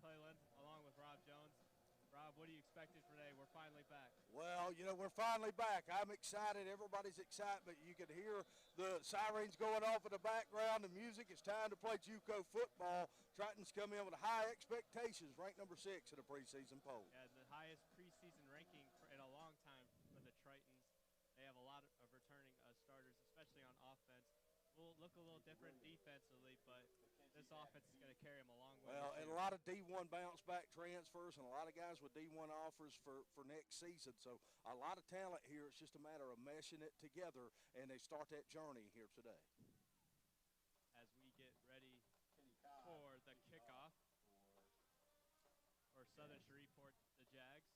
Cleland, along with Rob Jones. Rob, what are you expecting for today? We're finally back. Well, we're finally back. I'm excited. Everybody's excited. You can hear the sirens going off in the background. The music. It's time to play JUCO football. Tritons come in with high expectations, ranked number 6 in the preseason poll. Yeah, the highest preseason ranking in a long time for the Tritons. They have a lot of returning starters, especially on offense. Will look a little different defensively, but this offense is going to carry them a long way. Well, and a lot of D1 bounce back transfers and a lot of guys with D1 offers for next season. So a lot of talent here. It's just a matter of meshing it together, and they start that journey here today. As we get ready for the kickoff for Southern Shreveport, the Jags.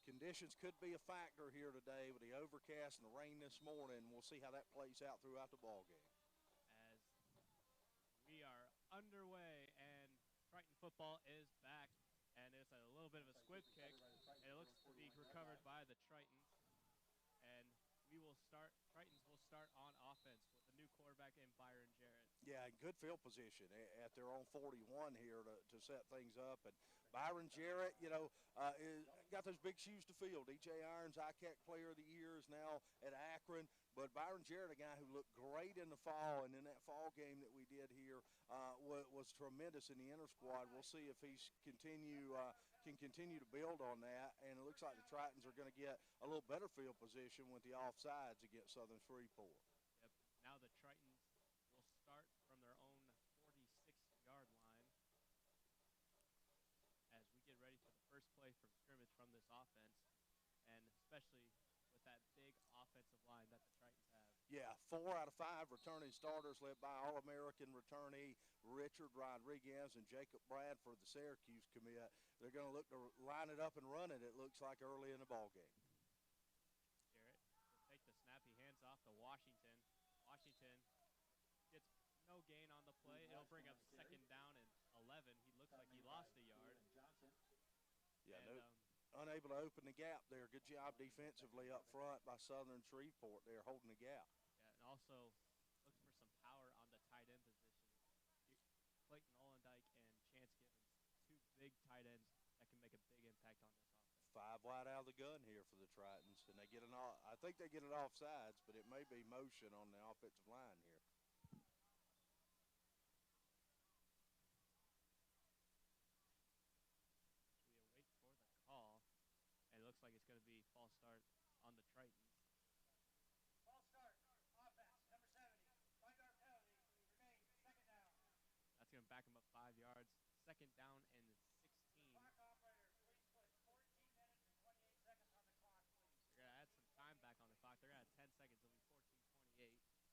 Conditions could be a factor here today with the overcast and the rain this morning. We'll see how that plays out throughout the ball game. As we are underway and Triton football is back, and it's a little bit of a squib kick, and it looks to be recovered by the Tritons. And Tritons will start on offense with the new quarterback in Byron Jarrett. Yeah, good field position at their own 41 here to set things up. And Byron Jarrett, got those big shoes to fill. DJ Irons, ICAC Player of the Year, is now at Akron. But Byron Jarrett, a guy who looked great in the fall, and in that fall game that we did here was tremendous in the inter squad. We'll see if he's can continue to build on that. And it looks like the Tritons are going to get a little better field position with the offsides against Southern Shreveport. Yep. Now the Tritons will start from their own 46-yard line as we get ready for the first play from scrimmage from this offense, and especially with that big offensive line that the Tritons have. Yeah, 4 out of 5 returning starters led by All-American returnee Richard Rodriguez and Jacob Bradford, the Syracuse commit. They're going to look to line it up and run it, it looks like, early in the ball game. Garrett will take the snap. He hands off to Washington. Washington gets no gain on the play. It'll bring up second down and 11. He looks like he lost a yard. Yeah, unable to open the gap there. Good job defensively up front by Southern Shreveport there, holding the gap. Yeah, and also looks for some power on the tight end position. Clayton Olendyke and Chance Gibbons, 2 big tight ends that can make a big impact on this offense. 5 wide out of the gun here for the Tritons, and I think they get it offsides, but it may be motion on the offensive line here. We await for the call, and it looks like it's going to be false start on the Tritons. False start, offense, number 70, 5-yard penalty, remains, second down. That's going to back them up 5 yards. Second down and 16. Clock operator, please put 14 minutes and 28 seconds on the clock, please. They're going to add some time back on the clock. They're going to add 10 seconds. It'll be 14:28.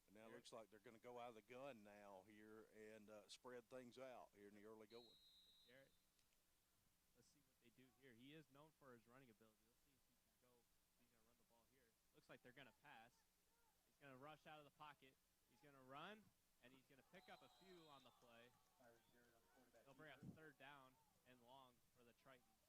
And now it looks like they're going to go out of the gun now here and spread things out here in the early going. Jarrett, let's see what they do here. He is known for his running ability. Let's see if he can go. He's going to run the ball here. Looks like they're going to pass. He's going to rush out of the pocket. He's going to run, and he's going to pick up a few on the play. They'll bring up third down and long for the Tritons.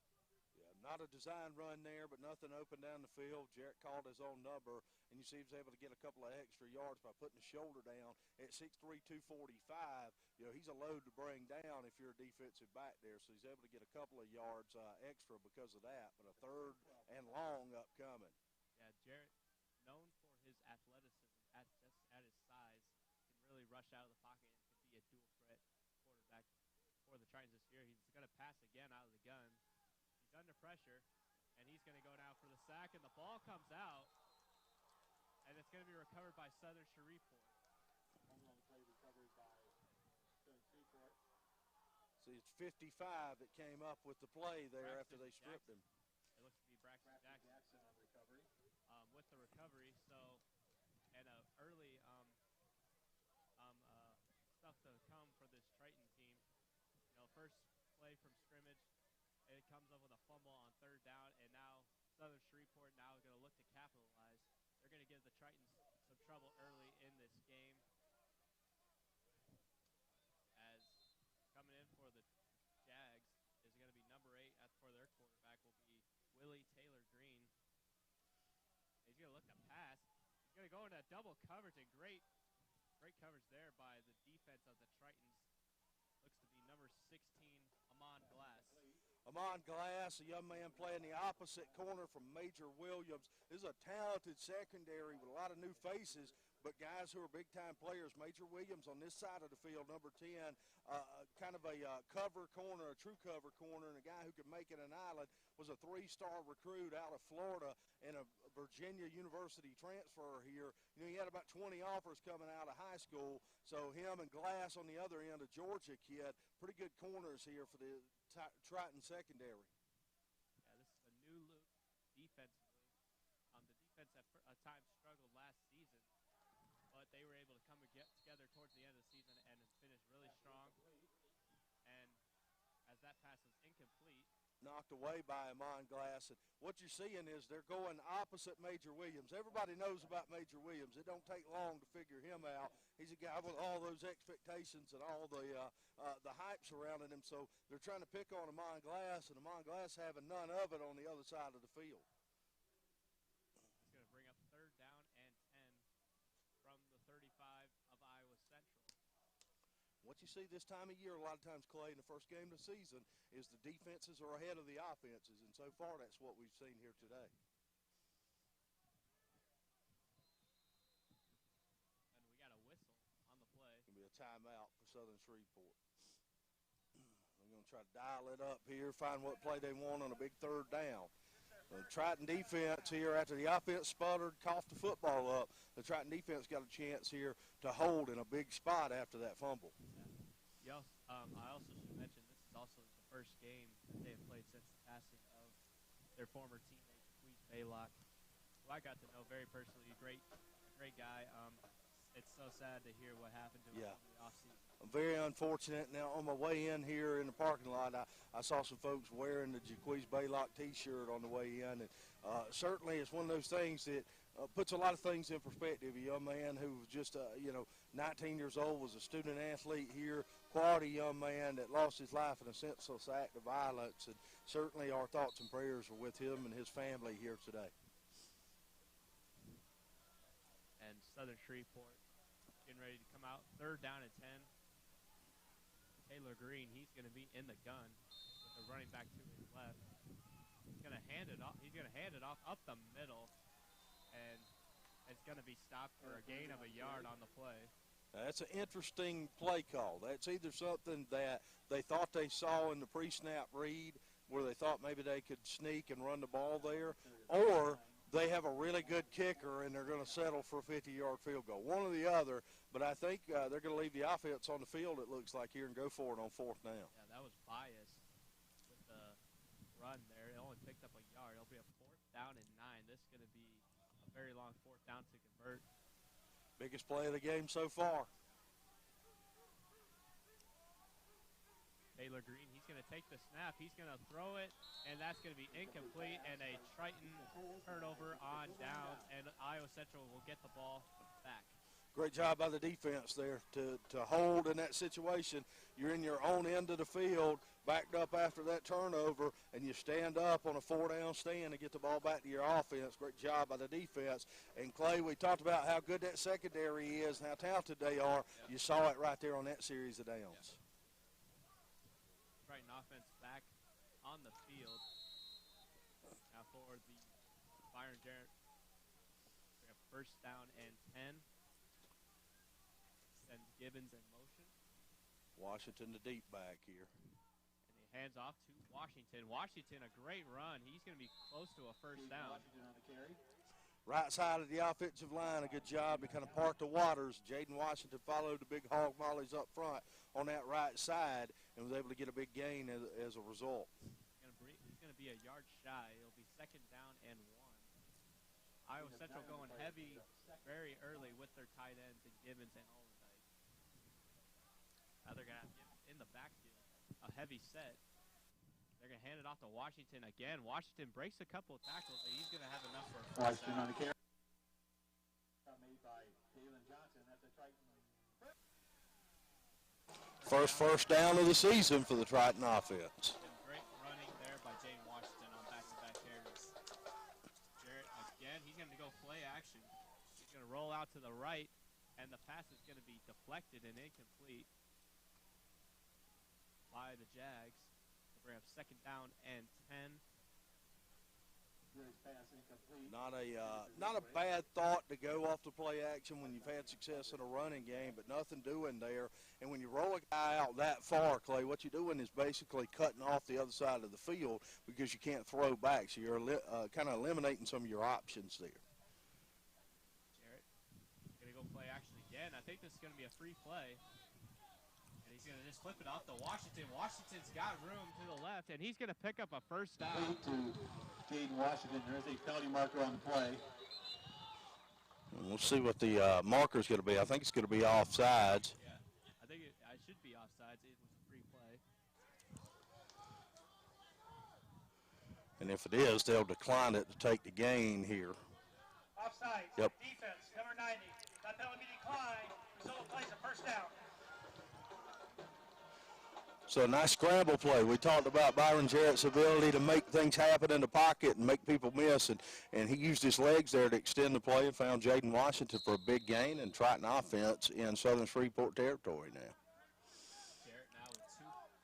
Yeah, not a design run there, but nothing open down the field. Jarrett called his own number, and you see he was able to get a couple of extra yards by putting the shoulder down at 6'3", 245. He's a load to bring down if you're a defensive back there, so he's able to get a couple of yards extra because of that, but a third and long upcoming. Yeah, Jarrett, known for his athleticism at his size, can really rush out of the pocket and can be a dual threat quarterback for the Tritons this year. He's going to pass again out of the gun. He's under pressure, and he's going to go now for the sack, and the ball comes out, and it's going to be recovered by Southern Shreveport. See, it's 55 that came up with the play there Braxton after they stripped Jackson. him. It looks to be Braxton Jackson on recovery. with the recovery. So, and early stuff to come for this Triton team. First play from scrimmage, it comes up with a fumble on third down, and now Southern Shreveport now is going to look to capitalize. They're going to give the Tritons some trouble early in this game. As coming in for the Jags is going to be number 8 for their quarterback will be Willie Taylor Green. He's going to look to pass. double coverage and great coverage there by the defense of the Tritons. Looks to be number 16, Amon Glass. Amon Glass, a young man playing the opposite corner from Major Williams. This is a talented secondary with a lot of new faces, but guys who are big-time players. Major Williams on this side of the field, number 10, kind of a cover corner, a true cover corner, and a guy who could make it an island, was a 3-star recruit out of Florida and a Virginia University transfer here. You know, he had about 20 offers coming out of high school, so him and Glass on the other end, a Georgia kid, pretty good corners here for the Triton secondary. Yeah, this is a new look defensively. The defense at times struggled last season, but they were able to come together towards the end of the season and finish really strong. And as that pass was incomplete, knocked away by Amon Glass. And what you're seeing is they're going opposite Major Williams. Everybody knows about Major Williams. It don't take long to figure him out. He's a guy with all those expectations and all the hype surrounding him. So they're trying to pick on Amon Glass, and Amon Glass having none of it on the other side of the field. It's going to bring up 3rd down and 10 from the 35 of Iowa Central. What you see this time of year, a lot of times, Clay, in the first game of the season, is the defenses are ahead of the offenses, and so far that's what we've seen here today. And we got a whistle on the play. It's going to be a timeout for Southern Shreveport. We're going to try to dial it up here, find what play they want on a big 3rd down. The Triton defense here, after the offense sputtered, coughed the football up, the Triton defense got a chance here to hold in a big spot after that fumble. Yeah. I also should mention this is also the first game that they have played since the passing of their former teammate, Jaquez Baylock, who I got to know very personally, a great guy. It's so sad to hear what happened to him in the offseason. Very unfortunate. Now, on my way in here in the parking lot, I saw some folks wearing the Jaquez Baylock T-shirt on the way in. And certainly it's one of those things that puts a lot of things in perspective. A young man who was just, 19 years old, was a student athlete here, quality young man that lost his life in a senseless act of violence. And certainly our thoughts and prayers are with him and his family here today. And Southern Shreveport getting ready to come out. 3rd down and 10. Taylor Green, he's going to be in the gun with the running back to his left. He's going to hand it off. He's going to hand it off up the middle, and it's going to be stopped for a gain of a yard on the play. That's an interesting play call. That's either something that they thought they saw in the pre-snap read where they thought maybe they could sneak and run the ball there, or they have a really good kicker and they're going to settle for a 50-yard field goal. One or the other, but I think they're going to leave the offense on the field, it looks like, here and go for it on 4th down. Yeah, that was biased with the run there. It only picked up a yard. It'll be a 4th down and 9. This is going to be a very long 4th down to convert. Biggest play of the game so far. Taylor Green, he's going to take the snap. He's going to throw it, and that's going to be incomplete, and a Triton turnover on downs, and Iowa Central will get the ball back. Great job by the defense there to hold in that situation. You're in your own end of the field, backed up after that turnover, and you stand up on a 4-down stand and get the ball back to your offense. Great job by the defense. And, Clay, we talked about how good that secondary is and how talented they are. Yep. You saw it right there on that series of downs. Yep. Triton offense back on the field. Now for the Byron Jarrett. We have 1st down and 10. Send Gibbons in motion. Washington, the deep back here. And he hands off to Washington. Washington, a great run. He's going to be close to a 1st down. Washington on the carry. Right side of the offensive line, a good job to kind of part the waters. Jaden Washington followed the big hog mollies up front on that right side and was able to get a big gain as a result. He's going to be a yard shy. It'll be 2nd down and 1. Iowa Central going heavy very early with their tight ends and Gibbons and Olendike. Now they're going to have Gibbons in the backfield, a heavy set. They're going to hand it off to Washington again. Washington breaks a couple of tackles, and he's going to have enough for a 1st down. On the carry. Made by Dalen Johnson. That's a Triton. First down of the season for the Triton offense. And great running there by Jaden Washington on back-to-back carries. Jarrett again, he's going to go play action. He's going to roll out to the right, and the pass is going to be deflected and incomplete by the Jags. We're going to have second down and 10. Not a bad thought to go off the play action when you've had success in a running game, but nothing doing there. And when you roll a guy out that far, Clay, what you're doing is basically cutting off the other side of the field because you can't throw back. So you're kind of eliminating some of your options there. Jarrett going to go play action again. I think this is going to be a free play. And he's going to just flip it off to Washington. Washington's got room to the left, and he's going to pick up a first down. Jaden Washington. There's a penalty marker on the play. And we'll see what the marker is going to be. I think it's going to be offsides. Yeah, I think it should be offsides. It was a free play. And if it is, they'll decline it to take the gain here. Offside. Yep. Defense, number 90. That penalty declined. Result plays a first down. So a nice scramble play. We talked about Byron Jarrett's ability to make things happen in the pocket and make people miss, and he used his legs there to extend the play and found Jaden Washington for a big gain and Triton offense in Southern Shreveport territory now. Jarrett now with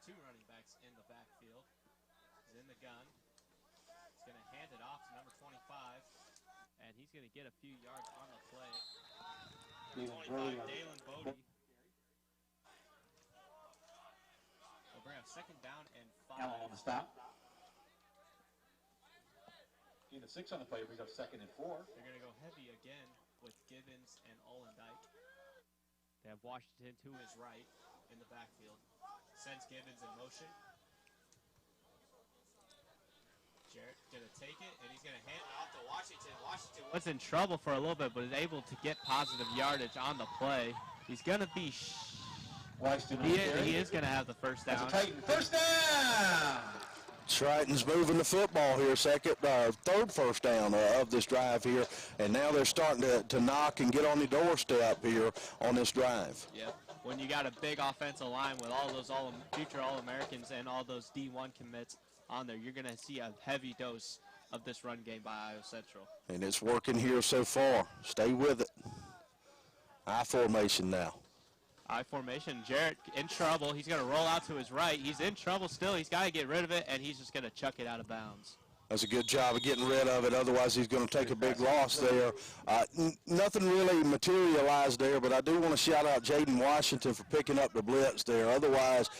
two running backs in the backfield. He's in the gun. He's going to hand it off to number 25, and he's going to get a few yards on the play. 25, Dalen Bodie. We're going to have second down and 5. Allen on the stop. Gain of 6 on the play, brings up second and 4. They're going to go heavy again with Gibbons and Olendike. They have Washington to his right in the backfield. Sends Gibbons in motion. Jarrett going to take it, and he's going to hand it off to Washington. Washington was in trouble for a little bit, but is able to get positive yardage on the play. He's going to be... He is going to have the first down. First down! Triton's moving the football here, third first down of this drive here, and now they're starting to knock and get on the doorstep here on this drive. Yep. When you got a big offensive line with all those future All-Americans and all those D1 commits on there, you're going to see a heavy dose of this run game by Iowa Central. And it's working here so far. Stay with it. I formation now. I formation. Jarrett in trouble. He's going to roll out to his right. He's in trouble still. He's got to get rid of it, and he's just going to chuck it out of bounds. That's a good job of getting rid of it. Otherwise, he's going to take a big loss there. Nothing really materialized there, but I do want to shout out Jaden Washington for picking up the blitz there. Otherwise,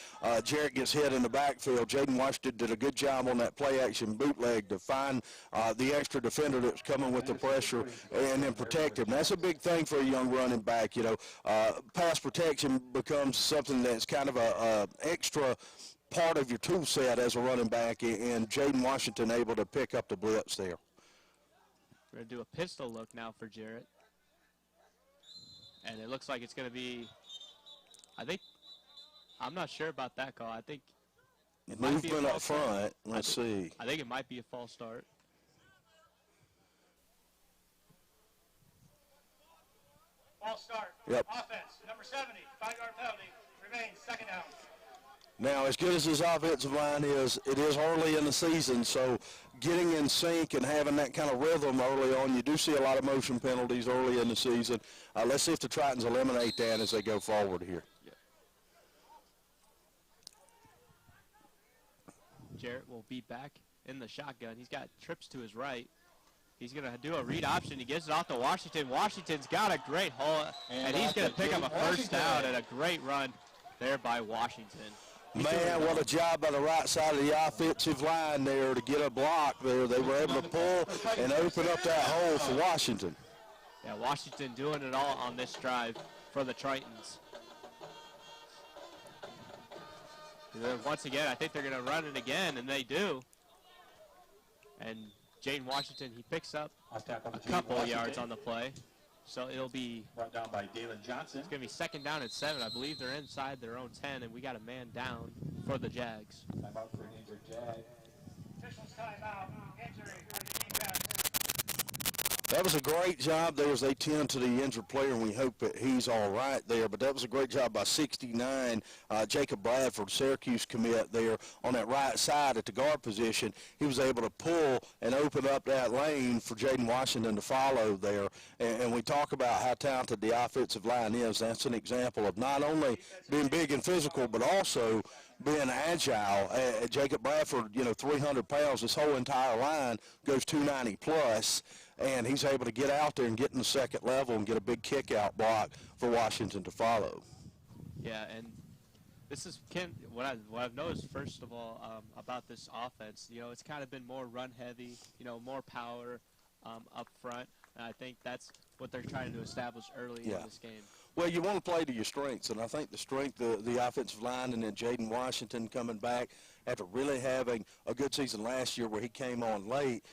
Jarrett gets hit in the backfield. Jaden Washington did a good job on that play-action bootleg to find the extra defender that's coming with the pressure and then protect him. That's a big thing for a young running back. You know, pass protection becomes something that's kind of a extra part of your tool set as a running back, and Jaden Washington able to pick up the blitz there. We're going to do a pistol look now for Jarrett. And it looks like it's going to be, I'm not sure about that call. I think it might be a movement false up front. start. Let's see. I think it might be a false start. False start. Yep. Offense, number 70, 5-yard penalty. Remains second down. Now, as good as his offensive line is, it is early in the season, so getting in sync and having that kind of rhythm early on, you do see a lot of motion penalties early in the season. Let's see if the Tritons eliminate that as they go forward here. Yeah. Jarrett will be back in the shotgun. He's got trips to his right. He's going to do a read option. He gives it off to Washington. Washington's got a great hole, and he's going to pick up a first down and a great run there by Washington. Man, what a job by the right side of the offensive line there to get a block there. They were able to pull and open up that hole for Washington. Yeah, Washington doing it all on this drive for the Tritons. Once again, I think they're going to run it again, and they do. And Jaden Washington, he picks up a couple of yards on the play. So it'll be brought down by Dalen Johnson. It's going to be second down and 7. I believe they're inside their own 10, and we got a man down for the Jags. Timeout for an injured Jag. Officials timeout. Injury for the defense. That was a great job there as they tend to the injured player, and we hope that he's all right there. But that was a great job by 69, Jacob Bradford, Syracuse commit there on that right side at the guard position. He was able to pull and open up that lane for Jaden Washington to follow there. And we talk about how talented the offensive line is. That's an example of not only being big and physical, but also being agile. Jacob Bradford, 300 pounds. This whole entire line goes 290 plus. And he's able to get out there and get in the second level and get a big kick-out block for Washington to follow. Yeah, and this is what I've noticed, first of all, about this offense. It's kind of been more run-heavy, more power up front. And I think that's what they're trying to establish early in this game. Well, you want to play to your strengths, and I think the strength of the offensive line and then Jaden Washington coming back after really having a good season last year where he came on late.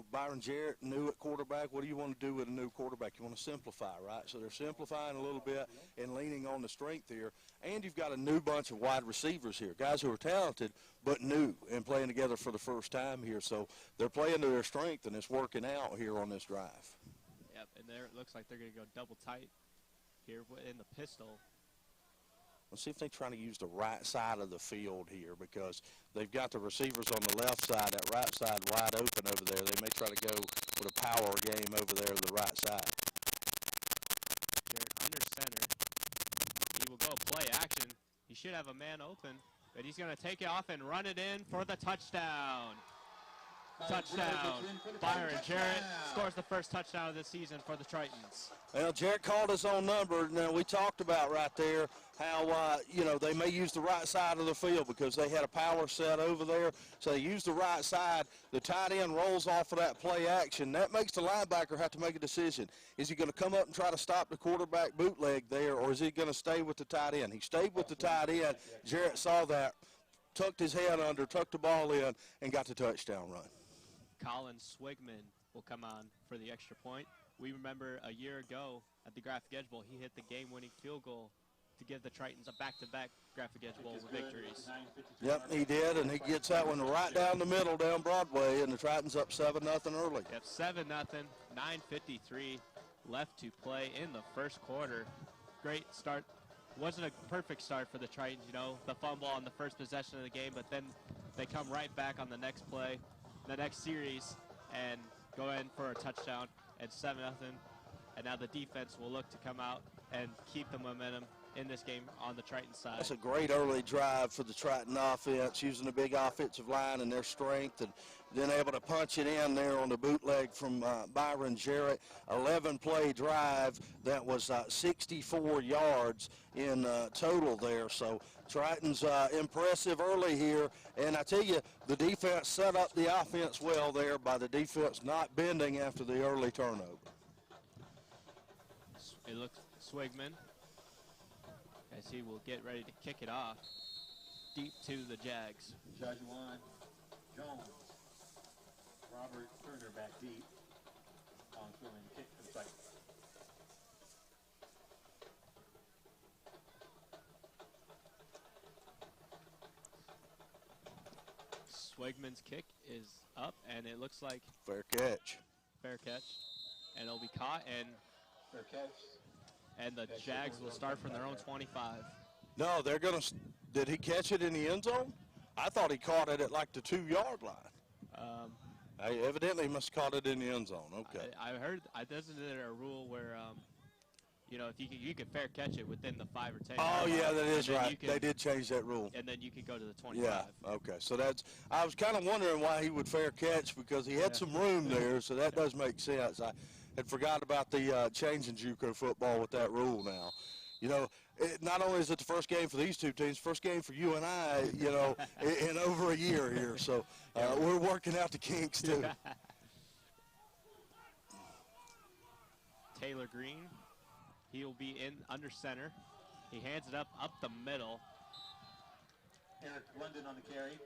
Byron Jarrett, new at quarterback. What do you want to do with a new quarterback? You want to simplify, right? So they're simplifying a little bit and leaning on the strength here. And you've got a new bunch of wide receivers here, guys who are talented but new and playing together for the first time here. So they're playing to their strength, and it's working out here on this drive. Yep, and there it looks like they're going to go double tight here in the pistol. Let's see if they try to use the right side of the field here, because they've got the receivers on the left side, that right side wide open over there. They may try to go with a power game over there to the right side. Jarrett under center. He will go play action. He should have a man open, but he's going to take it off and run it in for the touchdown. Touchdown. Byron Jarrett scores the first touchdown of the season for the Tritons. Well, Jarrett called his own number. Now, we talked about right there how, they may use the right side of the field because they had a power set over there. So they use the right side. The tight end rolls off of that play action. That makes the linebacker have to make a decision. Is he going to come up and try to stop the quarterback bootleg there, or is he going to stay with the tight end? He stayed with the tight end. Jarrett saw that, tucked his head under, tucked the ball in, and got the touchdown run. Colin Swigman will come on for the extra point. We remember a year ago at the Graphic Edge Bowl, he hit the game-winning field goal to give the Tritons a back-to-back Graphic Edge Bowl victories. Yep, he did, and he gets that one right down the middle down Broadway, and the Tritons up 7-0 early. Yep, 7-0, 9:53 left to play in the first quarter. Great start. Wasn't a perfect start for the Tritons, the fumble on the first possession of the game, but then they come right back on the next play, the next series, and go in for a touchdown at 7-0. And now the defense will look to come out and keep the momentum in this game on the Triton side. That's a great early drive for the Triton offense, using the big offensive line and their strength, and then able to punch it in there on the bootleg from Byron Jarrett. 11-play drive that was 64 yards in total there. So Triton's impressive early here, and I tell you, the defense set up the offense well there by the defense not bending after the early turnover. It looks Swigman as he will get ready to kick it off deep to the Jags. Jaguars, Jones, Robert Turner back deep. On filling kick to the site. Swigman's kick is up, and it looks like Fair catch. fair catch, and it'll be caught, and Fair catch. the Jags will start from their own 25. No, they're going to – did he catch it in the end zone? I thought he caught it at like the 2-yard line. Evidently he must have caught it in the end zone. Okay. I heard isn't there a rule where if you can fair catch it within the 5 or 10 Oh, yeah, that is and then right. They did change that rule. and then you can go to the 25. Yeah, okay. So I was kind of wondering why he would fair catch, because he had some room there, so that does make sense. I had forgot about the change in JUCO football with that rule now. Not only is it the first game for these two teams, first game for you and I, in over a year here. So we're working out the kinks too. Taylor Green, he'll be in under center. He hands it up the middle. Eric London on the carry.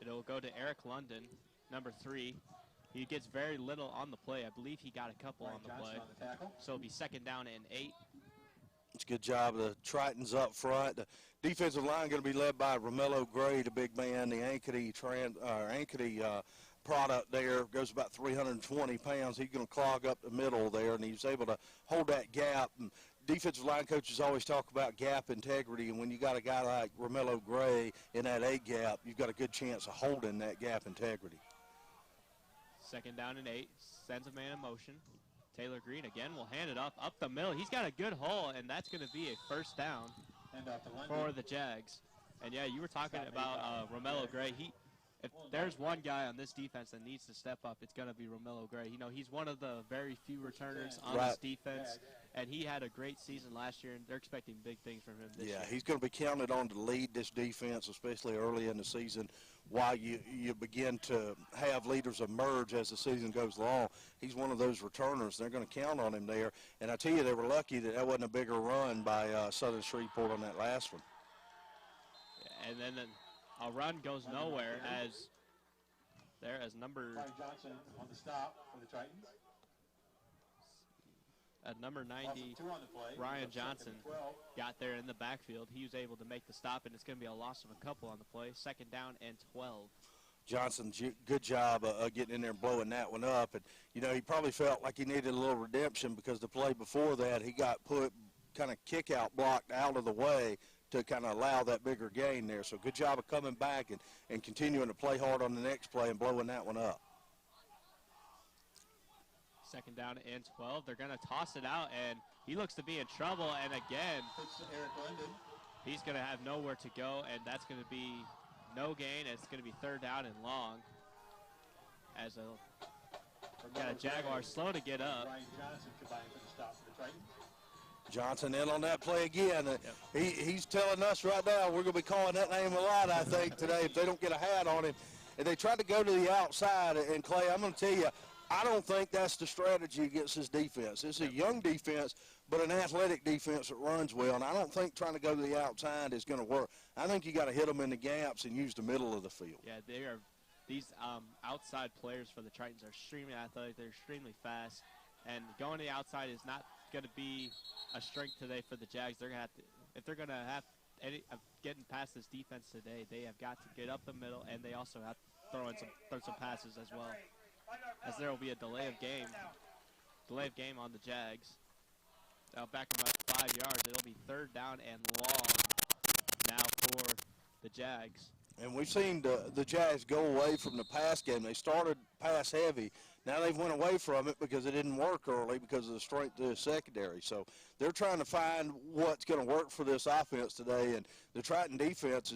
It'll go to Eric London, number 3. He gets very little on the play. I believe he got a couple on the play. On the tackle. So it'll be second down and 8. It's a good job of the Tritons up front. The defensive line going to be led by Romello Gray, the big man, the Ankeny product there, goes about 320 pounds. He's going to clog up the middle there, and he's able to hold that gap. And defensive line coaches always talk about gap integrity, and when you got a guy like Romello Gray in that A gap, you've got a good chance of holding that gap integrity. 2nd down and 8. Sends a man in motion. Taylor Green again will hand it up the middle. He's got a good hole, and that's going to be a 1st down for the Jags. And, yeah, you were talking about Romello Gray. If there's one guy on this defense that needs to step up, it's going to be Romello Gray. You know, he's one of the very few returners on this defense, and he had a great season last year, and they're expecting big things from him this year. Yeah, he's going to be counted on to lead this defense, especially early in the season, while you begin to have leaders emerge as the season goes along. He's one of those returners. They're going to count on him there. And I tell you, they were lucky that wasn't a bigger run by Southern Shreveport on that last one. And then a run goes nowhere as number Brian Johnson on the stop for the Tritons. At number 90, Ryan Johnson got there in the backfield. He was able to make the stop, and it's going to be a loss of a couple on the play. 2nd down and 12. Johnson, good job getting in there and blowing that one up. And, you know, he probably felt like he needed a little redemption because the play before that, he got put kind of kick-out blocked out of the way to kind of allow that bigger gain there. So good job of coming back and continuing to play hard on the next play and blowing that one up. 2nd down and 12. They're going to toss it out, and he looks to be in trouble. And again, he's going to have nowhere to go, and that's going to be no gain. It's going to be 3rd down and long. As a Jaguar slow to get up. Brian Johnson combined for the stop for the Tritons. Johnson in on that play again. He's telling us right now we're going to be calling that name a lot, I think, today if they don't get a hat on him. And they tried to go to the outside, and Clay, I'm going to tell you, I don't think that's the strategy against this defense. It's a young defense, but an athletic defense that runs well, and I don't think trying to go to the outside is going to work. I think you got to hit them in the gaps and use the middle of the field. Yeah, these outside players for the Tritons are extremely athletic. They're extremely fast, and going to the outside is not going to be a strength today for the Jags. They're going to have to, if they're going to have any getting past this defense today, they have got to get up the middle, and they also have to throw some passes as well, as there will be a delay of game on the Jags. They'll back them up 5 yards. It'll be 3rd down and long now for the Jags. And we've seen the Jags go away from the pass game. They started pass heavy. Now they've went away from it because it didn't work early because of the strength of the secondary. So they're trying to find what's going to work for this offense today. And the Triton defense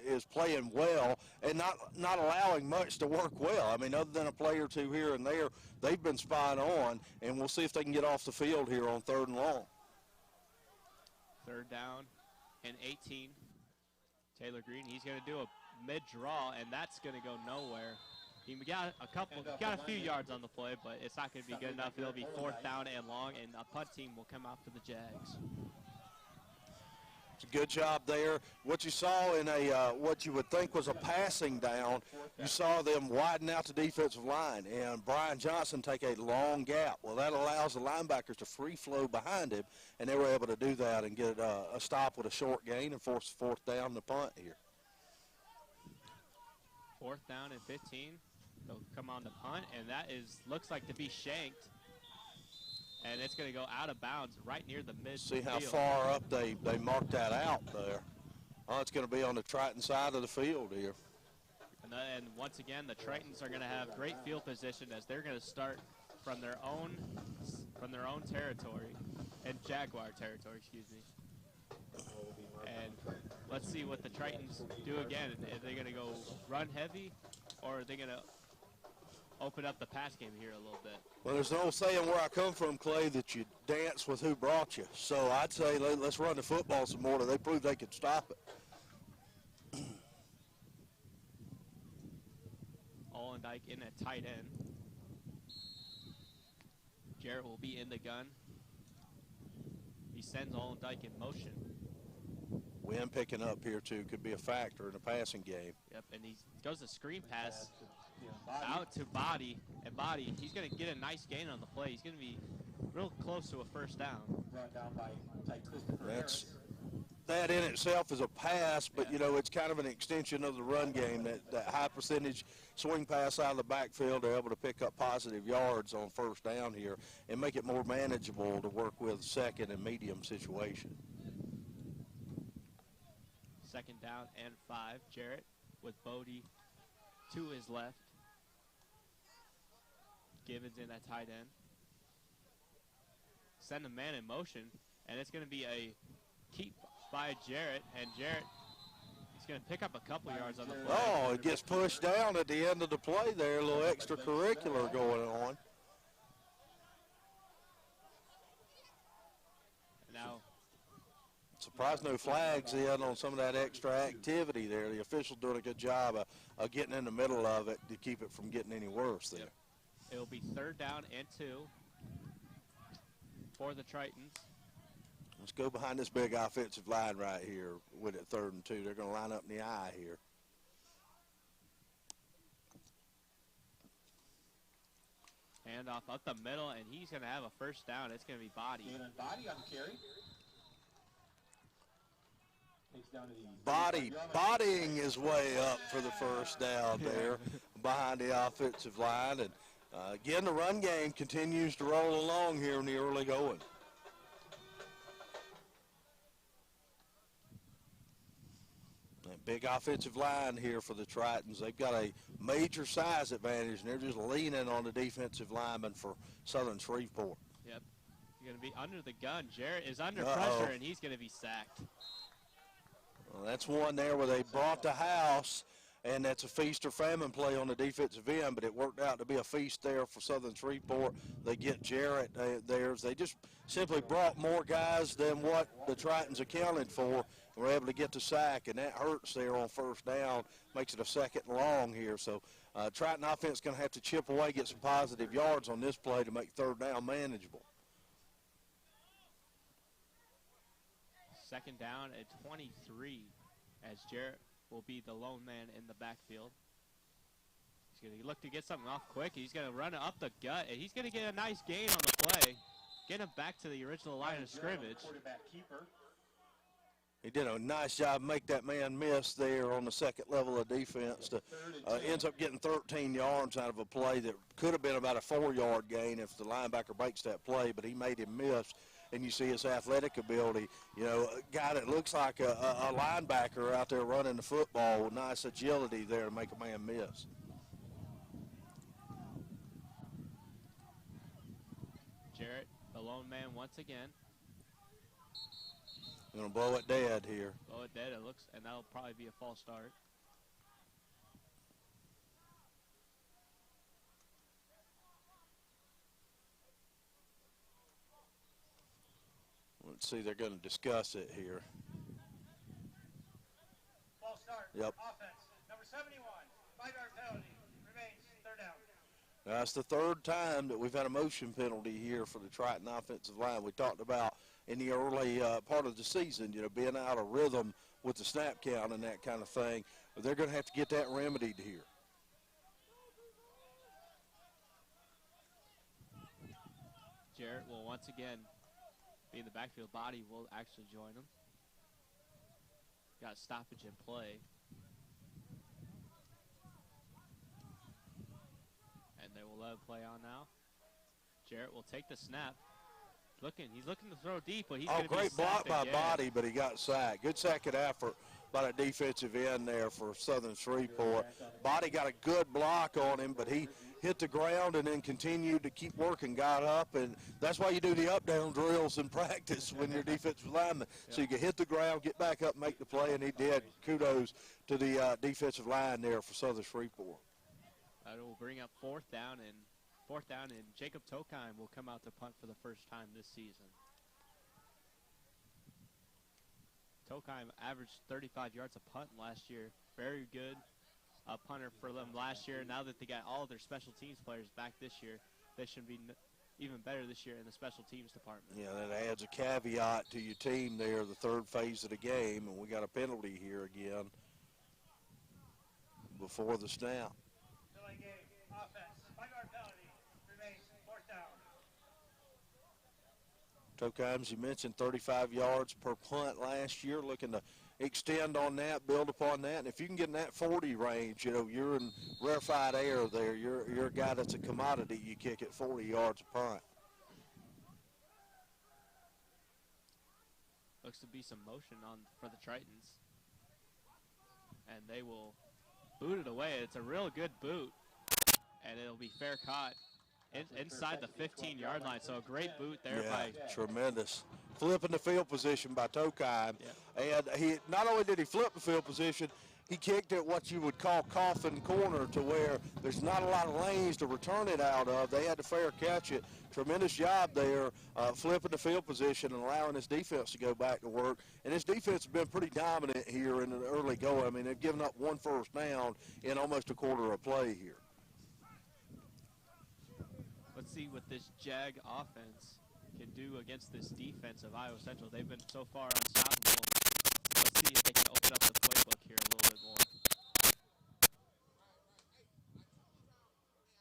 is playing well and not allowing much to work well. I mean, other than a play or two here and there, they've been spot on. And we'll see if they can get off the field here on 3rd and long. 3rd down and 18. Taylor Green, he's going to do a mid-draw, and that's going to go nowhere. He got a few yards on the play, but it's not going to be good enough. It'll be 4th down and long, and a punt team will come out for the Jags. It's a good job there. What you saw in what you would think was a passing down, you saw them widen out the defensive line, and Brian Johnson take a long gap. Well, that allows the linebackers to free flow behind him, and they were able to do that and get a stop with a short gain and force 4th down the punt here. 4th down and 15. They'll come on the punt, and that looks like to be shanked. And it's going to go out of bounds right near the midfield. See how far up they marked that out there. Oh, it's going to be on the Triton side of the field here. And once again, the Tritons are going to have great field position as they're going to start from their own territory, and Jaguar territory, excuse me. And let's see what the Tritons do again. Are they going to go run heavy, or are they going to open up the pass game here a little bit? Well, there's an old saying where I come from, Clay, that you dance with who brought you. So I'd say let's run the football some more till they prove they can stop it. Allendike in at tight end. Jarrett will be in the gun. He sends Allendike in motion. Wind picking up here, too, could be a factor in the passing game. Yep, and he goes a screen pass out to Body, and Body, he's going to get a nice gain on the play. He's going to be real close to a 1st down. Brought down by Christopher Harris. that in itself is a pass, but, Yeah. you know, it's kind of an extension of the run game, that high percentage swing pass out of the backfield. They're able to pick up positive yards on first down here and make it more manageable to work with second and medium situation. 2nd down and 5. Jarrett with Bodie to his left. Gibbons in that tight end. Send a man in motion, and it's going to be a keep by Jarrett, and Jarrett, he's going to pick up a couple yards on the play. Oh, it gets pushed down at the end of the play there, a little extracurricular going on. Now, Surprised no flags in on some of that extra activity there. The official doing a good job of getting in the middle of it to keep it from getting any worse there. Yep. It'll be 3rd down and 2 for the Tritons. Let's go behind this big offensive line right here with it 3rd and 2. They're going to line up in the eye here. Hand off up the middle, and he's going to have a first down. It's going to be Body. Body on the carry. Takes down to the Bodying his way up for the first down there behind the offensive line. And again, the run game continues to roll along here in the early going. That big offensive line here for the Tritons. They've got a major size advantage, and they're just leaning on the defensive lineman for Southern Shreveport. Yep. He's going to be under the gun. Jarrett is under Uh-oh. pressure, and he's going to be sacked. Well, that's one there where they brought the house, and that's a feast or famine play on the defensive end, but it worked out to be a feast there for Southern Shreveport. They get Jarrett theirs. They just simply brought more guys than what the Tritons accounted for, and were able to get the sack, and that hurts there on first down, makes it a 2nd and long here. So Triton offense going to have to chip away, get some positive yards on this play to make 3rd down manageable. 2nd down at 23 as Jarrett will be the lone man in the backfield. He's going to look to get something off quick. He's going to run it up the gut, and he's going to get a nice gain on the play. Get him back to the original line of scrimmage. Quarterback keeper. He did a nice job make that man miss there on the 2nd level of defense. To, ends up getting 13 yards out of a play that could have been about a 4-yard gain if the linebacker breaks that play, but he made him miss. And you see his athletic ability, you know, a guy that looks like a linebacker out there running the football with nice agility there to make a man miss. Jarrett, the lone man once again. Going to blow it dead here. Blow it dead, it looks, and that'll probably be a false start. Let's see, they're going to discuss it here. False start. Yep. Offense. Number 71. 5-yard penalty. Remains 3rd down. That's the 3rd time that we've had a motion penalty here for the Triton offensive line. We talked about in the early part of the season, you know, being out of rhythm with the snap count and that kind of thing. But they're going to have to get that remedied here. Jarrett will once again be in the backfield. Body will actually join him. Got a stoppage in play. And they will let him play on now. Jarrett will take the snap. He's looking to throw deep, but he's going to be great block sacked by again. Body, but he got sacked. Good second effort by the defensive end there for Southern Shreveport. Body got a good block on him, but he hit the ground and then continued to keep working, got up, and that's why you do the up-down drills in practice when you're defensive lineman. So you can hit the ground, get back up, make the play, and he did. Kudos to the defensive line there for Southern Shreveport. That will bring up 4th down, and Jacob Tokheim will come out to punt for the first time this season. Tokheim averaged 35 yards a punt last year. Very good punter for them last year. Now that they got all of their special teams players back this year, they should be even better this year in the special teams department. Yeah, that adds a caveat to your team there, the 3rd phase of the game, and we got a penalty here again before the snap. Delay game. Offense. 5-yard penalty. Remains 4th down. Tokimes, you mentioned 35 yards per punt last year, looking to extend on that, build upon that. And if you can get in that 40 range, you know, you're in rarefied air there. You're a guy that's a commodity. You kick at 40 yards a punt. Looks to be some motion on for the Tritons. And they will boot it away. It's a real good boot. And it'll be fair caught inside the 15-yard line. So a great boot there by tremendous. Flipping the field position by Tokine. Yeah. And he not only did he flip the field position, he kicked it what you would call coffin corner, to where there's not a lot of lanes to return it out of. They had to fair catch it. Tremendous job there, flipping the field position and allowing his defense to go back to work. And his defense has been pretty dominant here in the early go. I mean, they've given up 1 first down in almost a quarter of play here. Let's see what this Jag offense can do against this defense of Iowa Central. They've been so far unstoppable. Let's see if they can open up the playbook here a little bit more.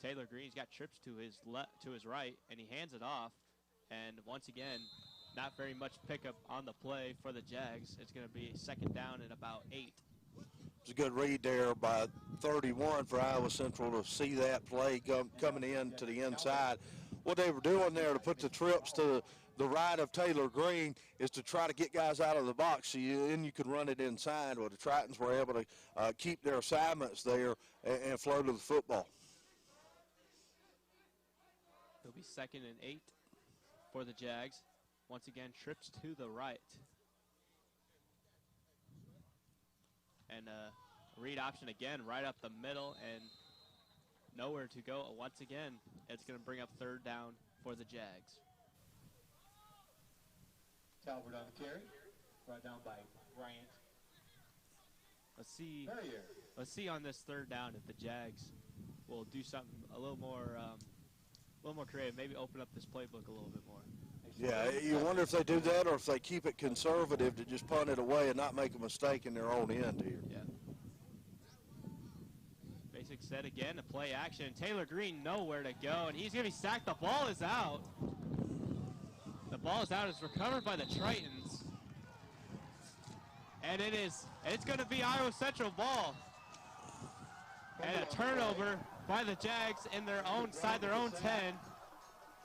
Taylor Green's got trips to his right, and he hands it off. And once again, not very much pickup on the play for the Jags. It's going to be 2nd down and about 8. It's a good read there by 31 for Iowa Central to see that play coming in to the inside. What they were doing there to put the trips to the right of Taylor Green is to try to get guys out of the box so then you could run it inside. Well, the Tritons were able to keep their assignments there and flow to the football. It'll be 2nd and 8 for the Jags. Once again, trips to the right. And read option again, right up the middle, and nowhere to go. Once again, it's going to bring up 3rd down for the Jags. Talbert on the carry, brought down by Bryant. Let's see on this 3rd down if the Jags will do something a little more creative. Maybe open up this playbook a little bit more. Yeah, you wonder if they do that or if they keep it conservative to just punt it away and not make a mistake in their own end here. Yeah. Basic set again, a play action. Taylor Green nowhere to go, and he's going to be sacked. The ball is out. The ball is out. It's recovered by the Tritons. And it's going to be Iowa Central ball. And a turnover by the Jags in their own 10.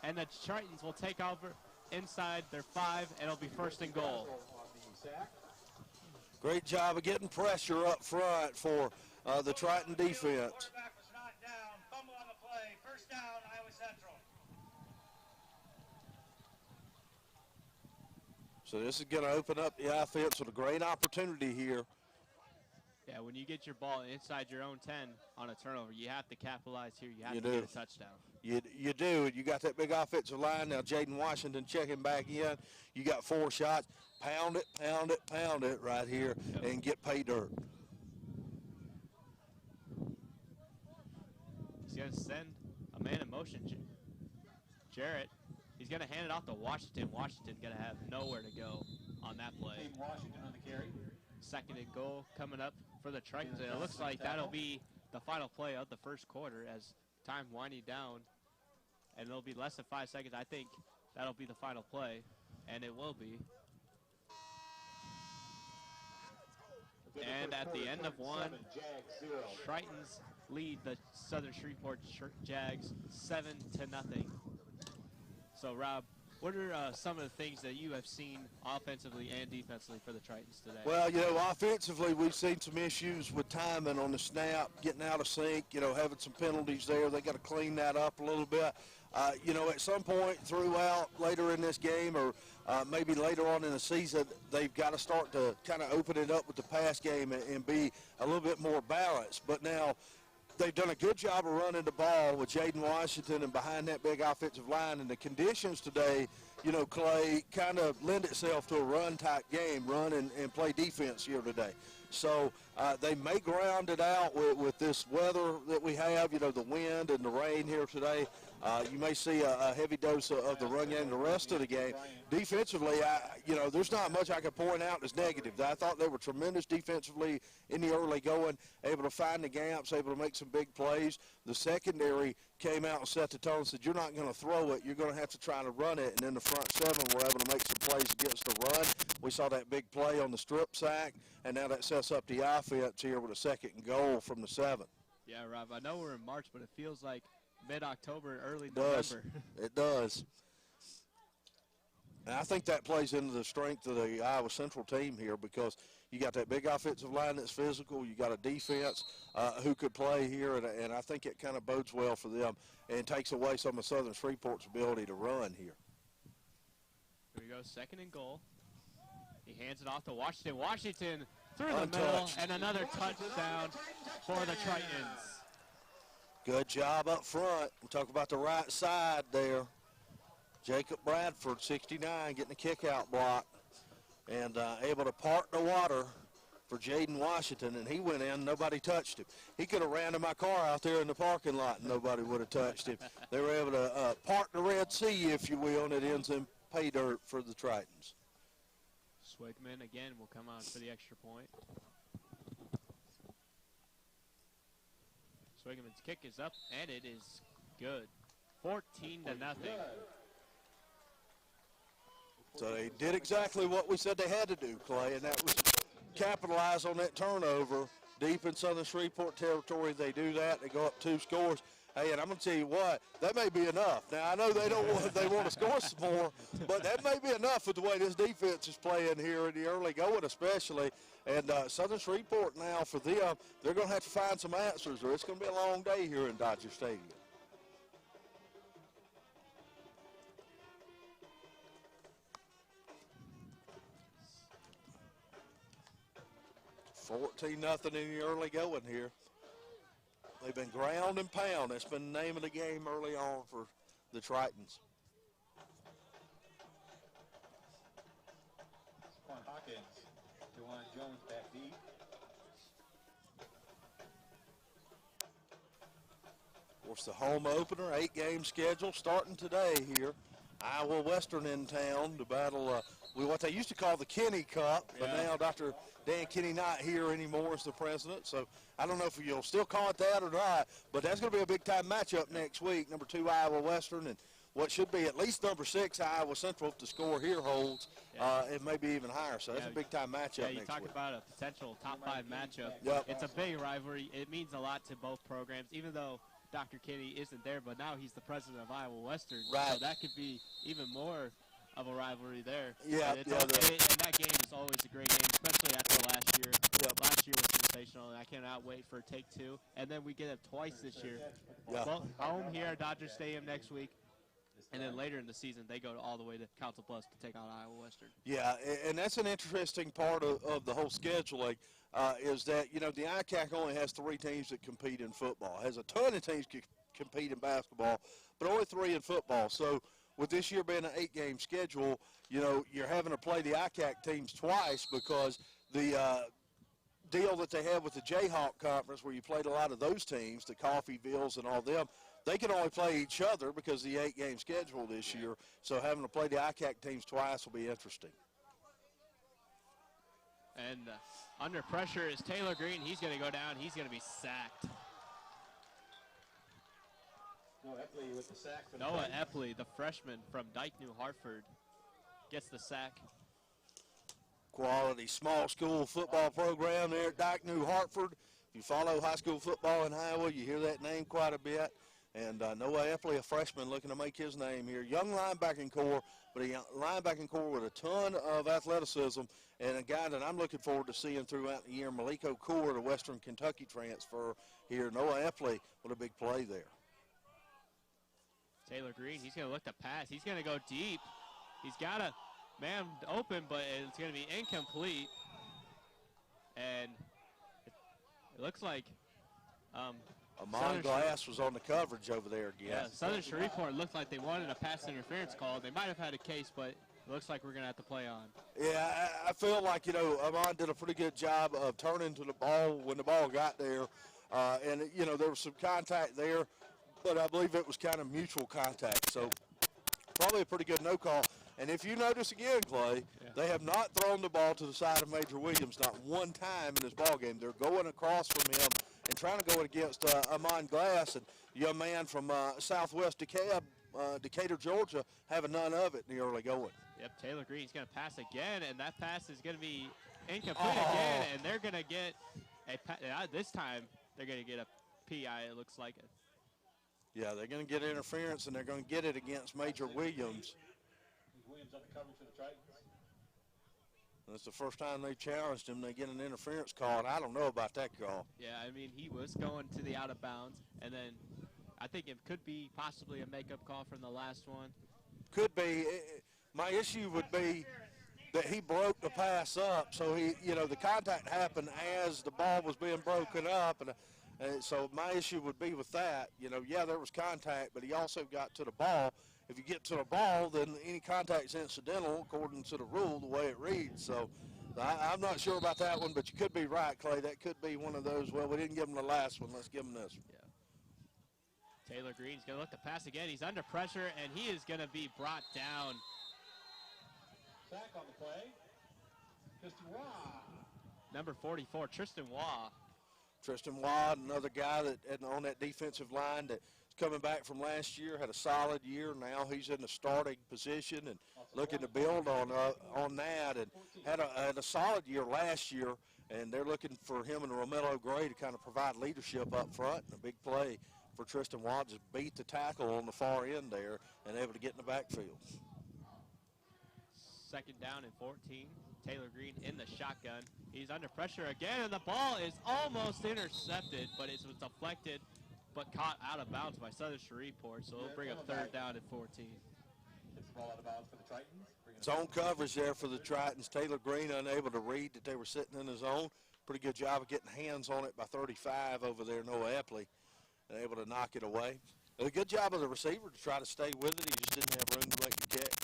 And the Tritons will take over inside their 5, and it'll be 1st and goal. Great job of getting pressure up front for the Triton defense. Quarterback was not down. Fumble on the play. 1st down, Iowa Central. So this is going to open up the offense with a great opportunity here. Yeah, when you get your ball inside your own 10 on a turnover, you have to capitalize here. You have to get a touchdown. You do. You got that big offensive line. Now Jaden Washington checking back in. You got 4 shots. Pound it right here and get pay dirt. He's going to send a man in motion. Jarrett, he's going to hand it off to Washington. Washington going to have nowhere to go on that play. Washington on the carry. 2nd and goal coming up for the Tritons. It looks like that'll be the final play of the 1st quarter as time winding down. And it'll be less than 5 seconds. I think that'll be the final play, and it will be. And at the end of 1, Tritons lead the Southern Shreveport Jags 7-0. So, Rob, what are some of the things that you have seen offensively and defensively for the Tritons today? Well, you know, offensively, we've seen some issues with timing on the snap, getting out of sync, you know, having some penalties there. They got to clean that up a little bit. You know, at some point throughout later in this game or maybe later on in the season, they've got to start to kind of open it up with the pass game and be a little bit more balanced. But now they've done a good job of running the ball with Jaden Washington and behind that big offensive line. And the conditions today, you know, Clay, kind of lend itself to a run-type game, run and play defense here today. So they may ground it out with this weather that we have, you know, the wind and the rain here today. You may see a heavy dose of the run game the rest of the game. Defensively, there's not much I could point out as negative. I thought they were tremendous defensively in the early going, able to find the gaps, able to make some big plays. The secondary came out and set the tone and said, you're not going to throw it, you're going to have to try to run it. And then the front seven were able to make some plays against the run. We saw that big play on the strip sack, and now that sets up the offense here with a 2nd and goal from the 7. Yeah, Rob, I know we're in March, but it feels like mid-October, early November. It does. And I think that plays into the strength of the Iowa Central team here, because you got that big offensive line that's physical. You got a defense who could play here, and I think it kind of bodes well for them and takes away some of Southern Shreveport's ability to run here. Here we go, 2nd and goal. He hands it off to Washington. Washington through Untouched. the middle, and another touchdown for the Tritons. Good job up front. We talk about the right side there. Jacob Bradford, 69, getting a kick-out block and able to part the water for Jaden Washington, and he went in. Nobody touched him. He could have ran to my car out there in the parking lot, and nobody would have touched him. They were able to part the Red Sea, if you will, and it ends in pay dirt for the Tritons. Swigman again will come on for the extra point. Swigman's kick is up, and it is good. 14-0. So they did exactly what we said they had to do, Clay, and that was capitalize on that turnover deep in Southern Shreveport territory. They do that. They go up 2 scores. Hey, and I'm going to tell you what, that may be enough. Now, I know they want to score some more, but that may be enough with the way this defense is playing here in the early going especially. And Southern Shreveport now, for them, they're going to have to find some answers, or it's going to be a long day here in Dodger Stadium. 14-0 in the early going here. They've been ground and pound. That's been the name of the game early on for the Tritons. Quan Hawkins, DeJuan Jones back deep. Of course, the home opener, 8-game schedule starting today here. Iowa Western in town to battle what they used to call the Kenny Cup, but now Dr. Dan Kenny not here anymore as the president. So I don't know if you'll still call it that or not, but that's going to be a big-time matchup next week. Number 2 Iowa Western and what should be at least number 6 Iowa Central if the score here holds, and maybe even higher. So that's a big-time matchup next week. You talk about a potential top-5 matchup. Yep. It's a big rivalry. It means a lot to both programs, even though Dr. Kenny isn't there, but now he's the president of Iowa Western. Right. So that could be even more of a rivalry there. Yeah. And that game is always a great game, especially after last year. Yep. Last year was sensational, and I cannot wait for take 2. And then we get it twice this year. Yeah. Well, home here at Dodger Stadium next week. And then later in the season, they go all the way to Council Bluffs to take on Iowa Western. Yeah, and that's an interesting part of the whole scheduling is that, the ICAC only has 3 teams that compete in football. It has a ton of teams that compete in basketball, but only 3 in football. So with this year being an 8-game schedule, you're having to play the ICAC teams twice because the deal that they have with the Jayhawk Conference where you played a lot of those teams, the Coffeyvilles and all them, they can only play each other because of the 8-game schedule this year. So having to play the ICAC teams twice will be interesting. And under pressure is Taylor Green. He's going to go down. He's going to be sacked. Noah Epley with the sack. Noah Epley, the freshman from Dike, New Hartford, gets the sack. Quality small school football program there at Dike, New Hartford. If you follow high school football in Iowa, you hear that name quite a bit. And Noah Epley, a freshman, looking to make his name here. Young linebacking core, but a linebacking core with a ton of athleticism, and a guy that I'm looking forward to seeing throughout the year, Maliko Kaur, the Western Kentucky transfer here. Noah Epley, what a big play there. Taylor Green, he's going to look to pass. He's going to go deep. He's got a man open, but it's going to be incomplete. And it looks like Amon Glass was on the coverage over there again. Yeah, Southern Shreveport looked like they wanted a pass interference call. They might have had a case, but it looks like we're going to have to play on. Yeah, I feel like, Amon did a pretty good job of turning to the ball when the ball got there. And, there was some contact there. but I believe it was kind of mutual contact. So probably a pretty good no call. And if you notice again, Clay, they have not thrown the ball to the side of Major Williams not one time in this ball game. They're going across from him and trying to go against Amon Glass, and a young man from Southwest Decatur, Georgia, having none of it in the early going. Yep, Taylor Green's going to pass again, and that pass is going to be incomplete again, and they're going to get this time they're going to get a PI, it looks like it. Yeah, they're going to get interference, and they're going to get it against Major Williams. Williams on the coverage for the Tritons. That's the first time they challenged him. They get an interference call, and I don't know about that call. Yeah, I mean, he was going to the out of bounds, and then I think it could be possibly a makeup call from the last one. Could be. My issue would be that he broke the pass up, so the contact happened as the ball was being broken up, and so my issue would be with that. Yeah, there was contact, but he also got to the ball. If you get to the ball, then any contact's incidental according to the rule, the way it reads. So I'm not sure about that one, but you could be right, Clay. That could be one of those, well, we didn't give him the last one, let's give him this one. Yeah. Taylor Green's going to look to pass again. He's under pressure, and he is going to be brought down. Sack on the play. Tristan Waugh. Number 44, Tristan Waugh. Tristan Waugh, another guy that on that defensive line that's coming back from last year, had a solid year. Now he's in the starting position and looking to build on that, and had a solid year last year, and they're looking for him and Romello Gray to kind of provide leadership up front. And a big play for Tristan Waugh, just beat the tackle on the far end there and able to get in the backfield. Second down and 14. Taylor Green in the shotgun. He's under pressure again, and the ball is almost intercepted, but it was deflected but caught out of bounds by Southern Shreveport, so it'll bring up third down and 14. Hits the ball out of bounds for the Tritons. Zone coverage there for the Tritons. Taylor Green unable to read that they were sitting in the zone. Pretty good job of getting hands on it by 35 over there, Noah Epley, and able to knock it away. A good job of the receiver to try to stay with it. He just didn't have room to make the catch.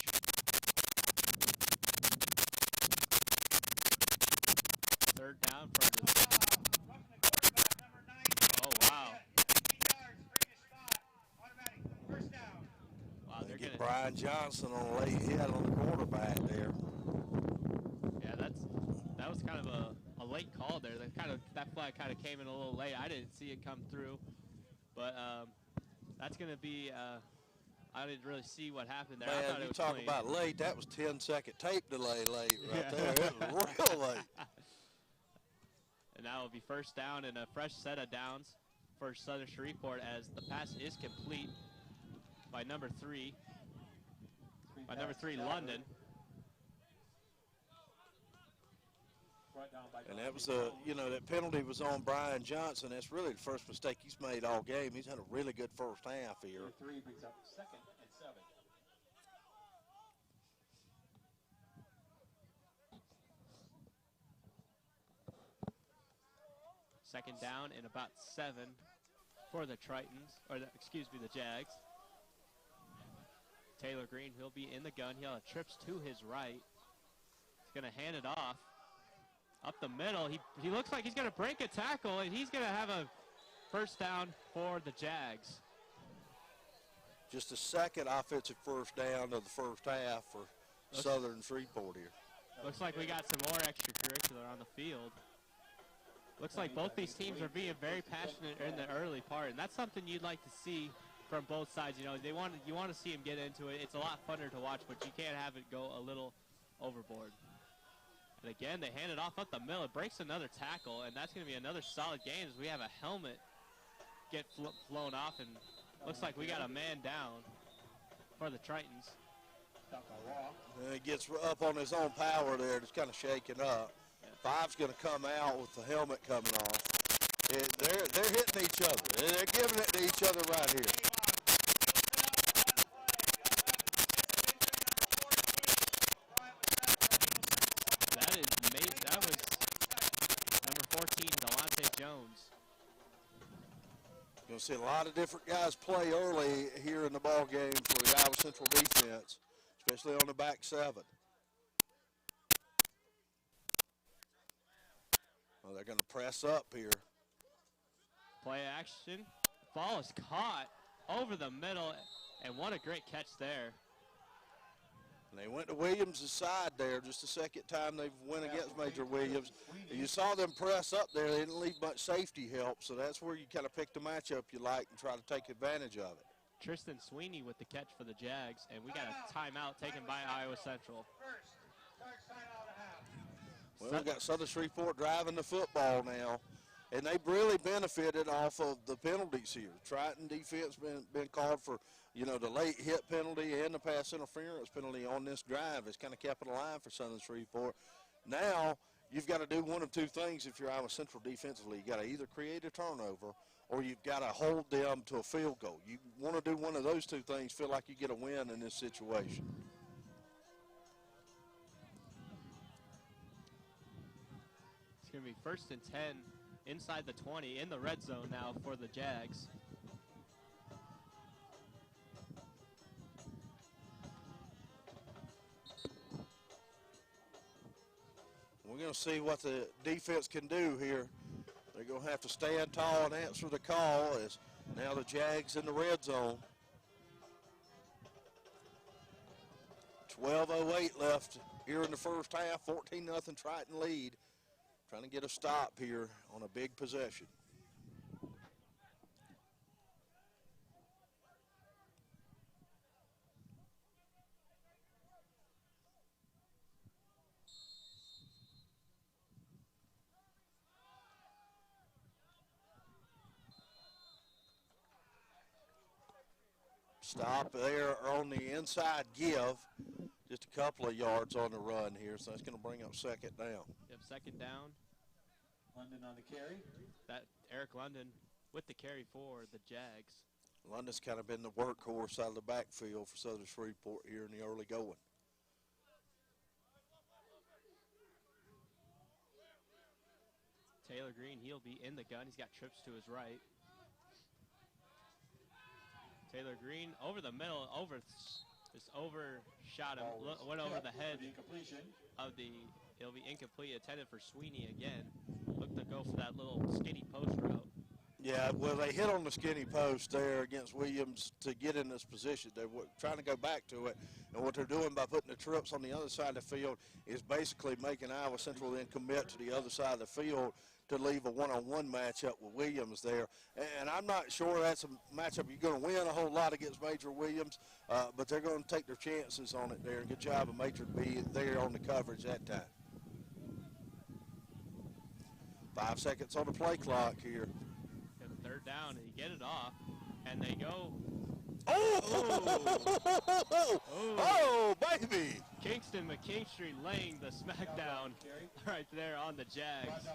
Third down for the... Oh, wow. Wow, they're Get gonna... Brian Johnson on a late hit on the quarterback there. Yeah, that was kind of a late call there. That flag kind of came in a little late. I didn't see it come through, but that's going to be. I didn't really see what happened there. Man, I thought it was talk clean. about late. That was 10-second tape delay late right there. It was real late. And now it'll be first down and a fresh set of downs for Southern Shreveport as the pass is complete by number 3. By number 3, London. And that was that penalty was on Brian Johnson. That's really the first mistake he's made all game. He's had a really good first half here. 3 brings up second and 7. Second down and about 7 for the Tritons, or the Jags. Taylor Green, he'll be in the gun. He'll have trips to his right. He's going to hand it off. Up the middle, he looks like he's going to break a tackle, and he's going to have a first down for the Jags. Just a second offensive first down of the first half for Southern Shreveport here. Looks like we got some more extracurricular on the field. Looks like both these teams are being very passionate in the early part, and that's something you'd like to see from both sides. You want to see them get into it. It's a lot funner to watch, but you can't have it go a little overboard. And again, they hand it off up the middle. It breaks another tackle, and that's going to be another solid game as we have a helmet get flown off, and looks like we got a man down for the Tritons. And he gets up on his own power there, just kind of shaking up. Yeah. 5's going to come out with the helmet coming off. They're hitting each other. They're giving it to each other right here. That was number 14, Delonte Jones. You're going to see a lot of different guys play early here in the ball game for the Iowa Central defense, especially on the back 7. Well, they're going to press up here. Play action. Ball is caught over the middle, and what a great catch there. And they went to Williams' side there just the second time they've went against Major Williams. And you saw them press up there. They didn't leave much safety help, so that's where you kind of pick the matchup you like and try to take advantage of it. Tristan Sweeney with the catch for the Jags, and we got a timeout taken by Iowa Central. Well, we've got Southern Shreveport driving the football now, and they've really benefited off of the penalties here. Triton defense been called for, you know, the late hit penalty and the pass interference penalty on this drive. It's kind of kept it alive for Southern Shreveport. Now you've got to do one of two things if you're Iowa Central defensively. You got to either create a turnover or you've got to hold them to a field goal. You want to do one of those two things, feel like you get a win in this situation. It's going to be 1st and 10 inside the 20 in the red zone now for the Jags. We're going to see what the defense can do here. They're going to have to stand tall and answer the call as now the Jags in the red zone. 12:08 left here in the first half, 14-0 Triton lead. Trying to get a stop here on a big possession. Stop there on the inside give. Just a couple of yards on the run here, so that's going to bring up 2nd down. Yep, 2nd down. London on the carry. That Eric London with the carry for the Jags. London's kind of been the workhorse out of the backfield for Southern Shreveport here in the early going. Taylor Green, he'll be in the gun. He's got trips to his right. Taylor Green over the middle, just overshot him, went over the head of the, it'll be incomplete, intended for Sweeney again. Looked to go for that little skinny post route. Yeah, well, they hit on the skinny post there against Williams to get in this position. They were trying to go back to it, and what they're doing by putting the trips on the other side of the field is basically making Iowa Central then commit to the other side of the field to leave a one-on-one matchup with Williams there. And I'm not sure that's a matchup you're going to win a whole lot against Major Williams, but they're going to take their chances on it there. Good job of Major to be there on the coverage that time. 5 seconds on the play clock here. 3rd down, and you get it off, and they go. Oh, baby! Kingston McKinstry laying the smackdown right there on the Jags.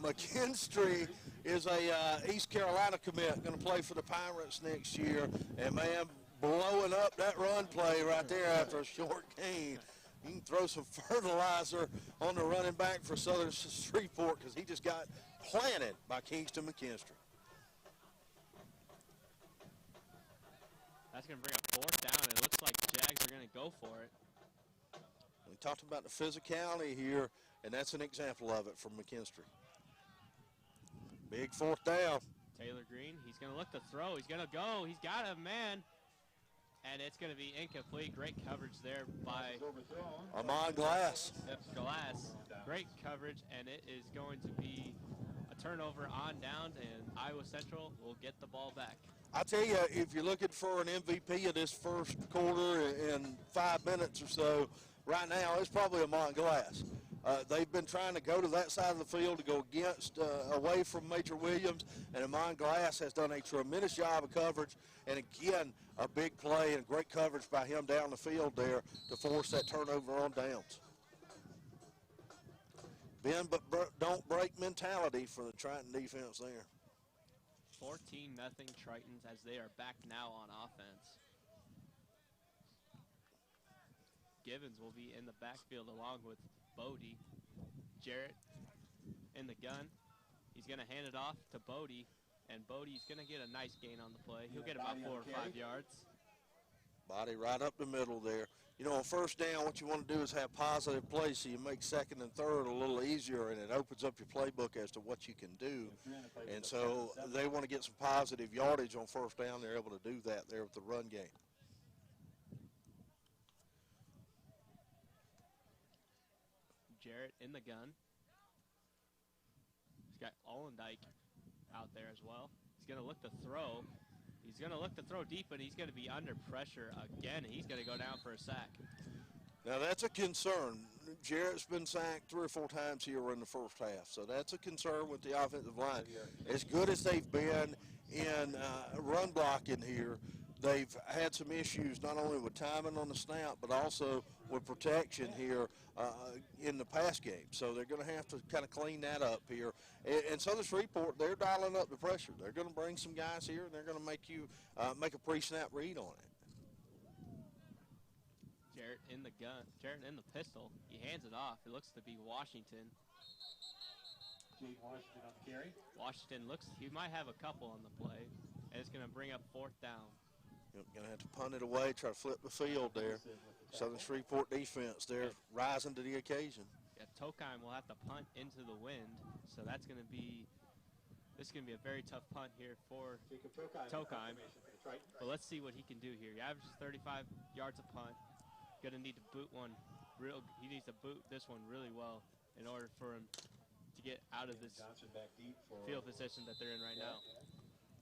McKinstry is a East Carolina commit, going to play for the Pirates next year. And, man, blowing up that run play right there after a short gain. You can throw some fertilizer on the running back for Southern Shreveport because he just got planted by Kingston McKinstry. That's going to bring up 4th down, and it looks like the Jags are going to go for it. We talked about the physicality here, and that's an example of it from McKinstry. Big 4th down. Taylor Green, he's going to look to throw. He's going to go. He's got a man, and it's going to be incomplete. Great coverage there by Amon Glass. Yep, Glass. Great coverage, and it is going to be a turnover on down, and Iowa Central will get the ball back. I tell you, if you're looking for an MVP of this first quarter in 5 minutes or so, right now it's probably Amon Glass. They've been trying to go to that side of the field to go away from Major Williams, and Amon Glass has done a tremendous job of coverage. And again, a big play and great coverage by him down the field there to force that turnover on downs. Bend but don't break mentality for the Triton defense there. 14-0 Tritons as they are back now on offense. Givens will be in the backfield along with Bodie. Jarrett in the gun. He's going to hand it off to Bodie, and Bodie's going to get a nice gain on the play. He'll get about 4 or 5 yards. Body right up the middle there. you know, on first down, what you want to do is have positive plays so you make second and third a little easier, and it opens up your playbook as to what you can do. And so they want to get some positive yardage on first down. They're able to do that there with the run game. Jarrett in the gun. He's got Allendike out there as well. He's going to look to throw. He's going to look to throw deep, but he's going to be under pressure again. He's going to go down for a sack. Now, that's a concern. Jarrett's been sacked 3 or 4 times here in the first half, so that's a concern with the offensive line. As good as they've been in run blocking here, they've had some issues not only with timing on the snap, but also with protection here in the pass game. So they're going to have to kind of clean that up here. And Southern Shreveport, they're dialing up the pressure. They're going to bring some guys here, and they're going to make you make a pre-snap read on it. Jarrett in the gun. Jarrett in the pistol. He hands it off. It looks to be Washington. Jade Washington on the carry. Washington looks, he might have a couple on the play, and it's going to bring up 4th down. You're going to have to punt it away, try to flip the field there. Southern Shreveport defense, they're rising to the occasion. Yeah, Tokheim will have to punt into the wind, so that's going to be, this is going to be a very tough punt here for Tokheim. But let's see what he can do here. He averages 35 yards a punt. Going to need to boot one he needs to boot this one really well in order for him to get out of this field position that they're in right now.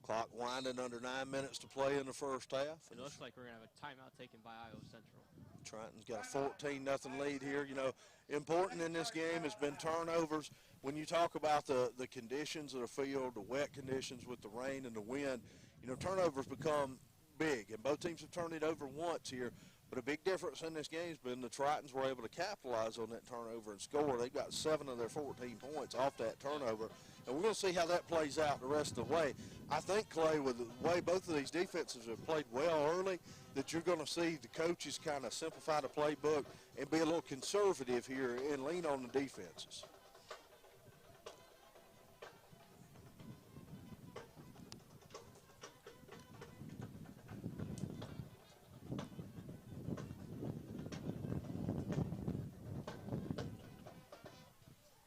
Clock winding, under 9 minutes to play in the first half. It looks like we're going to have a timeout taken by Iowa Central. Tritons got a 14-0 lead here. You know, important in this game has been turnovers. When you talk about the conditions of the field, the wet conditions with the rain and the wind, you know, turnovers become big. And both teams have turned it over once here. But a big difference in this game has been the Tritons were able to capitalize on that turnover and score. They've got 7 of their 14 points off that turnover. And we're going to see how that plays out the rest of the way. I think, Clay, with the way both of these defenses have played well early, that you're going to see the coaches kind of simplify the playbook and be a little conservative here and lean on the defenses.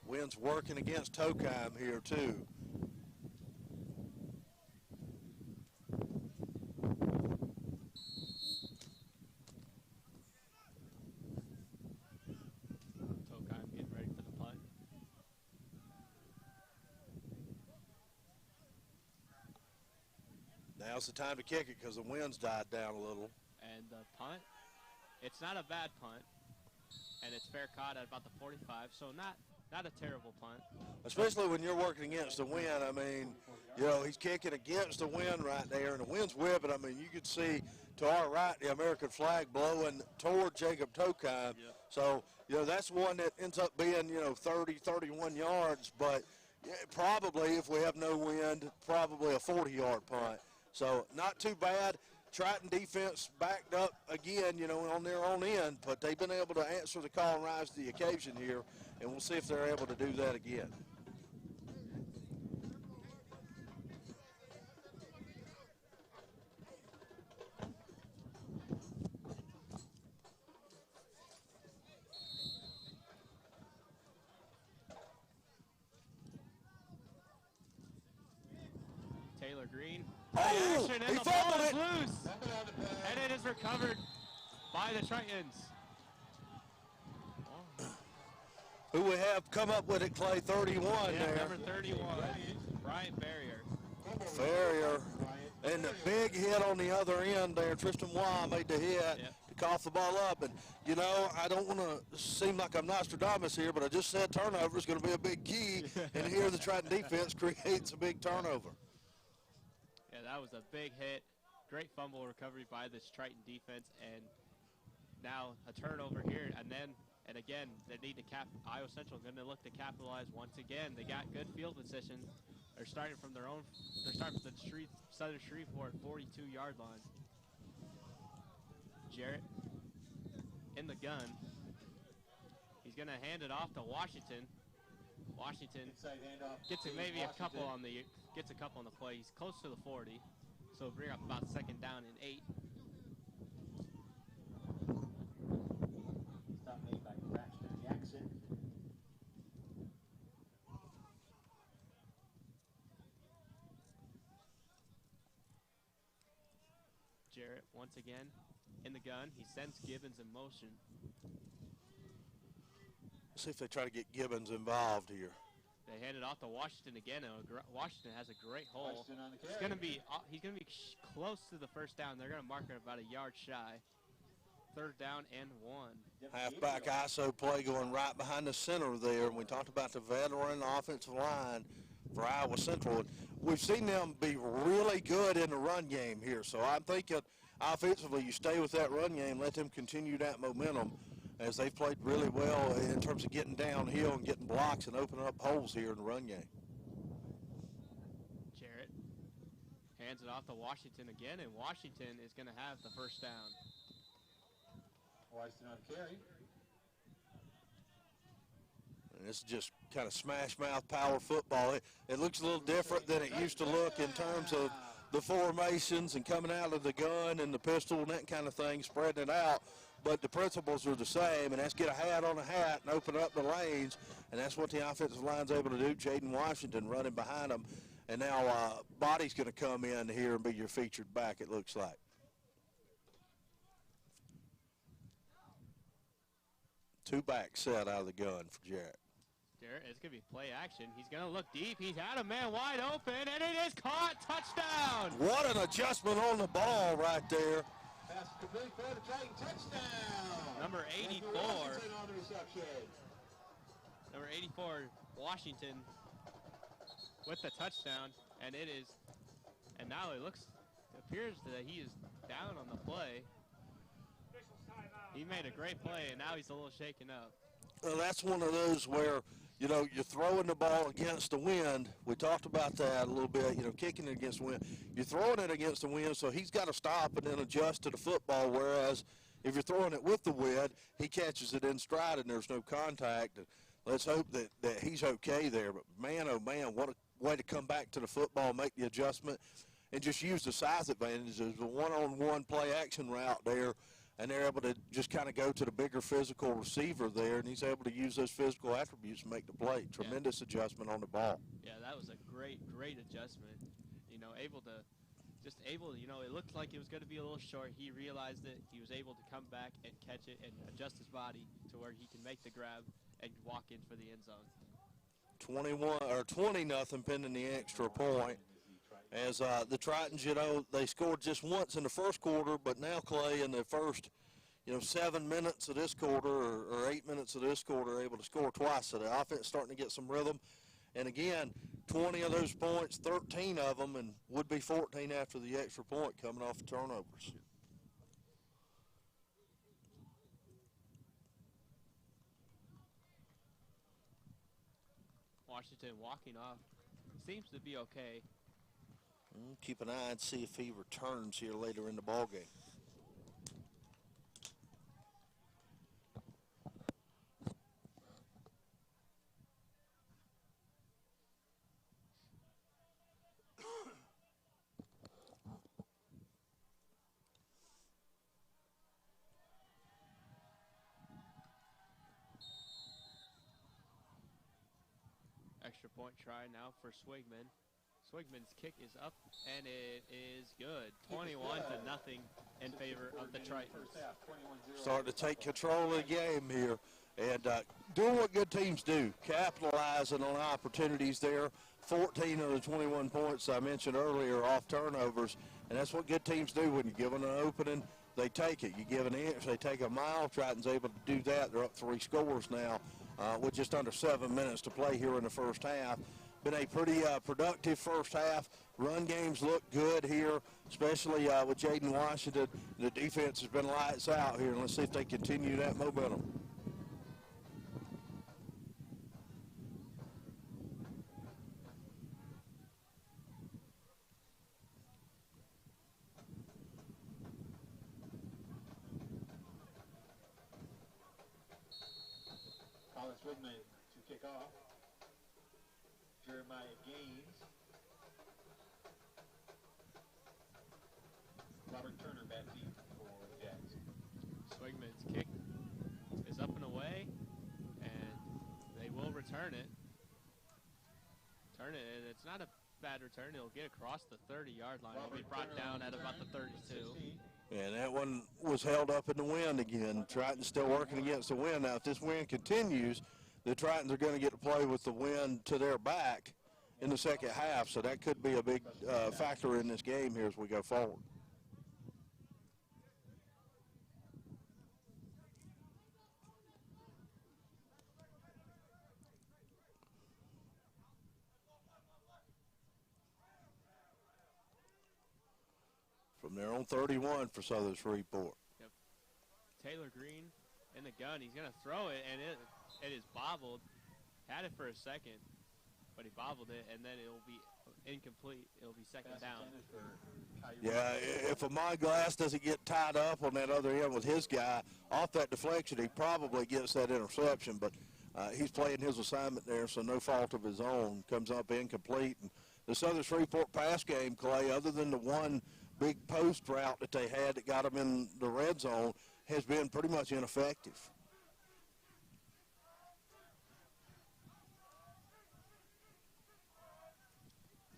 Wind's working against Tokheim here, too. Tokheim getting ready for the punt. Now's the time to kick it because the wind's died down a little. And the punt, it's not a bad punt. And it's fair caught at about the 45, so not a terrible punt. Especially when you're working against the wind. I mean, you know, he's kicking against the wind right there, and the wind's whipping. I mean, you could see to our right the American flag blowing toward Jacob Tokheim. Yep. So, you know, that's one that ends up being, you know, 30, 31 yards. But probably, if we have no wind, probably a 40-yard punt. So not too bad. Triton defense backed up again, you know, on their own end, but they've been able to answer the call and rise to the occasion here, and we'll see if they're able to do that again. Taylor Green. Oh, Action, he and the ball fumbled is it. loose. And it is recovered by the Tritons. Who we have come up with it, Clay, 31 Yeah, there. number 31, Brian Barrier. Farrier. And the big hit on the other end there. Tristan Waugh made the hit to cough the ball up. And, you know, I don't want to seem like I'm Nostradamus here, but I just said turnover is going to be a big key. And here the Triton defense creates a big turnover. Yeah, that was a big hit. Great fumble recovery by this Triton defense. And now a turnover here. And again, they need to Iowa Central going to look to capitalize once again. They got good field position. They're starting from their own. They're starting from the Southern Shreveport 42-yard line. Jarrett in the gun. He's going to hand it off to Washington. Washington gets maybe a couple on the play. He's close to the 40, so bring up about 2nd down and 8. stop made by Braxton Jackson. Jarrett once again in the gun. He sends Gibbons in motion. See if they try to get Gibbons involved here. They hand it off to Washington again, and Washington has a great hole. Washington on the He's carry. going to be close to the first down. They're going to mark it about a yard shy. 3rd down and 1. Halfback ISO play going right behind the center there. And we talked about the veteran offensive line for Iowa Central. We've seen them be really good in the run game here. So I'm thinking offensively you stay with that run game, let them continue that momentum, as they've played really well in terms of getting downhill and getting blocks and opening up holes here in the run game. Jarrett hands it off to Washington again, and Washington is going to have the first down. Washington on the carry. And this is just kind of smash mouth power football. It looks a little different than it used to look in terms of the formations and coming out of the gun and the pistol and that kind of thing, spreading it out. But the principles are the same, and that's get a hat on a hat and open up the lanes, and that's what the offensive line's able to do. Jaden Washington running behind them, and now Body's going to come in here and be your featured back, it looks like. Two back set out of the gun for Jarrett. Jarrett, it's going to be play action. He's going to look deep. He's had a man wide open, and it is caught. Touchdown! What an adjustment on the ball right there. Pass complete for the Triton, touchdown. Number 84. Washington on the reception. Number 84, Washington, with the touchdown, and now it appears that he is down on the play. He made a great play, and now he's a little shaken up. Well, that's one of those where, you know, you're throwing the ball against the wind. We talked about that a little bit, you know, kicking it against the wind. You're throwing it against the wind, so he's got to stop and then adjust to the football, whereas if you're throwing it with the wind, he catches it in stride and there's no contact. Let's hope that he's okay there. But, man, oh, man, what a way to come back to the football, make the adjustment, and just use the size advantage. There's a one-on-one play action route there, and they're able to just kind of go to the bigger physical receiver there, and he's able to use those physical attributes to make the play. Tremendous adjustment on the ball. Yeah, that was a great adjustment. You know, you know, it looked like it was going to be a little short. He realized it. He was able to come back and catch it and adjust his body to where he can make the grab and walk in for the end zone. 20-0 pending the extra point. As the Tritons, you know, they scored just once in the first quarter, but now, Clay, in the first, 7 minutes of this quarter or 8 minutes of this quarter, are able to score twice. So the offense starting to get some rhythm. And again, 20 of those points, 13 of them, and would be 14 after the extra point coming off of turnovers. Washington walking off seems to be okay. Keep an eye and see if he returns here later in the ball game. Extra point try now for Swigman. Swigman's kick is up, and it is good. 21-0 in favor of the Tritons. Starting to take control of the game here and doing what good teams do, capitalizing on opportunities there. 14 of the 21 points I mentioned earlier off turnovers, and that's what good teams do. When you give them an opening, they take it. You give an inch, they take a mile. Triton's able to do that. They're up 3 scores now with just under 7 minutes to play here in the first half. Been a pretty productive first half. Run games look good here, especially with Jaden Washington. The defense has been lights out here, and let's see if they continue that momentum. Colin Swigman to kick off. Jeremiah Gaines. Robert Turner back deep for the Jags. Swigman's kick is up and away. return it. And it's not a bad return. It'll get across the 30-yard line. It'll be brought down at about the 32. And that one was held up in the wind again. Tritons still working against the wind. Now, if this wind continues, the Tritons are going to get to play with the wind to their back in the second half, so that could be a big factor in this game here as we go forward. From their own 31 for Southern Shreveport. Yep. Taylor Green in the gun. He's going to throw it, and it is bobbled. Had it for a second, but he bobbled it, and then it'll be incomplete. It'll be second down. Yeah, if Amon Glass doesn't get tied up on that other end with his guy off that deflection, he probably gets that interception, but he's playing his assignment there, so no fault of his own. Comes up incomplete. And the Southern Shreveport pass game, Clay, other than the one big post route that they had that got them in the red zone, has been pretty much ineffective.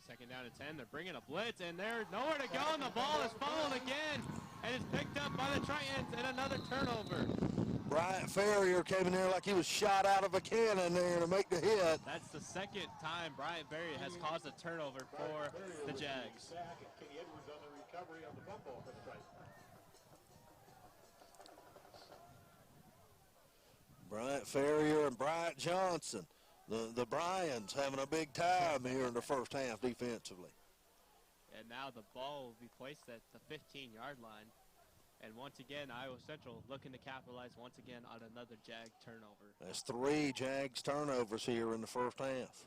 Second down and 10. They're bringing a blitz, and there's nowhere to go, and the ball is fumbled again, and it's picked up by the Tritons, and another turnover. Bryant Ferrier came in there like he was shot out of a cannon there to make the hit. That's the second time Bryant Ferrier has caused a turnover for the Jags. Kenny Edwards on the recovery on the fumble for the Tritons. Bryant Ferrier and Bryant Johnson. The Bryans having a big time here in the first half defensively. And now the ball will be placed at the 15-yard line. And once again, Iowa Central looking to capitalize once again on another Jag turnover. That's 3 Jags turnovers here in the first half.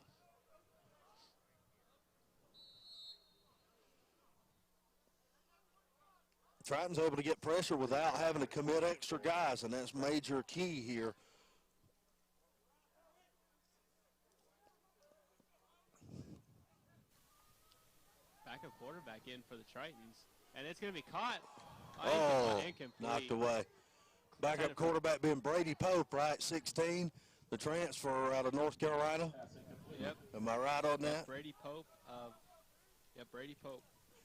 Triton's able to get pressure without having to commit extra guys, and that's major key here. Backup quarterback in for the Tritons, and it's going to be caught. Incomplete. Knocked away. Backup quarterback being Brady Pope, right, 16, the transfer out of North Carolina. Yep. Am I right on that? Brady Pope. Brady Pope.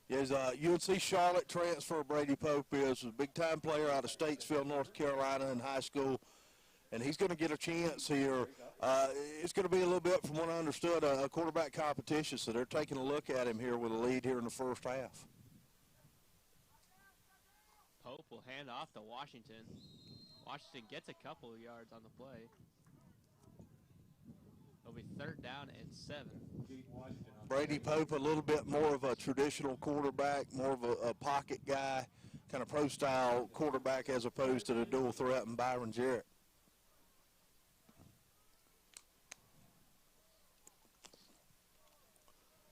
Yes, UNC Charlotte transfer Brady Pope is a big-time player out of Statesville, North Carolina in high school, and he's going to get a chance here. It's going to be a little bit, from what I understood, a quarterback competition, so they're taking a look at him here with a lead here in the first half. Pope will hand off to Washington. Washington gets a couple of yards on the play. It'll be third down and 7. Brady Pope, a little bit more of a traditional quarterback, more of a pocket guy, kind of pro-style quarterback as opposed to the dual threat and Byron Jarrett.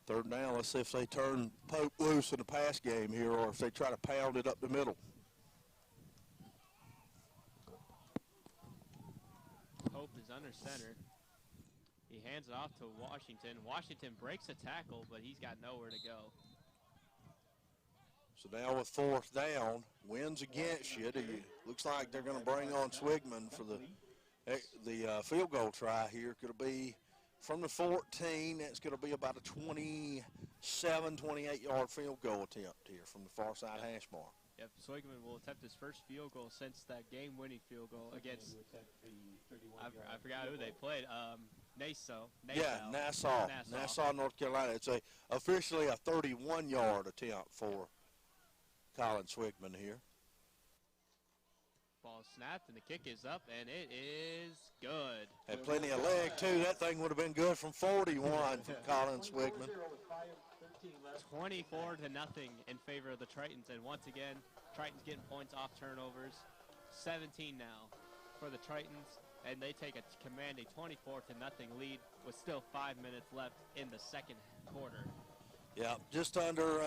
Third down, let's see if they turn Pope loose in the pass game here or if they try to pound it up the middle. Pope is under center. He hands it off to Washington. Washington breaks a tackle, but he's got nowhere to go. So now with fourth down, wins against you. Looks like they're going to bring on Swigman for the field goal try here. Could be from the 14. That's going to be about a 27, 28-yard field goal attempt here from the far side hash mark. Yep, Swigman will attempt his first field goal since that game-winning field goal against, I forgot who they played, Nassau, North Carolina. It's officially a 31-yard attempt for Colin Swigman here. Ball snapped, and the kick is up, and it is good. Had plenty of leg, too. That thing would have been good from 41 from Colin Swigman. 24-0 in favor of the Tritons, and once again, Tritons getting points off turnovers. 17 now for the Tritons, and they take a commanding 24-0 lead with still 5 minutes left in the second quarter. Yeah, just under,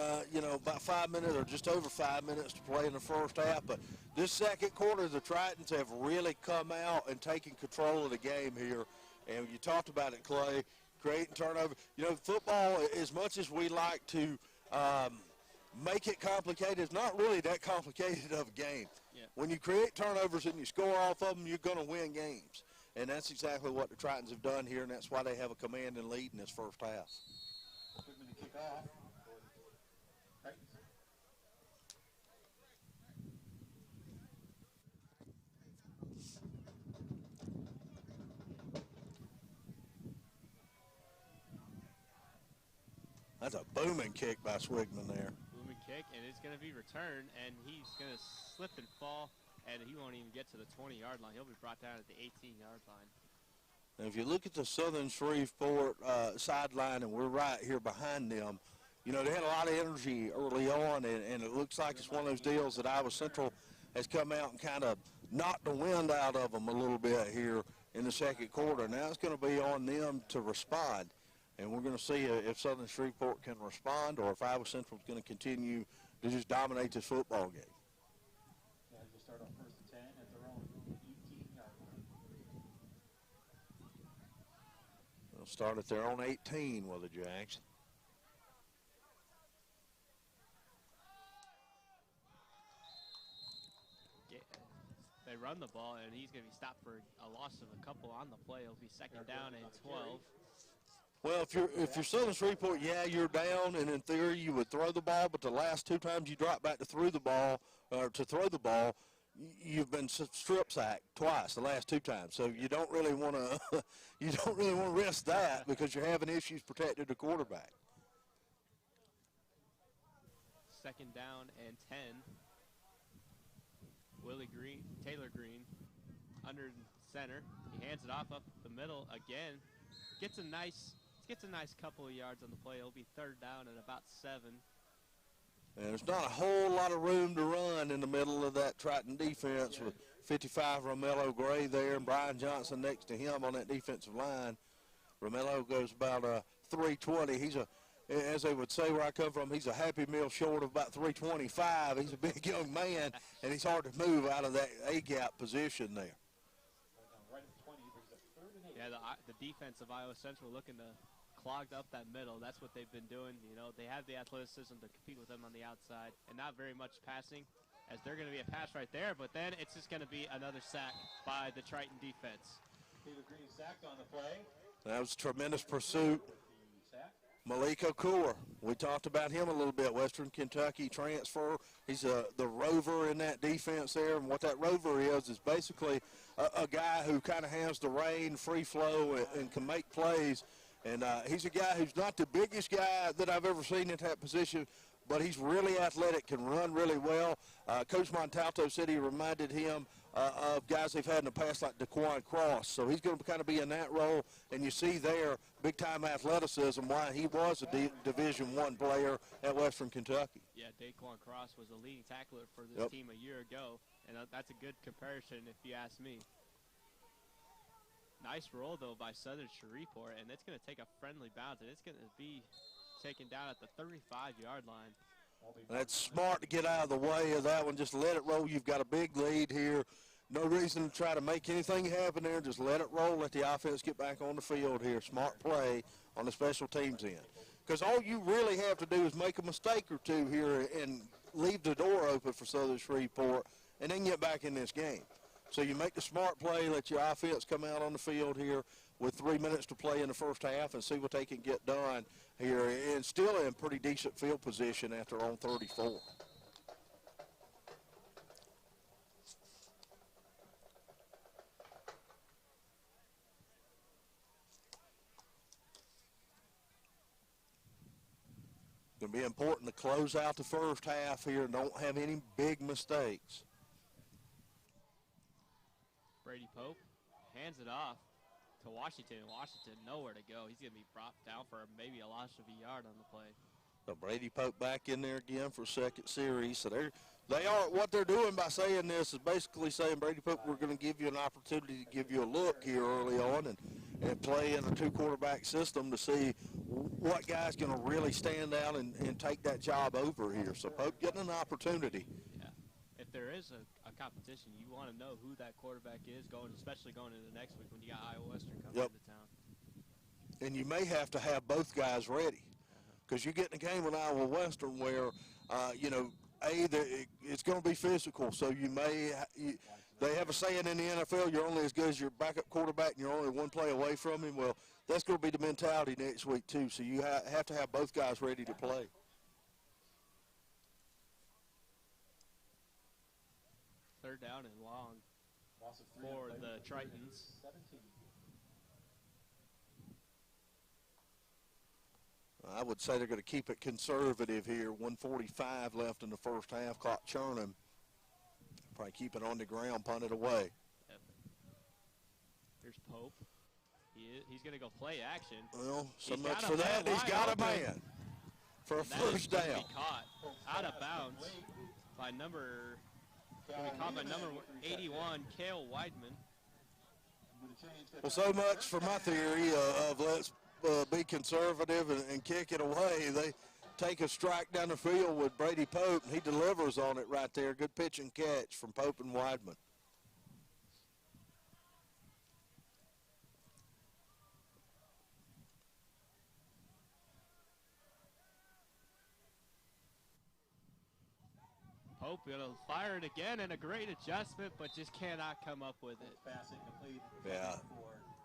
about 5 minutes or just over 5 minutes to play in the first half. But this second quarter, the Tritons have really come out and taken control of the game here. And you talked about it, Clay, creating turnover. Football, as much as we like to make it complicated, it's not really that complicated of a game. Yeah. When you create turnovers and you score off of them, you're going to win games. And that's exactly what the Tritons have done here, and that's why they have a commanding lead in this first half. Swigman to kick off. Titans. That's a booming kick by Swigman there. Booming kick, and it's going to be returned, and he's going to slip and fall, and he won't even get to the 20-yard line. He'll be brought down at the 18-yard line. And if you look at the Southern Shreveport sideline, and we're right here behind them, you know, they had a lot of energy early on, and it looks like it's one of those deals that Iowa Central has come out and kind of knocked the wind out of them a little bit here in the second quarter. Now it's going to be on them to respond. And we're going to see if Southern Shreveport can respond or if Iowa Central is going to continue to just dominate this football game. Yeah, they'll start on 1st and 10 at their own 18-yard line. They'll start at their own 18 with the Jags. They run the ball, and he's going to be stopped for a loss of a couple on the play. It'll be second down and 12. Well, if you're Southern Shreveport, yeah, you're down, and in theory you would throw the ball. But the last two times you drop back to throw the ball, you've been strip sacked twice the last two times. So you don't really want to risk that because you're having issues protecting the quarterback. Second down and 10. Taylor Green, under center. He hands it off up the middle again. Gets a nice couple of yards on the play. It'll be third down at about 7. And there's not a whole lot of room to run in the middle of that Triton defense with 55 Romello Gray there and Brian Johnson next to him on that defensive line. Romello goes about 320. He's as they would say where I come from, he's a happy meal short of about 325. He's a big young man, and he's hard to move out of that A-gap position there. Right at 20, there's a 3rd and 8. Yeah, the defense of Iowa Central looking to clog up that middle. That's what they've been doing. You know, they have the athleticism to compete with them on the outside, and not very much passing, as they're going to be a pass right there, but then it's just going to be another sack by the Triton defense. Taylor Green sacked on the play. That was a tremendous pursuit. The sack. Malik Okur, we talked about him a little bit, Western Kentucky transfer. He's the rover in that defense there, and what that rover is basically a guy who kind of has the rein, free flow, and can make plays. And he's a guy who's not the biggest guy that I've ever seen in that position, but he's really athletic, can run really well. Coach Montalto said he reminded him of guys they've had in the past like Daquan Cross. So he's going to kind of be in that role, and you see there big-time athleticism, why he was a Division I player at Western Kentucky. Yeah, Daquan Cross was the leading tackler for this team a year ago, and that's a good comparison if you ask me. Nice roll, though, by Southern Shreveport, and it's going to take a friendly bounce, and it's going to be taken down at the 35-yard line. That's smart to get out of the way of that one. Just let it roll. You've got a big lead here. No reason to try to make anything happen there. Just let it roll. Let the offense get back on the field here. Smart play on the special teams end. Because all you really have to do is make a mistake or two here and leave the door open for Southern Shreveport and then get back in this game. So you make the smart play, let your offense come out on the field here with 3 minutes to play in the first half and see what they can get done here, and still in pretty decent field position after on 34. Going to be important to close out the first half here and don't have any big mistakes. Brady Pope hands it off to Washington. Washington nowhere to go. He's going to be brought down for maybe a loss of a yard on the play. So Brady Pope back in there again for a second series. So what they're doing by saying this is basically saying, Brady Pope, we're going to give you an opportunity to give you a look here early on and play in a two-quarterback system to see what guy's going to really stand out and take that job over here. So Pope getting an opportunity. Yeah. If there is a competition, you want to know who that quarterback is, especially going into next week when you got Iowa Western coming into town. And you may have to have both guys ready because you get in a game with Iowa Western where, it's going to be physical. So they have a saying in the NFL, you're only as good as your backup quarterback, and you're only one play away from him. Well, that's going to be the mentality next week, too. So you have to have both guys ready to play. Third down and long Loss of 3 for on play. the Tritons. 17. I would say they're going to keep it conservative here. 1:45 left in the first half. Clock churning. Probably keep it on the ground, punt it away. Yep. Here's Pope. He's going to go play action. Well, so He's much got a for that. man He's wide got open. a man for a And that is first gonna be down. caught out of bounds by number 81, Cale Weidman. Well, so much for my theory of let's be conservative and kick it away. They take a strike down the field with Brady Pope, and he delivers on it right there. Good pitch and catch from Pope and Weidman. Pope going to fire it again, and a great adjustment, but just cannot come up with it. Pass incomplete. Yeah,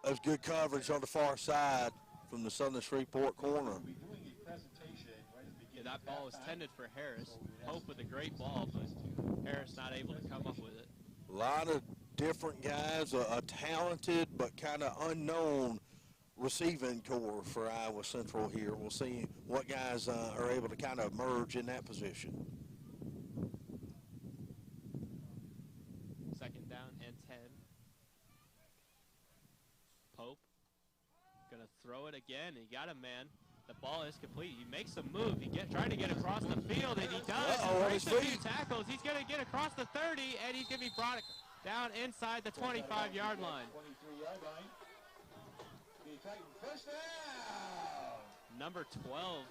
that was good coverage on the far side from the Southern Shreveport corner. We'll be doing a presentation right at the Yeah, beginning that of ball was halftime. tended for Harris. Pope with a great ball, but Harris not able to come up with it. A lot of different guys, a talented but kind of unknown receiving core for Iowa Central here. We'll see what guys are able to kind of emerge in that position. Second down and 10. Pope going to throw it again. He got a man. The ball is complete. He makes a move. Trying to get across the field, and he does. Uh-oh, on Breaks his a few feet. tackles. He's going to get across the 30, and he's going to be brought down inside the 25-yard line. 23-yard line. The Titan first down. Number 12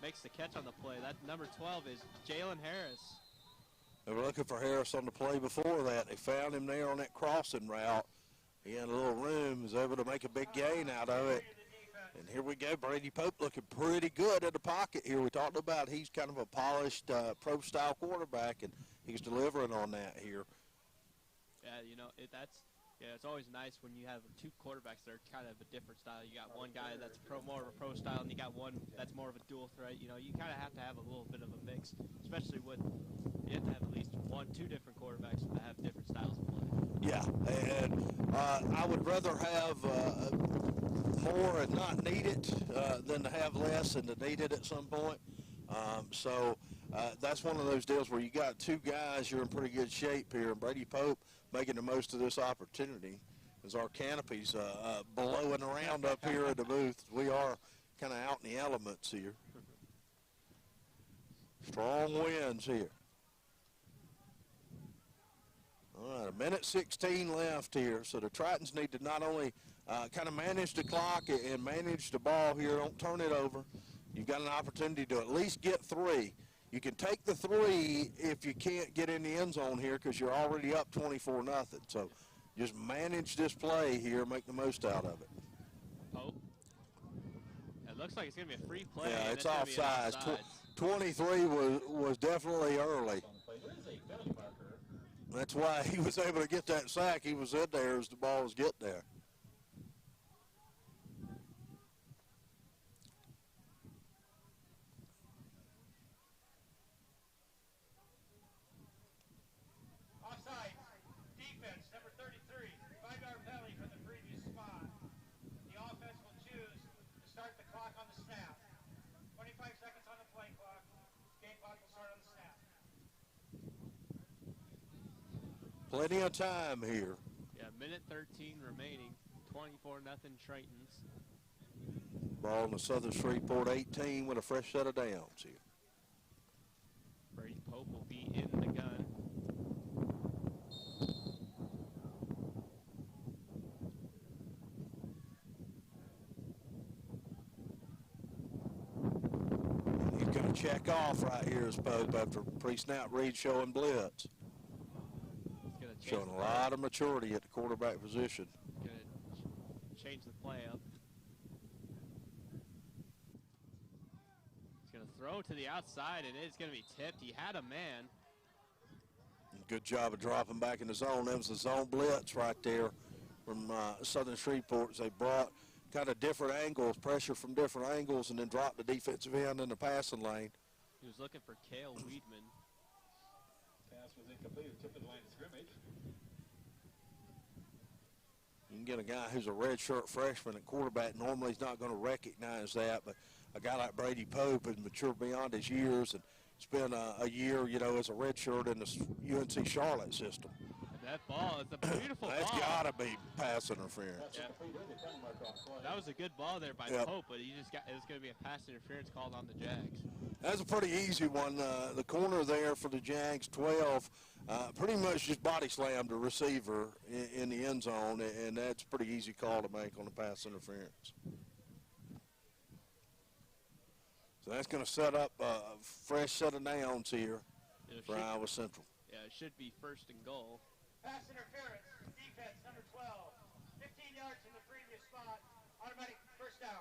makes the catch on the play. That number 12 is Jalen Harris. They were looking for Harris on the play before that. They found him there on that crossing route. He had a little room, was able to make a big gain out of it. And here we go, Brady Pope looking pretty good in the pocket here. We talked about he's kind of a polished pro-style quarterback, and he's delivering on that here. Yeah, you know, it's always nice when you have two quarterbacks that are kind of a different style. You got one guy that's more of a pro style, and you got one that's more of a dual threat. You know, you kind of have to have a little bit of a mix, especially with you have to have at least two different quarterbacks that have different styles of play. Yeah, and I would rather have more and not need it than to have less and to need it at some point. So that's one of those deals where you got two guys, you're in pretty good shape here. And Brady Pope making the most of this opportunity as our canopy's blowing around up here in the booth. We are kind of out in the elements here. Strong winds here. All right, 1:16 left here. So the Tritons need to not only kind of manage the clock and manage the ball here, don't turn it over. You've got an opportunity to at least get 3. You can take the 3 if you can't get in the end zone here because you're already up 24-0. So just manage this play here, make the most out of it. Pope. It looks like it's going to be a free play. Yeah, and it's gonna be an offsides. offsides. 23 was definitely early. There is a penalty marker. That's why he was able to get that sack. He was in there as the ball was getting there. Offside. Defense, number 33. 5-yard penalty from the previous spot. The offense will choose to start the clock on the snap. 25 seconds on the play clock. Game clock will start on the snap. Plenty of time here. Yeah, 1:13 remaining. 24-0 Tritons. Ball in the Southern Shreveport 18 with a fresh set of downs here. Brady Pope will be in the gun. He's going to check off right here as Pope after pre-snap read showing blitz. He's going to Showing a lot of maturity at the quarterback position. Going to change the play up. He's going to throw to the outside, and it's going to be tipped. He had a man. Good job of dropping back in the zone. That was a zone blitz right there from Southern Shreveport. They brought kind of different angles, pressure from different angles, and then dropped the defensive end in the passing lane. He was looking for Cale Weedman. Pass was incomplete. Tip of the line of scrimmage. You can get a guy who's a redshirt freshman at quarterback. Normally he's not going to recognize that, but a guy like Brady Pope has matured beyond his years and spent a year, you know, as a redshirt in the UNC Charlotte system. And that ball is a beautiful That's ball. got to be pass interference. Yep. That was a good ball there by Yep. Pope, but it was going to be a pass interference called on the Jags. That's a pretty easy one. The corner there for the Jags, 12, pretty much just body slammed the receiver in the end zone, and that's a pretty easy call to make on the pass interference. So that's going to set up a fresh set of downs here for Iowa Central. Yeah, it should be first and goal. Pass interference, defense number 12. 15 yards from the previous spot, automatic first down.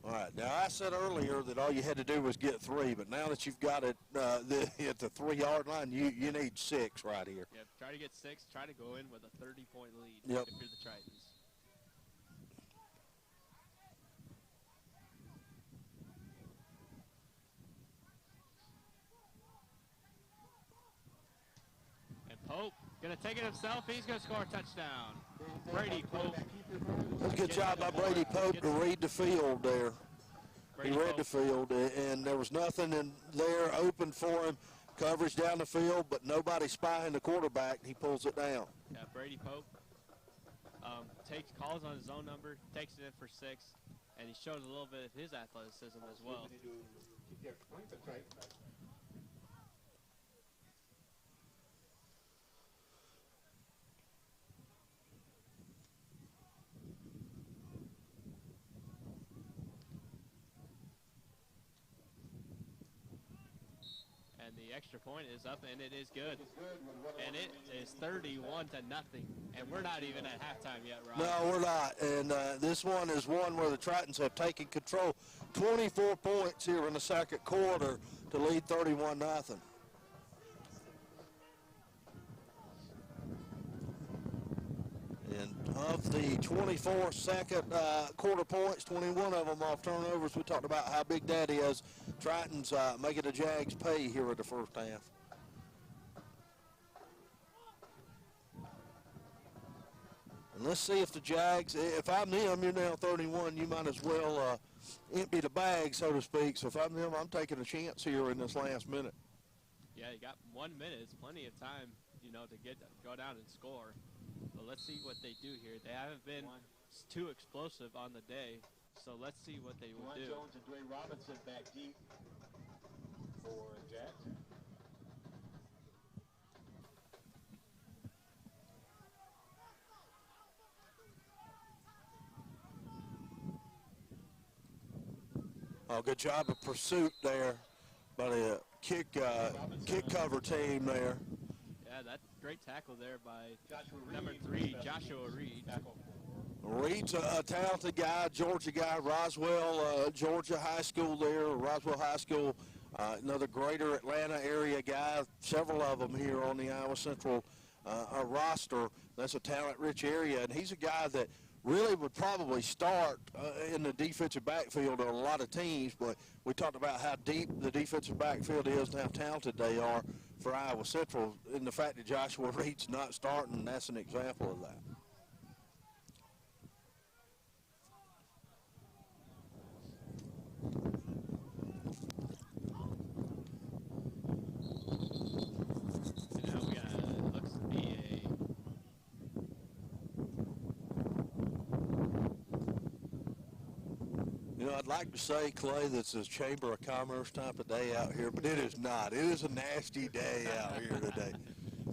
All right, now I said earlier that all you had to do was get 3, but now that you've got it at the 3-yard line, you need 6 right here. Yep, try to get 6, try to go in with a 30-point lead Yep. if you're the Tritons. And Pope going to take it himself. He's going to score a touchdown. Brady Pope. That's a good job by Brady Pope to read the field there. He read the field, and there was nothing in there open for him. Coverage down the field, but nobody spying the quarterback, and he pulls it down. Yeah, Brady Pope calls on his own number, takes it in for 6, and he shows a little bit of his athleticism as well. And the extra point is up, and it is good. And it is 31-0, and we're not even at halftime yet, Rob. No, we're not. And this one is one where the Tritons have taken control. 24 points here in the second quarter to lead 31-0. And of the 24 second quarter points, 21 of them off turnovers. We talked about how Big Daddy is. Tritons making the Jags pay here in the first half. And let's see if the Jags, if I'm them, you're now 31, you might as well empty the bag, so to speak. So if I'm them, I'm taking a chance here in this last minute. Yeah, you got 1 minute. It's plenty of time, you know, to go down and score. But let's see what they do here. They haven't been too explosive on the day, so let's see what they will do. Jones and Dwayne Robinson back deep for Jags. Oh, good job of pursuit there by the kick cover team there. Yeah, that great tackle there by number 3, Joshua Reed. Reed's a talented guy, Georgia guy, Roswell, Georgia High School there, Roswell High School, another greater Atlanta area guy, several of them here on the Iowa Central roster. That's a talent-rich area, and he's a guy that really would probably start in the defensive backfield on a lot of teams, but we talked about how deep the defensive backfield is and how talented they are for Iowa Central, and the fact that Joshua Reed's not starting, that's an example of that. I'd like to say, Clay, that's a Chamber of Commerce type of day out here, but it is not. It is a nasty day out here today.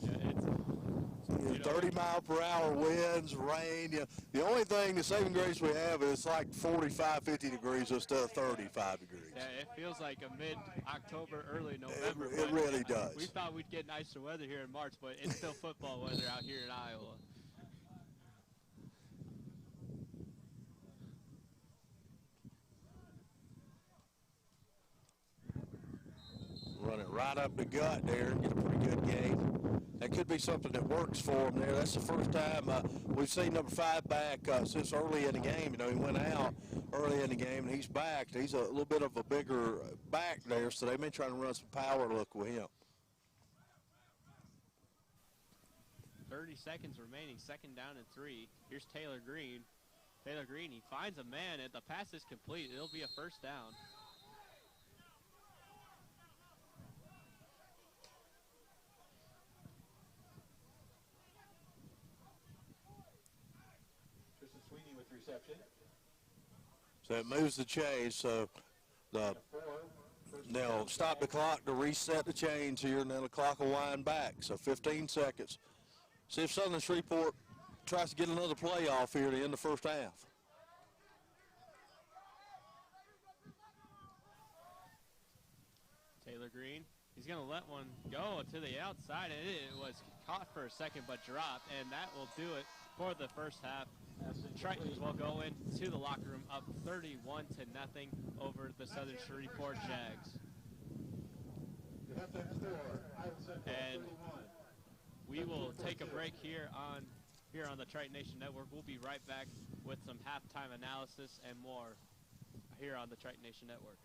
Yeah, 30-mile-per-hour winds, rain. You know, the only thing, the saving grace we have is like 45, 50 degrees instead of 35 degrees. Yeah, it feels like a mid-October, early November. It really does. We thought we'd get nicer weather here in March, but it's still football weather out here in Iowa. Run it right up the gut there, get a pretty good game. That could be something that works for him there. That's the first time we've seen number 5 back since early in the game. You know, he went out early in the game, and he's back. He's a little bit of a bigger back there, so they've been trying to run some power look with him. 30 seconds remaining, 2nd down and 3. Here's Taylor Green. Taylor Green, he finds a man, and the pass is complete. It'll be a 1st down. Sweeney with reception. So it moves the chains. So they'll stop the clock to reset the chains here, and then the clock will wind back. So 15 seconds. See if Southern Shreveport tries to get another play off here to end the first half. Taylor Green, he's going to let one go to the outside, and it was caught for a second but dropped, and that will do it for the first half. Tritons will go into the locker room up 31-0 over the Southern Shreveport Jags. And we will take a break here on the Triton Nation Network. We'll be right back with some halftime analysis and more here on the Triton Nation Network.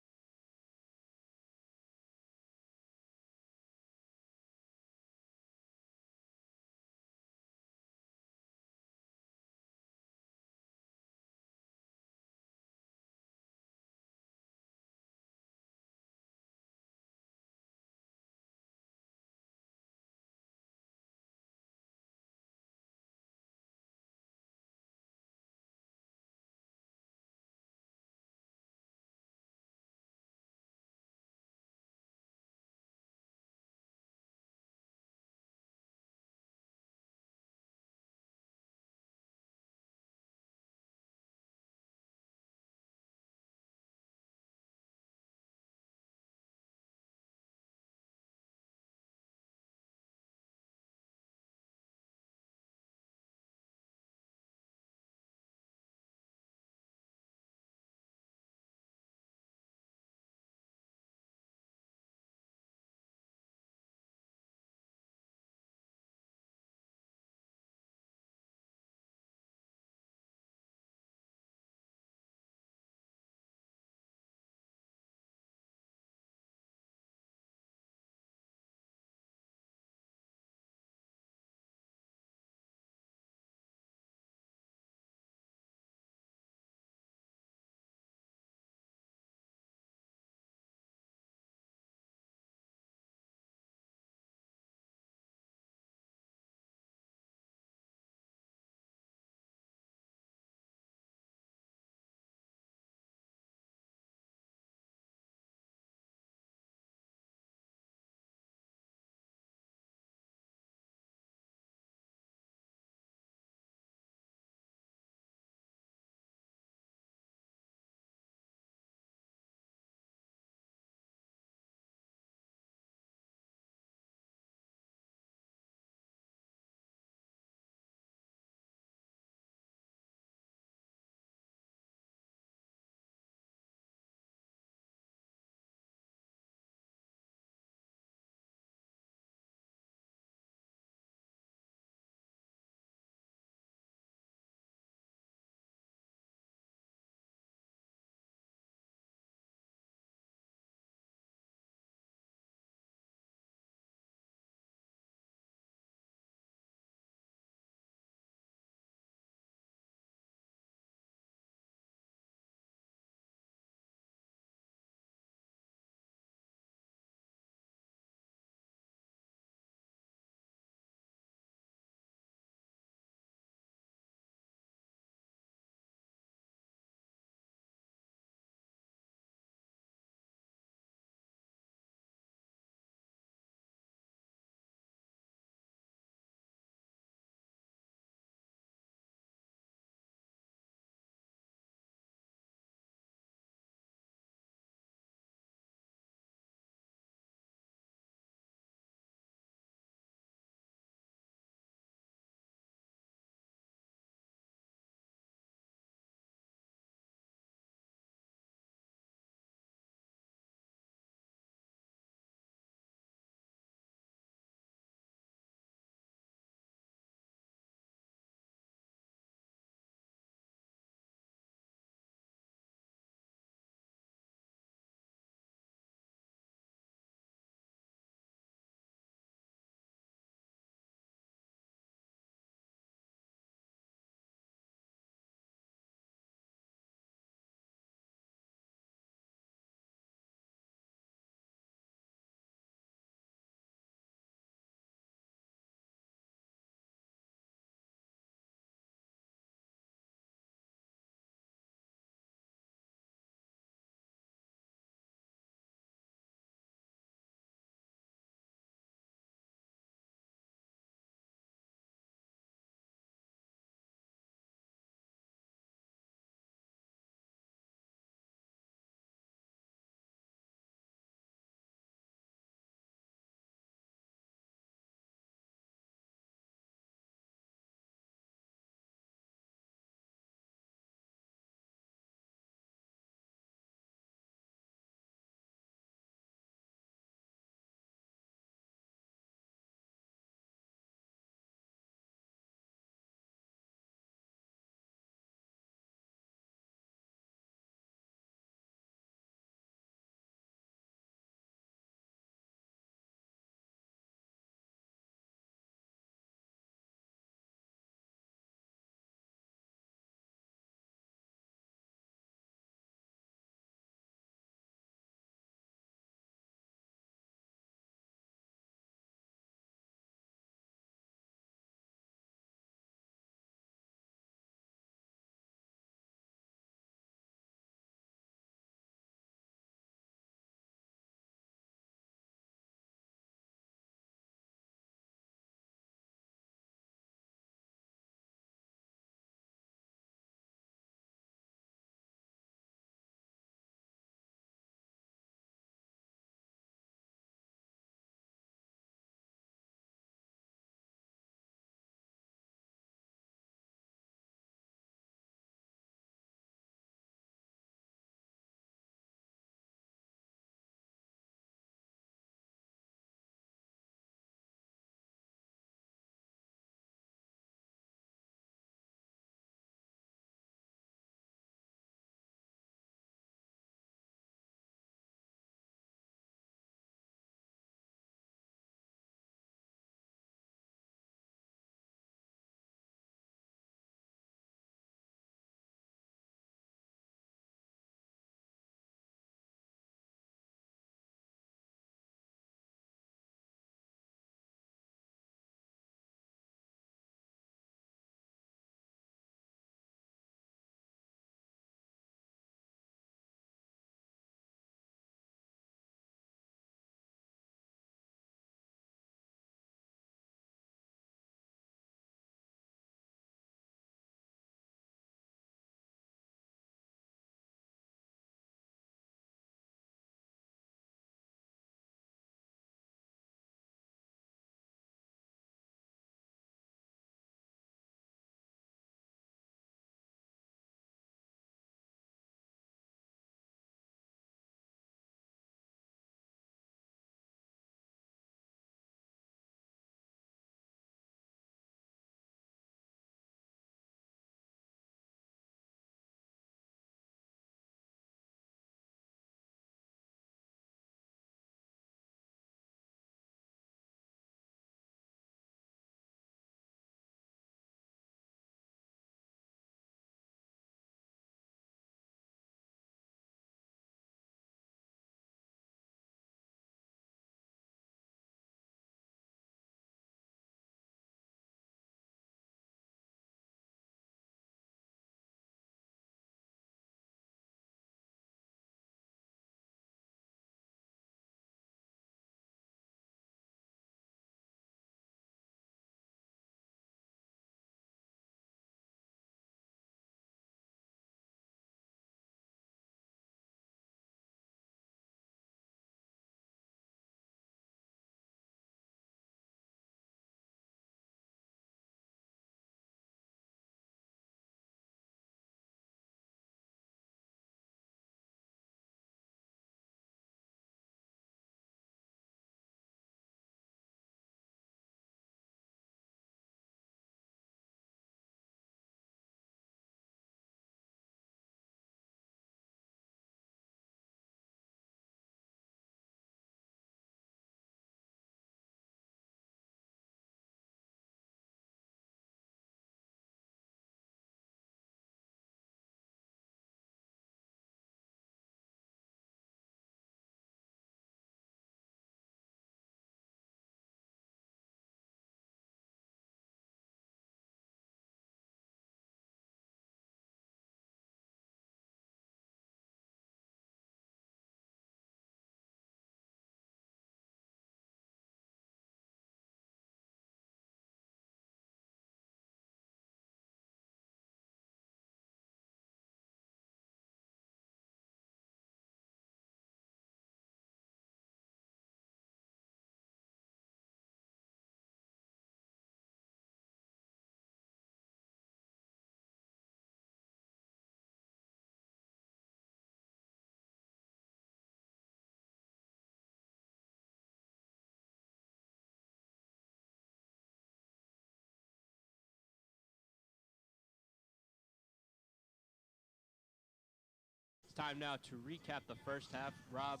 time now to recap the first half. Rob,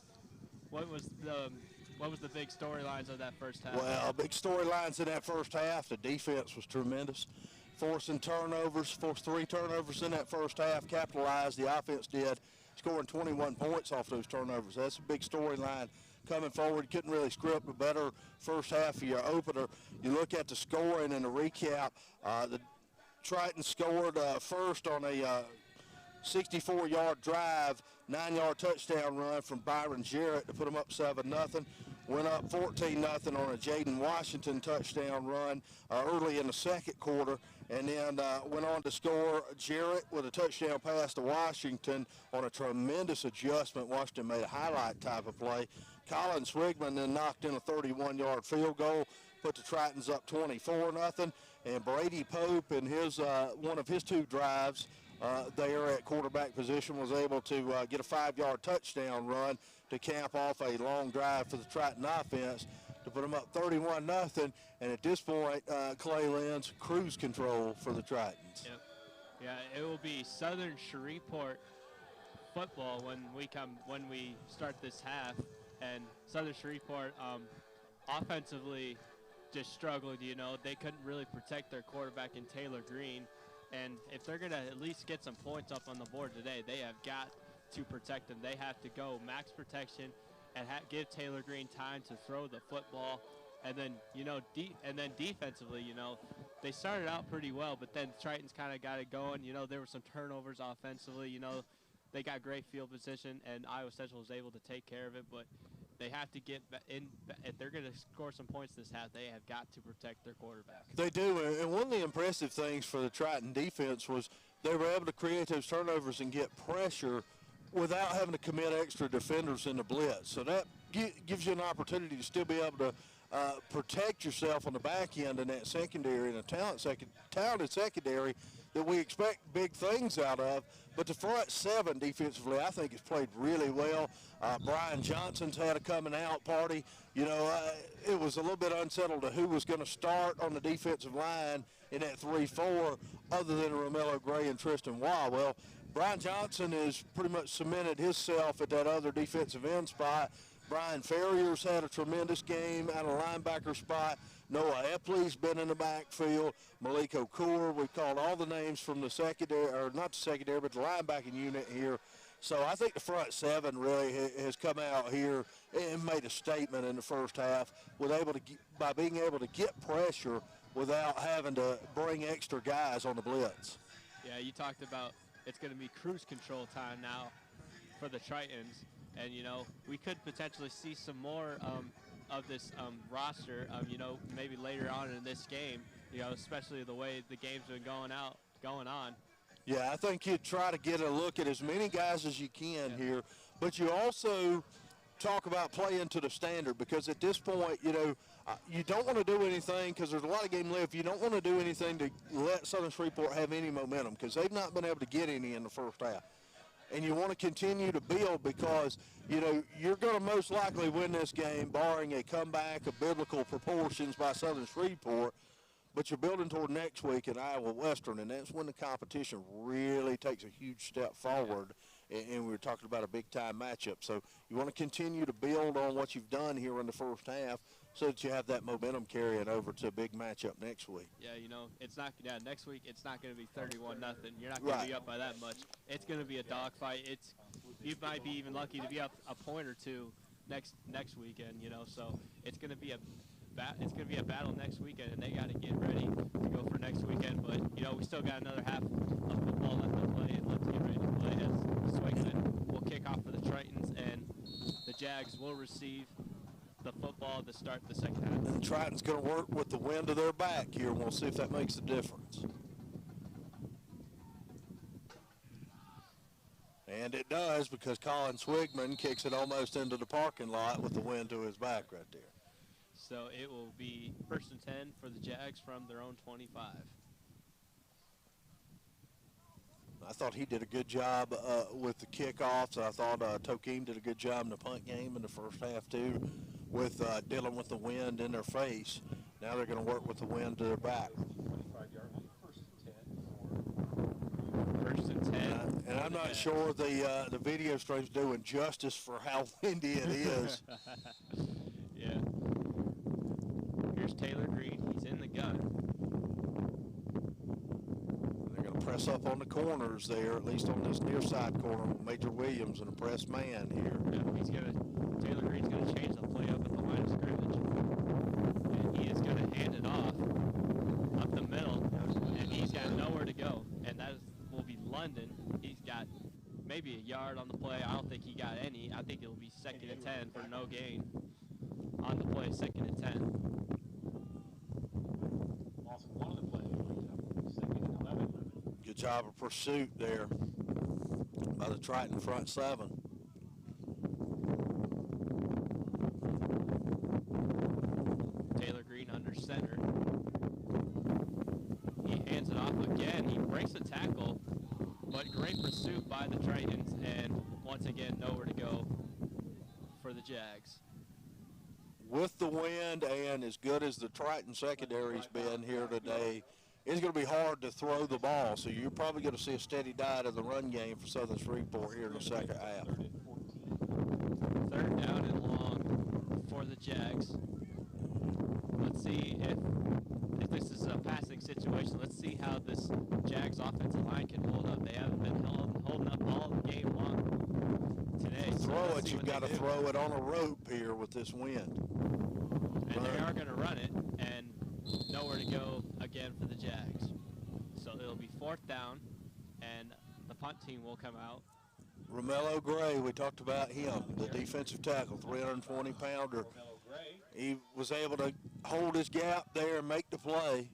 what was the big storylines of that first half? Well, big storylines in that first half. The defense was tremendous. Forced 3 turnovers in that first half, capitalized. The offense did, scoring 21 points off those turnovers. That's a big storyline coming forward. Couldn't really script a better first half of your opener. You look at the scoring and the recap. The Tritons scored first on a 64-yard drive, 9-yard touchdown run from Byron Jarrett to put them up 7-0. Went up 14-0 on a Jaden Washington touchdown run early in the second quarter, and then went on to score Jarrett with a touchdown pass to Washington on a tremendous adjustment. Washington made a highlight type of play. Colin Swigman then knocked in a 31-yard field goal, put the Tritons up 24-0, and Brady Pope in his one of his 2 drives there at quarterback position was able to get a 5-yard touchdown run to cap off a long drive for the Triton offense to put them up 31-0. And at this point, Clay Lynn's cruise control for the Tritons. Yep. Yeah, it will be Southern Shreveport football when we start this half, and Southern Shreveport offensively just struggled. You know, they couldn't really protect their quarterback in Taylor Green, and if they're going to at least get some points up on the board today, they have got to protect them. They have to go max protection and give Taylor Green time to throw the football. And then, you know, defensively, you know, they started out pretty well, but then Tritons kind of got it going. You know, there were some turnovers offensively. You know, they got great field position, and Iowa Central was able to take care of it. But they have to get in. If they're going to score some points this half, they have got to protect their quarterback. They do, and one of the impressive things for the Triton defense was they were able to create those turnovers and get pressure without having to commit extra defenders in the blitz. So that gives you an opportunity to still be able to protect yourself on the back end in that secondary, and a talented secondary that we expect big things out of. But the front 7 defensively, I think, has played really well. Brian Johnson's had a coming out party. You know, it was a little bit unsettled to who was going to start on the defensive line in that 3-4 other than Romello Gray and Tristan Waugh. Well, Brian Johnson has pretty much cemented himself at that other defensive end spot. Brian Ferrier's had a tremendous game at a linebacker spot. Noah Epley's been in the backfield. Malik Okur, we called all the names from the secondary, or not the secondary, but the linebacking unit here. So I think the front 7 really has come out here and made a statement in the first half by being able to get pressure without having to bring extra guys on the blitz. Yeah, you talked about it's going to be cruise control time now for the Tritons. And, you know, we could potentially see some more of this roster, you know, maybe later on in this game, you know, especially the way the game's been going on. Yeah, I think you try to get a look at as many guys as you can here, but you also talk about playing to the standard, because at this point, you know, you don't want to do anything, because there's a lot of game left. You don't want to do anything to let Southern Shreveport have any momentum, because they've not been able to get any in the first half. And you want to continue to build, because, you know, you're going to most likely win this game, barring a comeback of biblical proportions by Southern Shreveport. But you're building toward next week in Iowa Western, and that's when the competition really takes a huge step forward. And we were talking about a big-time matchup. So you want to continue to build on what you've done here in the first half so that you have that momentum carrying over to a big matchup next week. Yeah, you know, next week it's not going to be 31-0. You're not going to be up by that much. It's going to be a dogfight. You might be even lucky to be up a point or two next weekend, you know. So it's going to be a battle next weekend, and they got to get ready to go for next weekend. But, you know, we still got another half of football left to play, and let's get ready to play as Swigman will kick off for the Tritons, and the Jags will receive the football to start the second half. And the Tritons going to work with the wind to their back here, and we'll see if that makes a difference. And it does, because Colin Swigman kicks it almost into the parking lot with the wind to his back right there. So it will be 1st and 10 for the Jags from their own 25. I thought he did a good job with the kickoffs. I thought Tokeem did a good job in the punt game in the first half, too, with dealing with the wind in their face. Now they're going to work with the wind to their back. 25-yard line, 1st and 10. 1st and 10. And I'm not sure the video stream's doing justice for how windy it is. Yeah. Here's Taylor Green. He's in the gun. They're going to press up on the corners there, at least on this near side corner. Major Williams and a press man here. Yeah, Taylor Green's going to change the play up at the line of scrimmage. And he is going to hand it off up the middle. And he's got nowhere to go. And that will be London. He's got maybe a yard on the play. I don't think he got any. I think it'll be 2nd and 10 for no gain on the play, 2nd and 10. Lost one of the plays, 2nd and 11. Good job of pursuit there by the Triton front seven. Taylor Green under center. He hands it off again. He breaks the tackle, but great pursuit by the Tritons, and once again, nowhere to go for the Jags. With the wind and as good as the Triton secondary's been here today, it's going to be hard to throw the ball. So you're probably going to see a steady diet of the run game for Southern Shreveport here in the second half. 3rd down and long for the Jags. Let's see if this is a passing situation. Let's see how this Jags offensive line can hold up. They haven't been holding up all the game long today. Throw it, you've got to throw it on a rope here with this wind. And they are going to run it, and nowhere to go again for the Jags. So it'll be 4th down, and the punt team will come out. Romello Gray, we talked about him, the defensive tackle, 320-pounder. He was able to hold his gap there and make the play.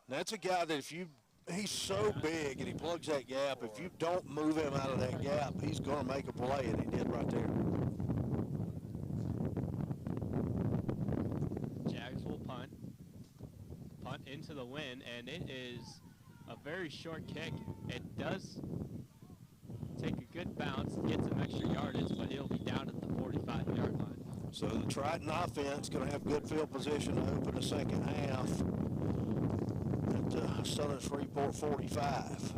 And that's a guy that he's so big and he plugs that gap, if you don't move him out of that gap, he's going to make a play, and he did right there. Jags will punt into the wind, and it is a very short kick. It does take a good bounce, get some extra yardage, but it'll be down at the 45-yard line. So the Triton offense going to have good field position to open the second half at Southern Shreveport 45.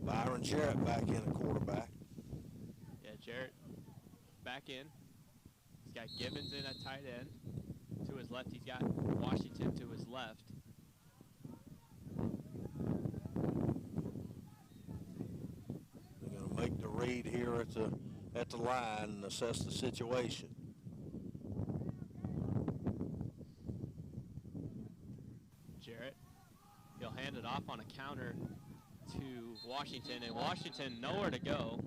Byron Jarrett back in at quarterback. Yeah, Jarrett back in. He's got Gibbons in at tight end. To his left, he's got Washington to his left. They're going to make the read here at the line and assess the situation. Jarrett, he'll hand it off on a counter to Washington, and Washington nowhere to go.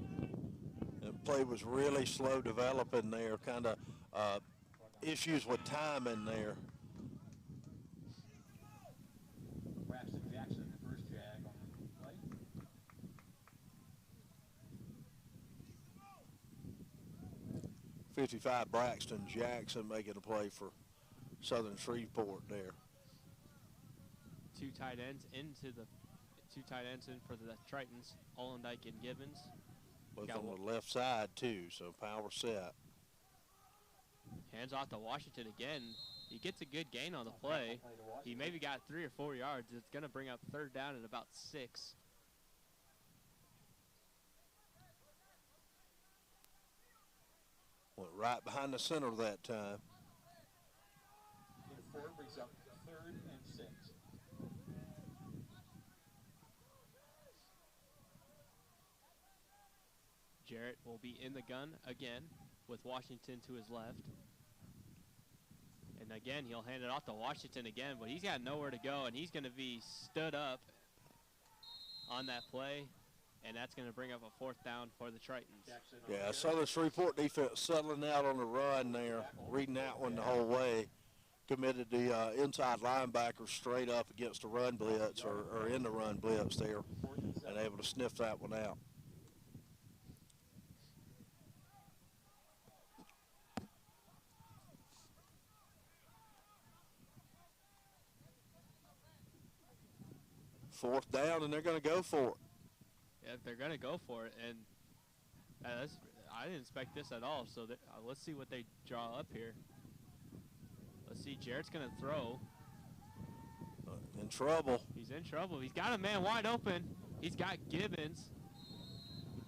The play was really slow developing there, kind of issues with timing there. Braxton Jackson, the first Jag on the play. .55 Braxton Jackson making a play for Southern Shreveport there. Two tight ends in for the Tritons, Allendike and Gibbons. Both on the left side too, so power set. Hands off to Washington again. He gets a good gain on the play. He maybe got 3 or 4 yards. It's going to bring up 3rd down at about 6. Went right behind the center that time. 4 brings up 3rd and 6. Jarrett will be in the gun again with Washington to his left. And again, he'll hand it off to Washington again, but he's got nowhere to go, and he's going to be stood up on that play, and that's going to bring up a 4th down for the Tritons. Yeah, Southern Shreveport defense settling out on the run there, reading that one the whole way. Committed the inside linebacker straight up against the run blitz or in the run blitz there, and able to sniff that one out. Fourth down, and they're going to go for it. Yeah, they're going to go for it. And I didn't expect this at all. So let's see what they draw up here. Let's see. Jarrett's going to throw. In trouble. He's in trouble. He's got a man wide open. He's got Gibbons.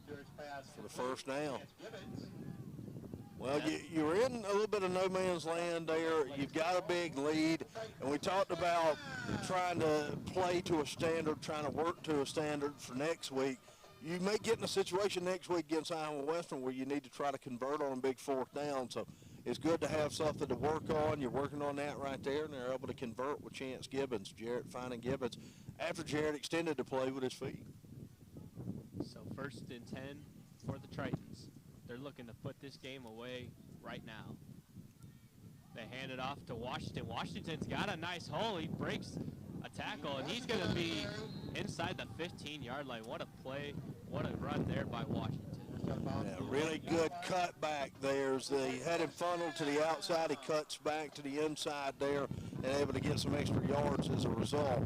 For the first down. Well, you're in a little bit of no man's land there. You've got a big lead. And we talked about trying to play to a standard, trying to work to a standard for next week. You may get in a situation next week against Iowa Western where you need to try to convert on a big fourth down. So it's good to have something to work on. You're working on that right there, and they're able to convert with Chance Gibbons, Jarrett finding Gibbons, after Jarrett extended the play with his feet. So 1st and 10 for the Tritons. They're looking to put this game away right now. They hand it off to Washington. Washington's got a nice hole. He breaks a tackle, and he's going to be inside the 15-yard line. What a play. What a run there by Washington. Yeah, really good cut back there. As they had him funneled to the outside, he cuts back to the inside there and able to get some extra yards as a result.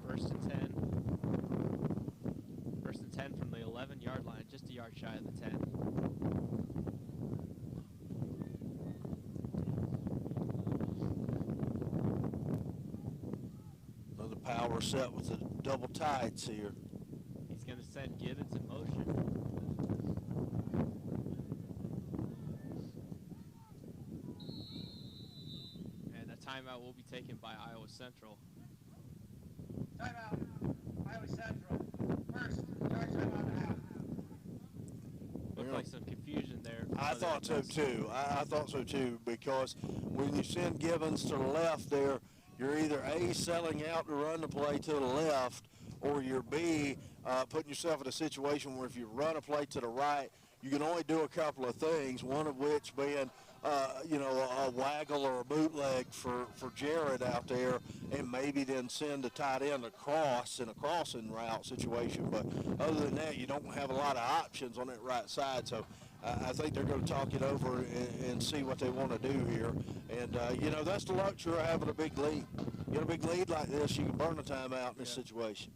1st and 10. 1st and 10 from the 11-yard line, just a yard shy of the 10. Another power set with the double tights here. He's going to send Gibbons in motion. And a timeout will be taken by Iowa Central. Timeout. Iowa Central. First, charge timeout and a half. Looked like some confusion there. I thought so too. I thought so too, because when you send Gibbons to the left there, you're either A, selling out to run the play to the left, or you're B, putting yourself in a situation where if you run a play to the right, you can only do a couple of things, one of which being a waggle or a bootleg for Jarrett out there, and maybe then send the tight end across in a crossing route situation. But other than that, you don't have a lot of options on that right side. So I think they're going to talk it over and see what they want to do here. And, that's the luxury of having a big lead. You get a big lead like this, you can burn a timeout in this situation.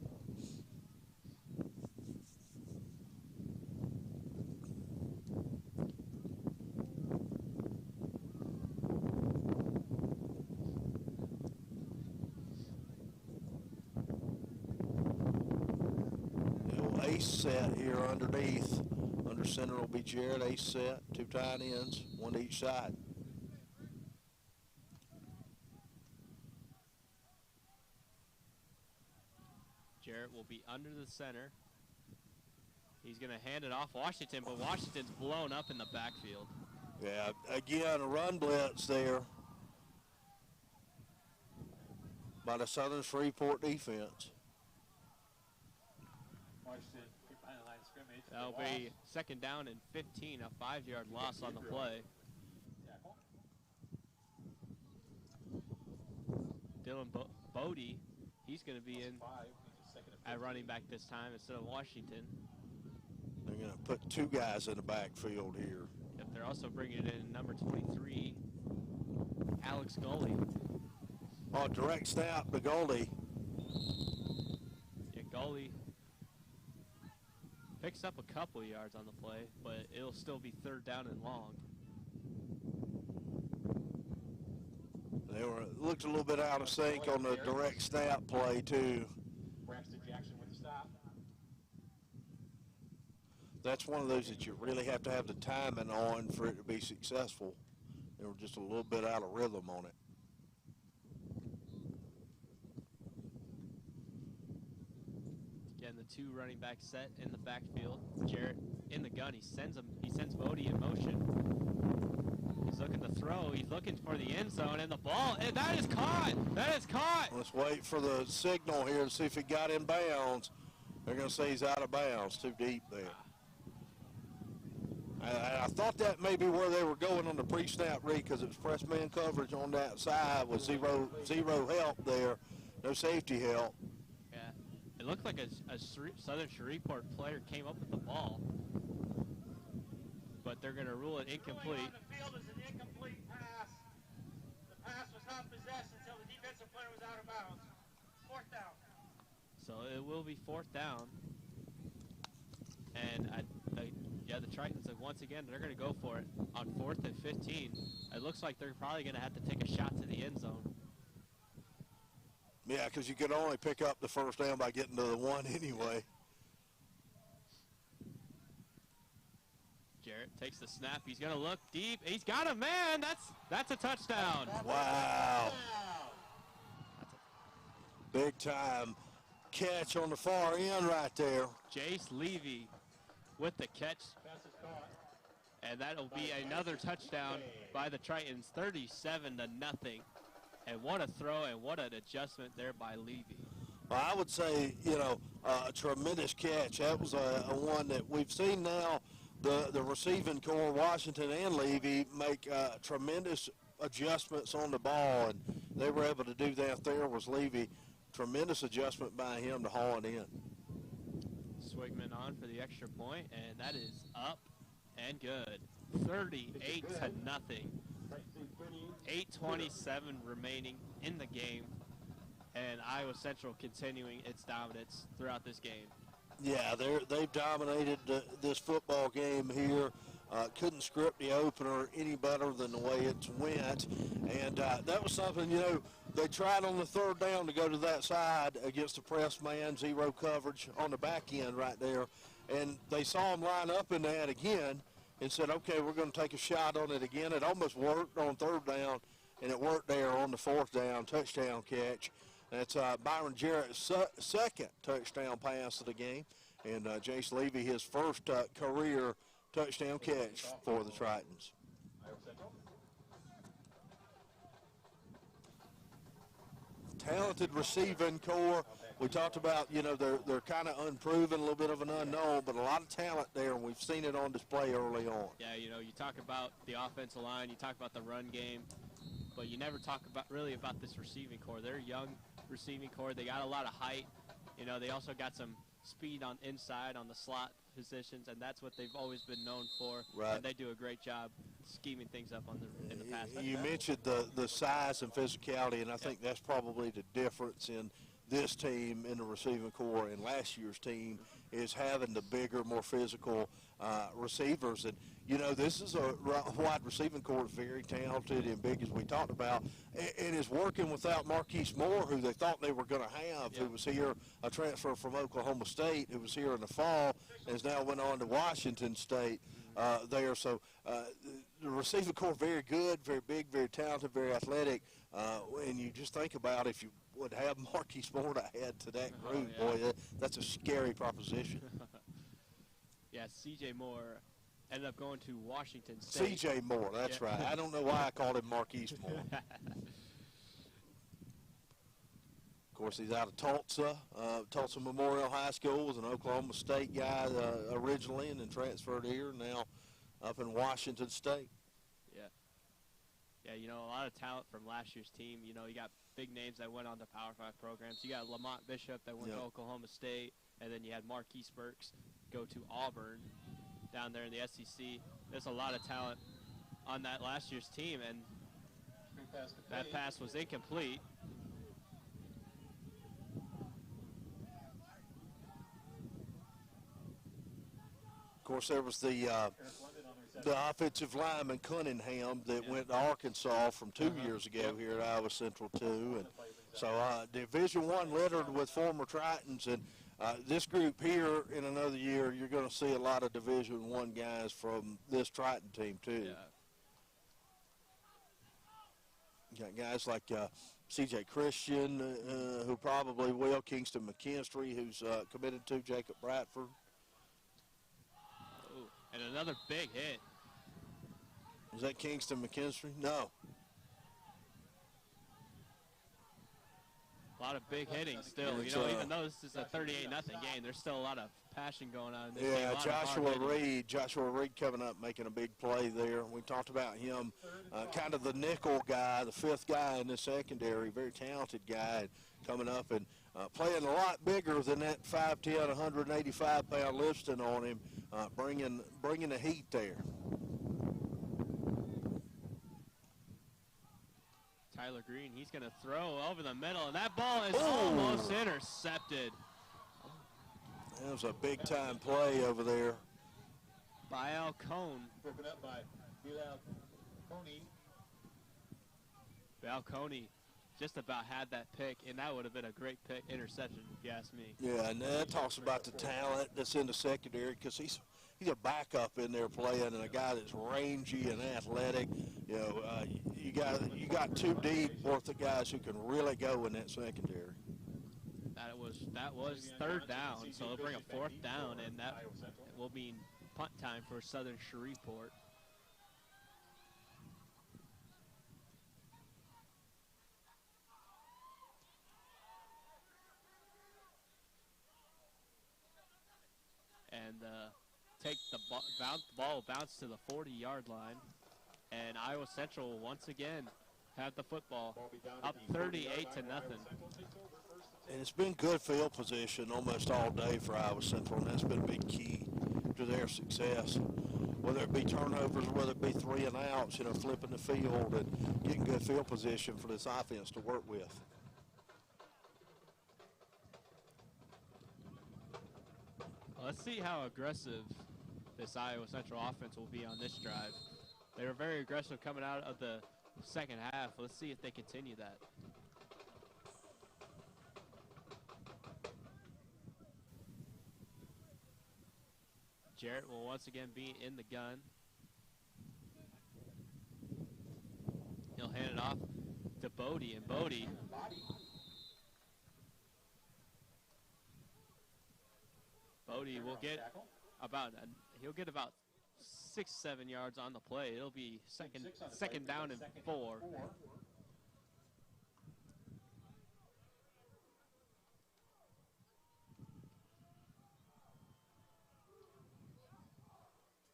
Ace set here underneath. Under center will be Jarrett. Ace set, 2 tight ends, 1 to each side. Jarrett will be under the center. He's going to hand it off Washington, but Washington's blown up in the backfield. Yeah, again, a run blitz there by the Southern Shreveport defense. That'll be 2nd down and 15, a 5-yard loss on the play. Dylan Bodie, he's going to be in at running back this time instead of Washington. They're going to put 2 guys in the backfield here. Yep, they're also bringing in number 23, Alex Gully. Oh, direct snap to Goldie. Yeah, Gully picks up a couple yards on the play, but it'll still be 3rd down and long. They looked a little bit out of sync on the direct snap play too. Braxton Jackson with the stop. That's one of those that you really have to have the timing on for it to be successful. They were just a little bit out of rhythm on it. Again, the 2 running back set in the backfield. Jarrett in the gun. He sends Bodie in motion. He's looking to throw. He's looking for the end zone, and the ball, and that is caught. That is caught. Let's wait for the signal here to see if he got in bounds. They're going to say he's out of bounds, too deep there. I thought that may be where they were going on the pre-snap read, because it was press man coverage on that side with zero help there, no safety help. Yeah, it looked like a Southern Shreveport player came up with the ball, but they're going to rule it incomplete. On the field is an incomplete pass. The pass was not possessed until the defensive player was out of bounds. 4th down. So it will be 4th down. And the Tritons, once again, they're going to go for it on 4th and 15. It looks like they're probably going to have to take a shot to the end zone. Yeah, because you could only pick up the first down by getting to the 1 anyway. Jarrett takes the snap. He's going to look deep. He's got him, man. That's a touchdown. Wow. Big time catch on the far end right there. Jace Levy with the catch. And that'll be another touchdown by the Tritons, 37-0. And what a throw and what an adjustment there by Levy. Well, I would say, a tremendous catch. That was a one that we've seen now. The receiving core, Washington and Levy, make tremendous adjustments on the ball, and they were able to do that there. Was Levy. Tremendous adjustment by him to haul it in. Swigman on for the extra point, and that is up and good. 38-0. 8:27 remaining in the game, and Iowa Central continuing its dominance throughout this game. Yeah, they've dominated this football game here. Couldn't script the opener any better than the way it went, and that was something, they tried on the 3rd down to go to that side against the press man, zero coverage on the back end right there, and they saw him line up in that again and said, okay, we're going to take a shot on it again. It almost worked on 3rd down, and it worked there on the 4th down touchdown catch. That's Byron Jarrett's second touchdown pass of the game, and Jace Levy, his first career touchdown catch for the Tritons. Talented receiving core. We talked about, they're kind of unproven, a little bit of an unknown, but a lot of talent there, and we've seen it on display early on. Yeah, you talk about the offensive line, you talk about the run game, but you never talk about this receiving core. They're a young receiving core. They got a lot of height. They also got some speed on inside on the slot positions, and that's what they've always been known for. Right. And they do a great job scheming things up in the pass. You mentioned the size and physicality, and I think that's probably the difference in this team in the receiving core and last year's team is having the bigger, more physical receivers. And, this is a wide receiving core, very talented and big, as we talked about, and is working without Marquise Moore, who they thought they were going to have, who was here, a transfer from Oklahoma State, who was here in the fall, and has now went on to Washington State there. So the receiving core, very good, very big, very talented, very athletic. And you just think about if you would have Marquise Moore to add to that group, boy, that's a scary proposition. Yeah, C.J. Moore ended up going to Washington State. C.J. Moore, that's right. I don't know why I called him Marquise Moore. Of course, he's out of Tulsa. Tulsa Memorial High School, was an Oklahoma State guy originally, and then transferred here, now up in Washington State. Yeah, a lot of talent from last year's team. You got big names that went on to Power 5 programs. You got Lamont Bishop that went to Oklahoma State, and then you had Marquise Burks go to Auburn down there in the SEC. There's a lot of talent on that last year's team, and that pass was incomplete. Of course, there was the offensive lineman Cunningham that went to Arkansas from 2 years ago here at Iowa Central too, and so Division I littered with former Tritons, and this group here in another year, you're going to see a lot of Division I guys from this Triton team too. Yeah. You got guys like C.J. Christian, who probably will, Kingston McKinstry, who's committed to Jacob Bradford. Ooh, and another big hit. Is that Kingston McKinstry? No. A lot of big hitting still. Even though this is a 38-0 game, there's still a lot of passion going on in this game. Yeah, Joshua Reed coming up, making a big play there. We talked about him, kind of the nickel guy, the fifth guy in the secondary, very talented guy, coming up and playing a lot bigger than that 5'10", 185-pound Lipston on him, bringing the heat there. Tyler Green, he's going to throw over the middle, and that ball is almost intercepted. That was a big-time play over there. By Alcone. Broken up by Bilal Coney. Balcony just about had that pick, and that would have been a great pick interception, if you ask me. Yeah, and that talks about the talent that's in the secondary, because he's a backup in there playing, and a guy that's rangy and athletic. You know, you got two deep worth of guys who can really go in that secondary. That was third down, so they'll bring a fourth down, and that will mean punt time for Southern Shreveport. And take the ball bounce to the 40-yard line, and Iowa Central will once again have the football up 38 to nothing. And it's been good field position almost all day for Iowa Central, and that's been a big key to their success. Whether it be turnovers or whether it be 3 and outs, you know, flipping the field and getting good field position for this offense to work with. Let's see how aggressive this Iowa Central offense will be on this drive. They were very aggressive coming out of the second half. Let's see if they continue that. Jarrett will once again be in the gun. He'll hand it off to Bodie, and Bodie will get he'll get about 6-7 yards on the play. It'll be second down and 4.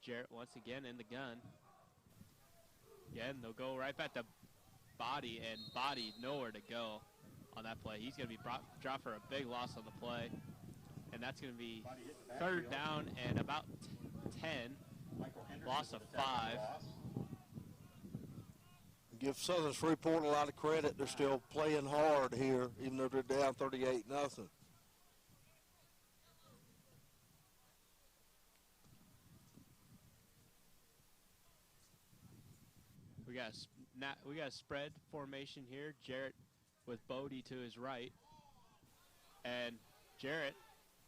Jarrett once again in the gun. Again, they'll go right back to Body, and Body nowhere to go on that play. He's going to be dropped for a big loss on the play. And that's going to be third down and about 10. Loss of 5. Give Southern Shreveport a lot of credit. They're still playing hard here, even though they're down 38-0. We got a spread formation here. Jarrett with Bodie to his right. And Jarrett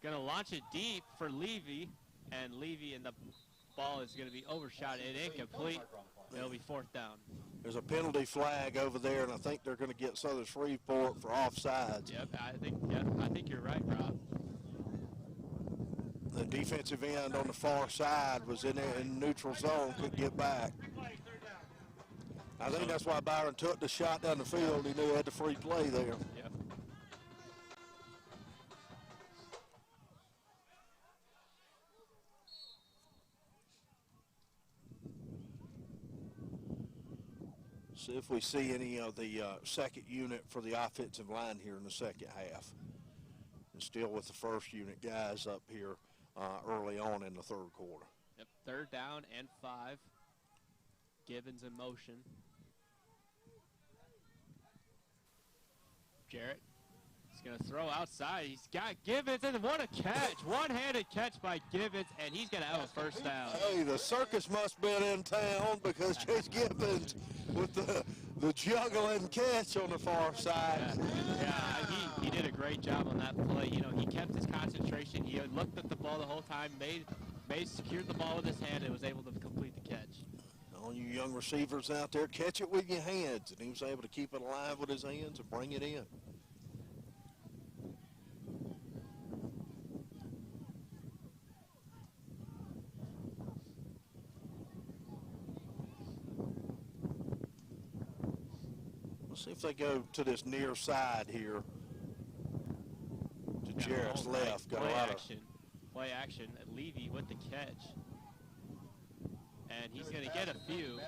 going to launch it deep for Levy, and Levy, and the ball is going to be overshot and incomplete. It'll be fourth down. There's a penalty flag over there, and I think they're going to get Southern Shreveport for offsides. Yep, I think you're right, Rob. The defensive end on the far side was in there in neutral zone, couldn't get back. I think that's why Byron took the shot down the field. He knew he had the free play there. Yep. See if we see any of the second unit for the offensive line here in the second half. And still with the first unit guys up here early on in the third quarter. Yep, third down and 5. Gibbons in motion. Jarrett is going to throw outside. He's got Gibbons, and what a catch. One-handed catch by Gibbons, and he's going to have a first down. Hey, the circus must have been in town, because Chase Gibbons with the juggling catch on the far side. Yeah, he did a great job on that play. You know, he kept his concentration. He looked at the ball the whole time, secured the ball with his hand, and was able to complete the catch. All you young receivers out there, catch it with your hands. And he was able to keep it alive with his hands and bring it in. Let's see if they go to this near side here. To Jarrett's left. Got a lot of play action. Levy with the catch. And he's going to get a few.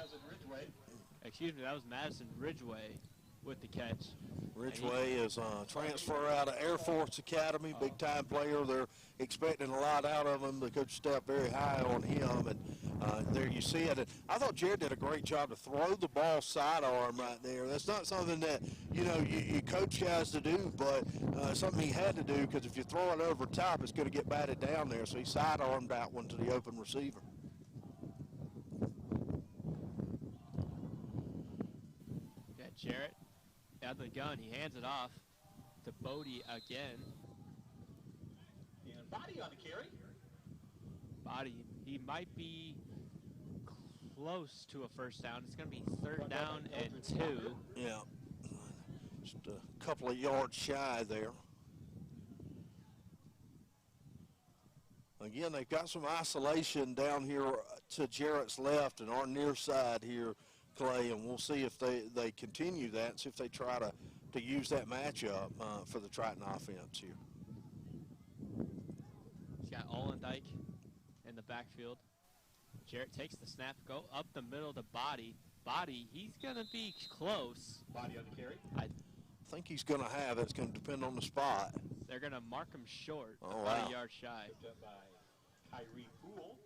Excuse me, that was Madison Ridgeway with the catch. Ridgway is a transfer out of Air Force Academy, big-time player. They're expecting a lot out of him. The coach stepped very high on him, and there you see it. And I thought Jared did a great job to throw the ball sidearm right there. That's not something that, you know, you coach guys to do, but something he had to do, because if you throw it over top, it's going to get batted down there. So he sidearmed that one to the open receiver. Yeah, Jarrett out of the gun. He hands it off to Bodie again. And Body on the carry. Body, he might be close to a first down. It's going to be 3rd down and 2. Yeah, just a couple of yards shy there. Again, they've got some isolation down here to Jarrett's left and our near side here, Clay, and we'll see if they continue that, see if they try to use that matchup for the Triton offense here. He's got Allendike in the backfield. Jarrett takes the snap, go up the middle to Body. Body, he's going to be close. Body on the carry. I think he's going to have it. It's going to depend on the spot. They're going to mark him short, Oh, about wow. a yard shy. Picked up by Kyrie Poole.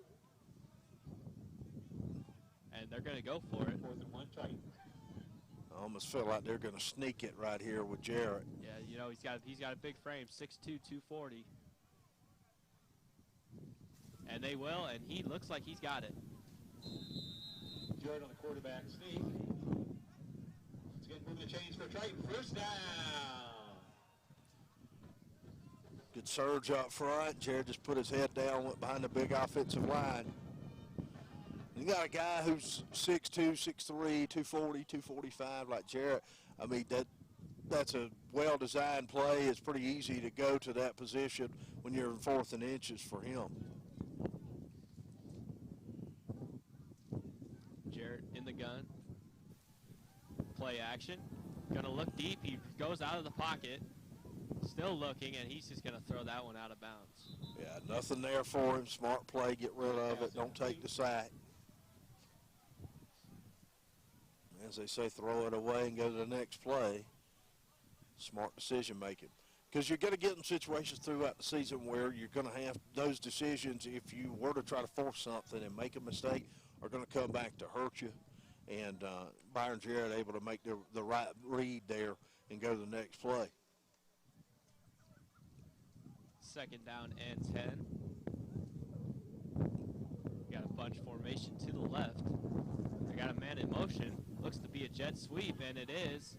And they're going to go for it. 4th and 1 Triton. I almost feel like they're going to sneak it right here with Jarrett. Yeah, you know, he's got a big frame, 6'2", 240. And they will, and he looks like he's got it. Jarrett on the quarterback sneak. Once again, moving the chains for Triton. First down. Good surge up front. Jared just put his head down, went behind the big offensive line. You got a guy who's 6'2", 6'3", 240, 245 like Jarrett. I mean, that's a well-designed play. It's pretty easy to go to that position when you're in 4th and inches for him. Jarrett in the gun. Play action. Gonna look deep. He goes out of the pocket. Still looking, and he's just gonna throw that one out of bounds. Yeah, nothing there for him. Smart play. Get rid of it. Don't take the sack. As they say, throw it away and go to the next play. Smart decision making. Because you're going to get in situations throughout the season where you're going to have those decisions, if you were to try to force something and make a mistake, are going to come back to hurt you. And Byron Jarrett able to make the right read there and go to the next play. 2nd down and 10. Got a bunch formation to the left. They got a man in motion. Looks to be a jet sweep, and it is.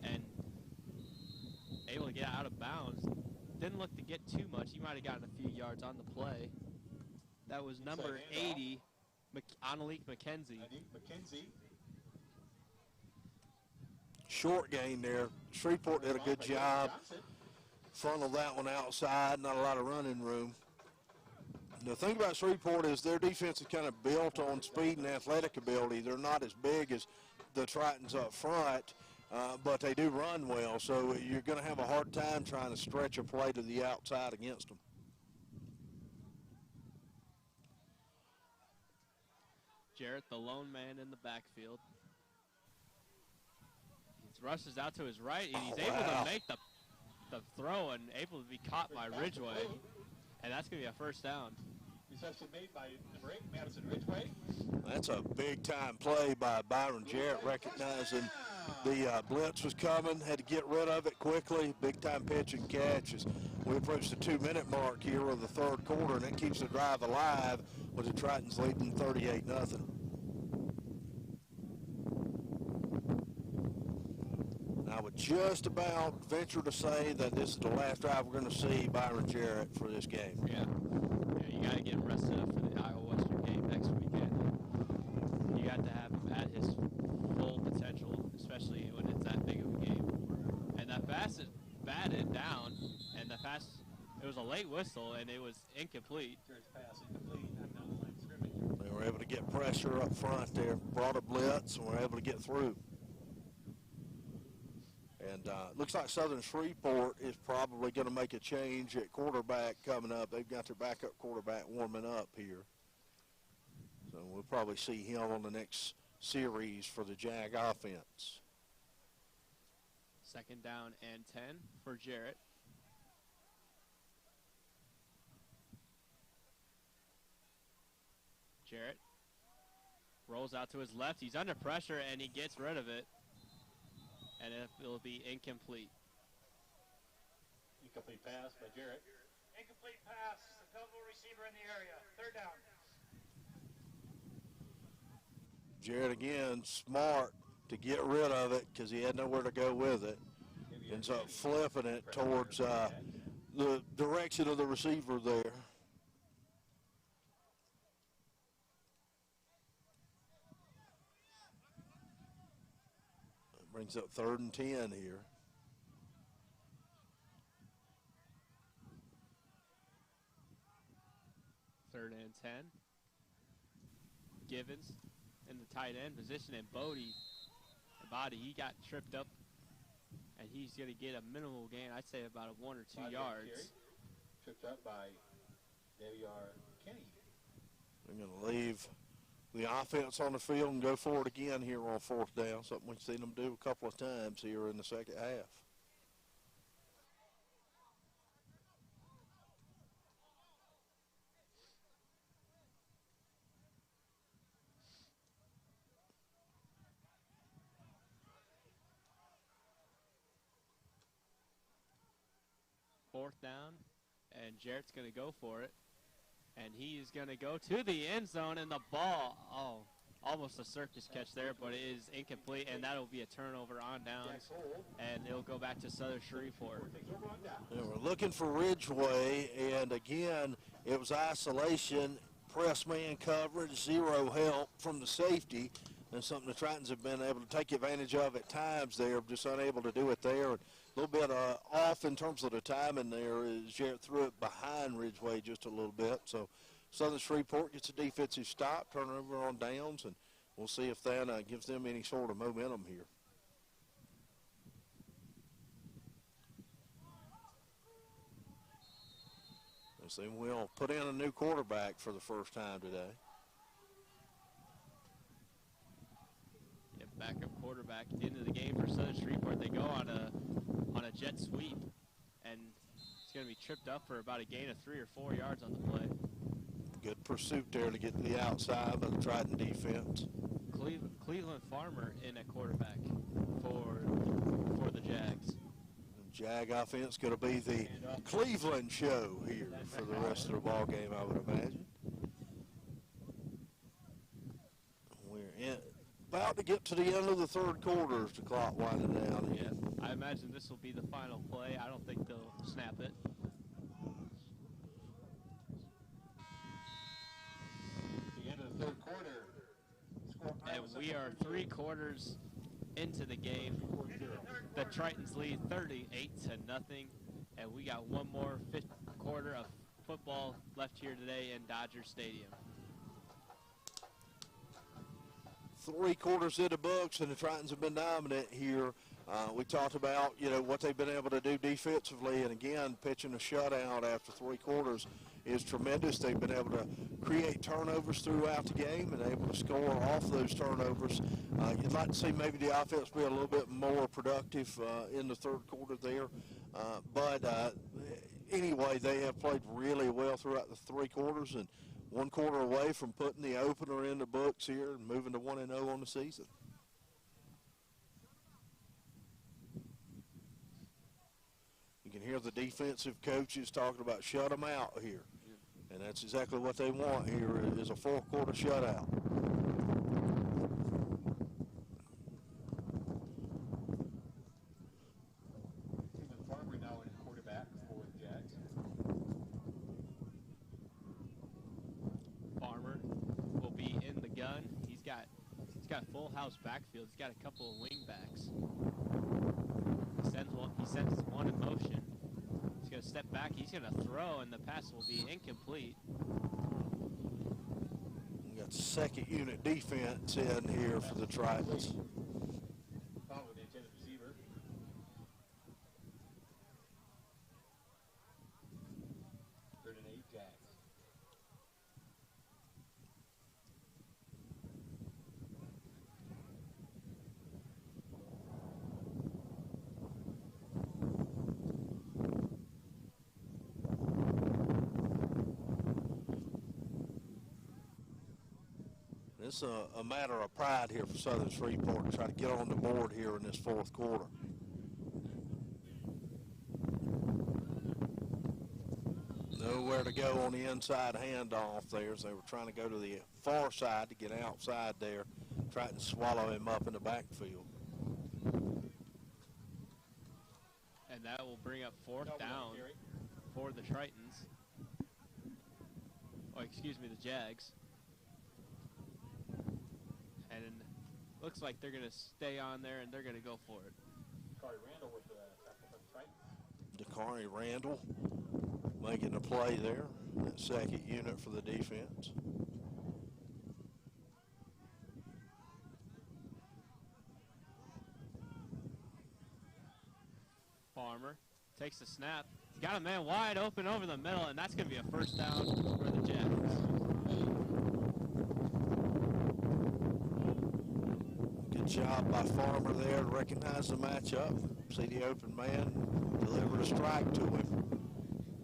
And able to get out of bounds. Didn't look to get too much. He might have gotten a few yards on the play. That was number 80, Annalik McKenzie. McKenzie. Short gain there. Shreveport did a good job. Funneled that one outside. Not a lot of running room. The thing about Shreveport is their defense is kind of built on speed and athletic ability. They're not as big as the Tritons up front, but they do run well. So you're going to have a hard time trying to stretch a play to the outside against them. Jarrett, the lone man in the backfield. He rushes out to his right, and he's able to make the throw and able to be caught by Ridgway. And that's going to be a first down. Reception made by number 8, Madison Ridgway. That's a big-time play by Byron Jarrett, recognizing the blitz was coming, had to get rid of it quickly. Big-time pitch and catch as we approach the 2-minute mark here of the 3rd quarter, and it keeps the drive alive with the Tritons leading 38-0. I would just about venture to say that this is the last drive we're going to see Byron Jarrett for this game. Yeah, you got to get him rested up for the Iowa Western game next weekend. You got to have him at his full potential, especially when it's that big of a game. And that pass is batted down, and it was a late whistle, and it was incomplete. Jarrett's pass incomplete. Not down the line of scrimmage. They were able to get pressure up front there, brought a blitz, and were able to get through. And looks like Southern Shreveport is probably going to make a change at quarterback coming up. They've got their backup quarterback warming up here. So we'll probably see him on the next series for the Jag offense. Second down and 10 for Jarrett. Jarrett rolls out to his left. He's under pressure, and he gets rid of it. And it'll be incomplete. Incomplete pass by Jarrett. Incomplete pass. Available receiver in the area. Third down. Jarrett again, smart to get rid of it because he had nowhere to go with it. Ends up flipping it towards the direction of the receiver there. That brings up 3rd and 10 here. Third and 10. Givens in the tight end position, and Body, he got tripped up, and he's going to get a minimal gain. I'd say about 1 or 2 yards. Tripped up by Jaguar Kenny. They're going to leave the offense on the field and go for it again here on 4th down, something we've seen them do a couple of times here in the second half. Fourth down, and Jarrett's going to go for it. And he is going to go to the end zone, and the ball, almost a circus catch there, but it is incomplete, and that'll be a turnover on downs, and it'll go back to Southern Shreveport. Yeah, we're looking for Ridgeway, and again, it was isolation, press man coverage, 0 help from the safety, and something the Tritons have been able to take advantage of at times there, just unable to do it there. A little bit off in terms of the timing there as Jarrett threw it behind Ridgeway just a little bit. So Southern Shreveport gets a defensive stop, turnover on downs, and we'll see if that gives them any sort of momentum here. So we'll put in a new quarterback for the first time today. Backup quarterback into the game for Southern Shreveport. They go on a jet sweep, and it's going to be tripped up for about a gain of 3 or 4 yards on the play. Good pursuit there to get to the outside of the Triton defense. Cleveland Farmer in at quarterback for the Jags. The Jag offense going to be the Cleveland show here for the rest of the ball game, I would imagine. We're about to get to the end of the 3rd quarter as the clock winding down. Yeah, I imagine this will be the final play. I don't think they'll snap it. The end of the 3rd quarter. And we are 3 quarters into the game. The Tritons lead 38-0, and we got one more 5th quarter of football left here today in Dodger Stadium. 3 quarters in the books, and the Tritons have been dominant here. We talked about, what they've been able to do defensively, and again, pitching a shutout after 3 quarters is tremendous. They've been able to create turnovers throughout the game and able to score off those turnovers. You'd like to see maybe the offense be a little bit more productive in the 3rd quarter there. But anyway, they have played really well throughout the 3 quarters, and 1 quarter away from putting the opener in the books here and moving to 1-0 on the season. You can hear the defensive coaches talking about shut them out here. And that's exactly what they want here is a 4th quarter shutout. Farmer now in quarterback for the Jags. Farmer will be in the gun. He's got full house backfield. He's got a couple of wing backs. He sends one in motion. He's going to step back. He's going to throw, and the pass will be incomplete. We got 2nd unit defense in here for the Tritons. Follow the intended receiver. Third and 8 Jags. It's a matter of pride here for Southern Shreveport to try to get on the board here in this fourth quarter. Nowhere to go on the inside handoff there as they were trying to go to the far side to get outside there, trying to swallow him up in the backfield. And that will bring up fourth down for the Tritons. Oh, excuse me, the Jags. And looks like they're going to stay on there and they're going to go for it. Dakari Randall with the tackle for the Tritons. Dakari Randall making a play there, that second unit for the defense. Farmer takes the snap. He's got a man wide open over the middle, and that's going to be a first down for the Jags. Good job by Farmer there to recognize the matchup. See the open man, delivered a strike to him.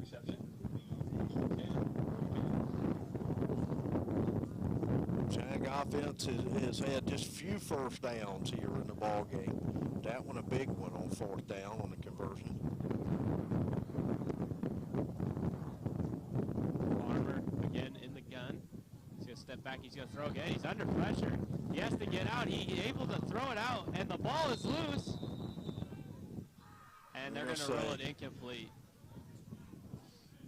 Reception. Jag offense has had just a few first downs here in the ball game. That one a big one on fourth down on the conversion. Farmer again in the gun. He's going to step back. He's going to throw again. He's under pressure. He has to get out. He's able to throw it out, and the ball is loose. And they're going to roll it incomplete.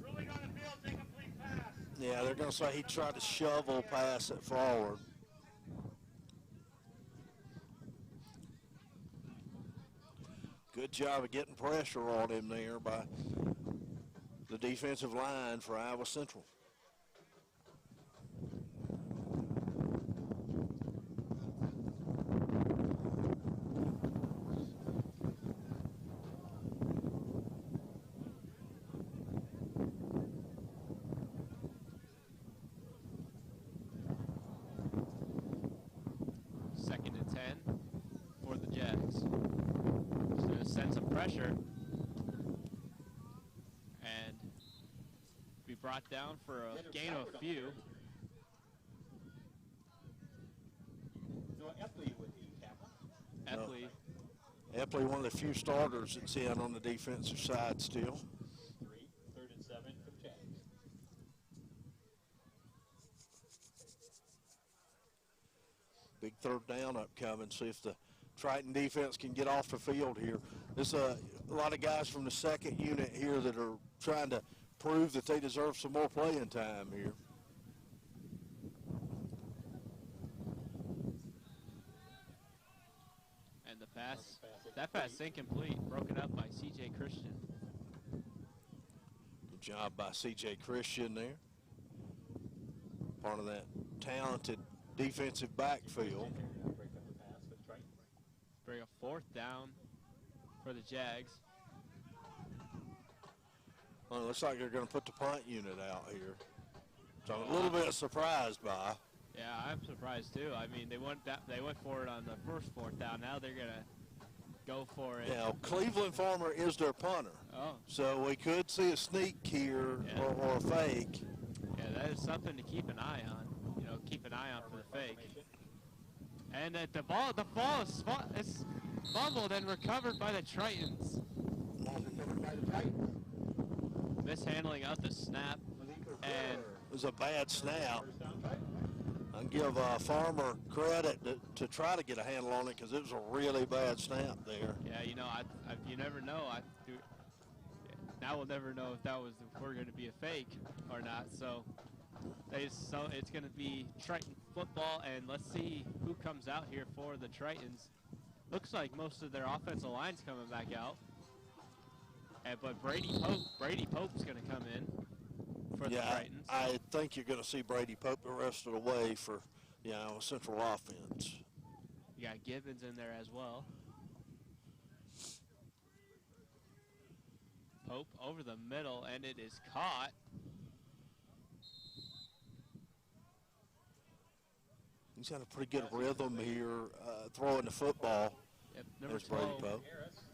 Ruling on the field, incomplete pass. Yeah, they're going to say he tried to shovel pass it forward. Good job of getting pressure on him there by the defensive line for Iowa Central. Second and 10 for the Jags. He's going to send some pressure and be brought down for a gain of a few. Noah Epley with the tackle. Epley. Epley, one of the few starters that's in on the defensive side still. 3rd and 7 for the Jags. Big third down upcoming. See if the Triton defense can get off the field here. There's a lot of guys from the second unit here that are trying to prove that they deserve some more playing time here. And the pass, that pass incomplete, broken up by C.J. Christian. Good job by C.J. Christian there. Part of that talented defensive backfield. Break up the pass for the Tritons. Bring a fourth down for the Jags. Well, it looks like they're going to put the punt unit out here. So I'm a little bit surprised by. Yeah, I'm surprised too. I mean, they went for it on the first fourth down. Now they're going to go for it. Yeah, Cleveland Farmer is their punter. Oh. So we could see a sneak here or a fake. Yeah, that is something to keep an eye on. You know, keep an eye on for the fake. And the ball is fumbled and recovered by the Tritons. Recovered by the Tritons. Mishandling out the snap, and It was a bad snap. First down Tritons. I can give Farmer credit to try to get a handle on it because it was a really bad snap there. yeah, you know, you never know. Now we'll never know if we're going to be a fake or not. So it's going to be Triton football, and let's see who comes out here for the Tritons. Looks like most of their offensive line's coming back out. But Brady Pope's going to come in for the Tritons. I think you're going to see Brady Pope the rest of the way for, Central offense. You got Gibbons in there as well. Pope over the middle, and it is caught. He's got a pretty good rhythm here throwing the football. Yep, There's Brady Pope.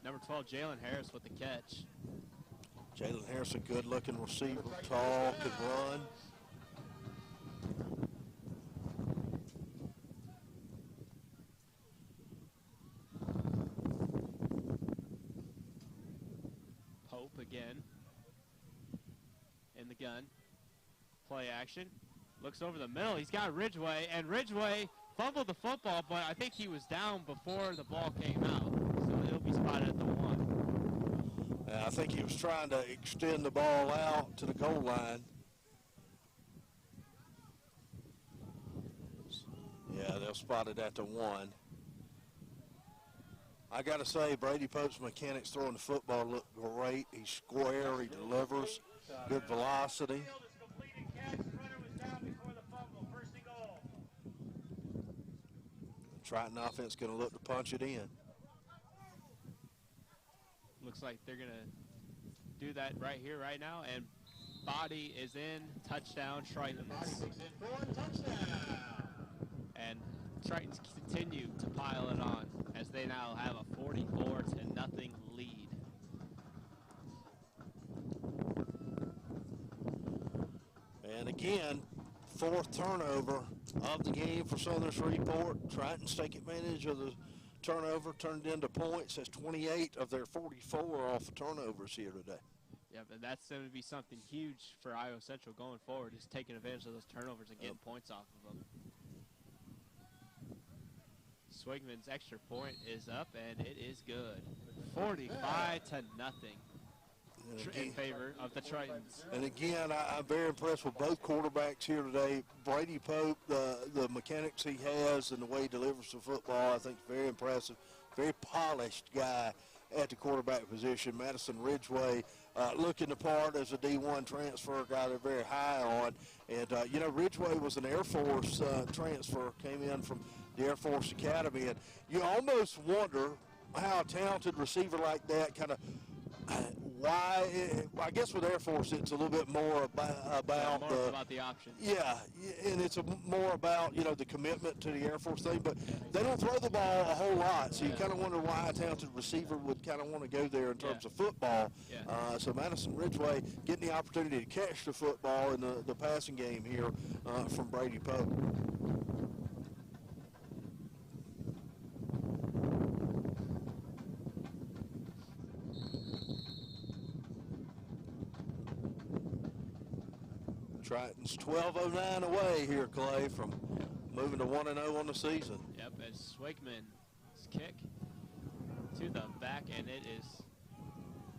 Number 12, Jalen Harris with the catch. Jalen Harris, a good-looking receiver, tall, could run. again. In the gun. Play action. Looks over the middle. He's got Ridgway, and Ridgway fumbled the football, but I think he was down before the ball came out. So he'll be spotted at the 1. I think he was trying to extend the ball out to the goal line. Yeah, they'll spot it at the 1. I got to say, Brady Pope's mechanics throwing the football look great. He's square, he delivers, good velocity. Triton offense going to look to punch it in. Looks like they're going to do that right here, right now, and body is in. Touchdown, Tritons. And Tritons continue to pile it on as they now have a 44-0 lead. And again, 4th turnover of the game for Southern Shreveport. Tritons take advantage of the turnover, turned into points. That's 28 of their 44 off of turnovers here today. Yeah, but that's going to be something huge for Iowa Central going forward, is taking advantage of those turnovers and getting points off of them. Swigman's extra point is up, and it is good. 45-0 in favor of the Tritons. And again, I'm very impressed with both quarterbacks here today. Brady Pope, the mechanics he has and the way he delivers the football, I think is very impressive. Very polished guy at the quarterback position. Madison Ridgway looking the part as a D1 transfer guy they're very high on. And, you know, Ridgway was an Air Force transfer, came in from the Air Force Academy. And you almost wonder how a talented receiver like that kind of why. I guess with Air Force it's a little bit more about the options. Yeah, and it's more about, you know, the commitment to the Air Force thing, but they don't throw the ball a whole lot, so you kind of wonder why a talented receiver would kind of want to go there in terms of football. So Madison Ridgway getting the opportunity to catch the football in the passing game here from Brady Pope. Tritons 12:09 away here, Clay, from moving to 1-0 on the season. Yep, as Swigman's kick to the back, and it is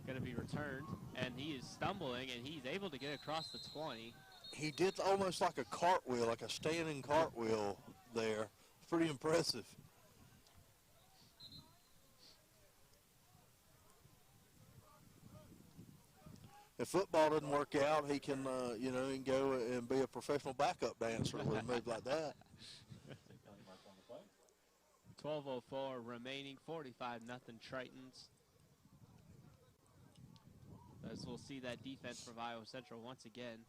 going to be returned, and he is stumbling, and he's able to get across the 20. He did almost like a cartwheel, like a standing cartwheel there. Pretty impressive. If football doesn't work out, he can, you know, he can go and be a professional backup dancer with a move like that. 12:04 remaining, 45-0 Tritons. As we'll see that defense from Iowa Central once again.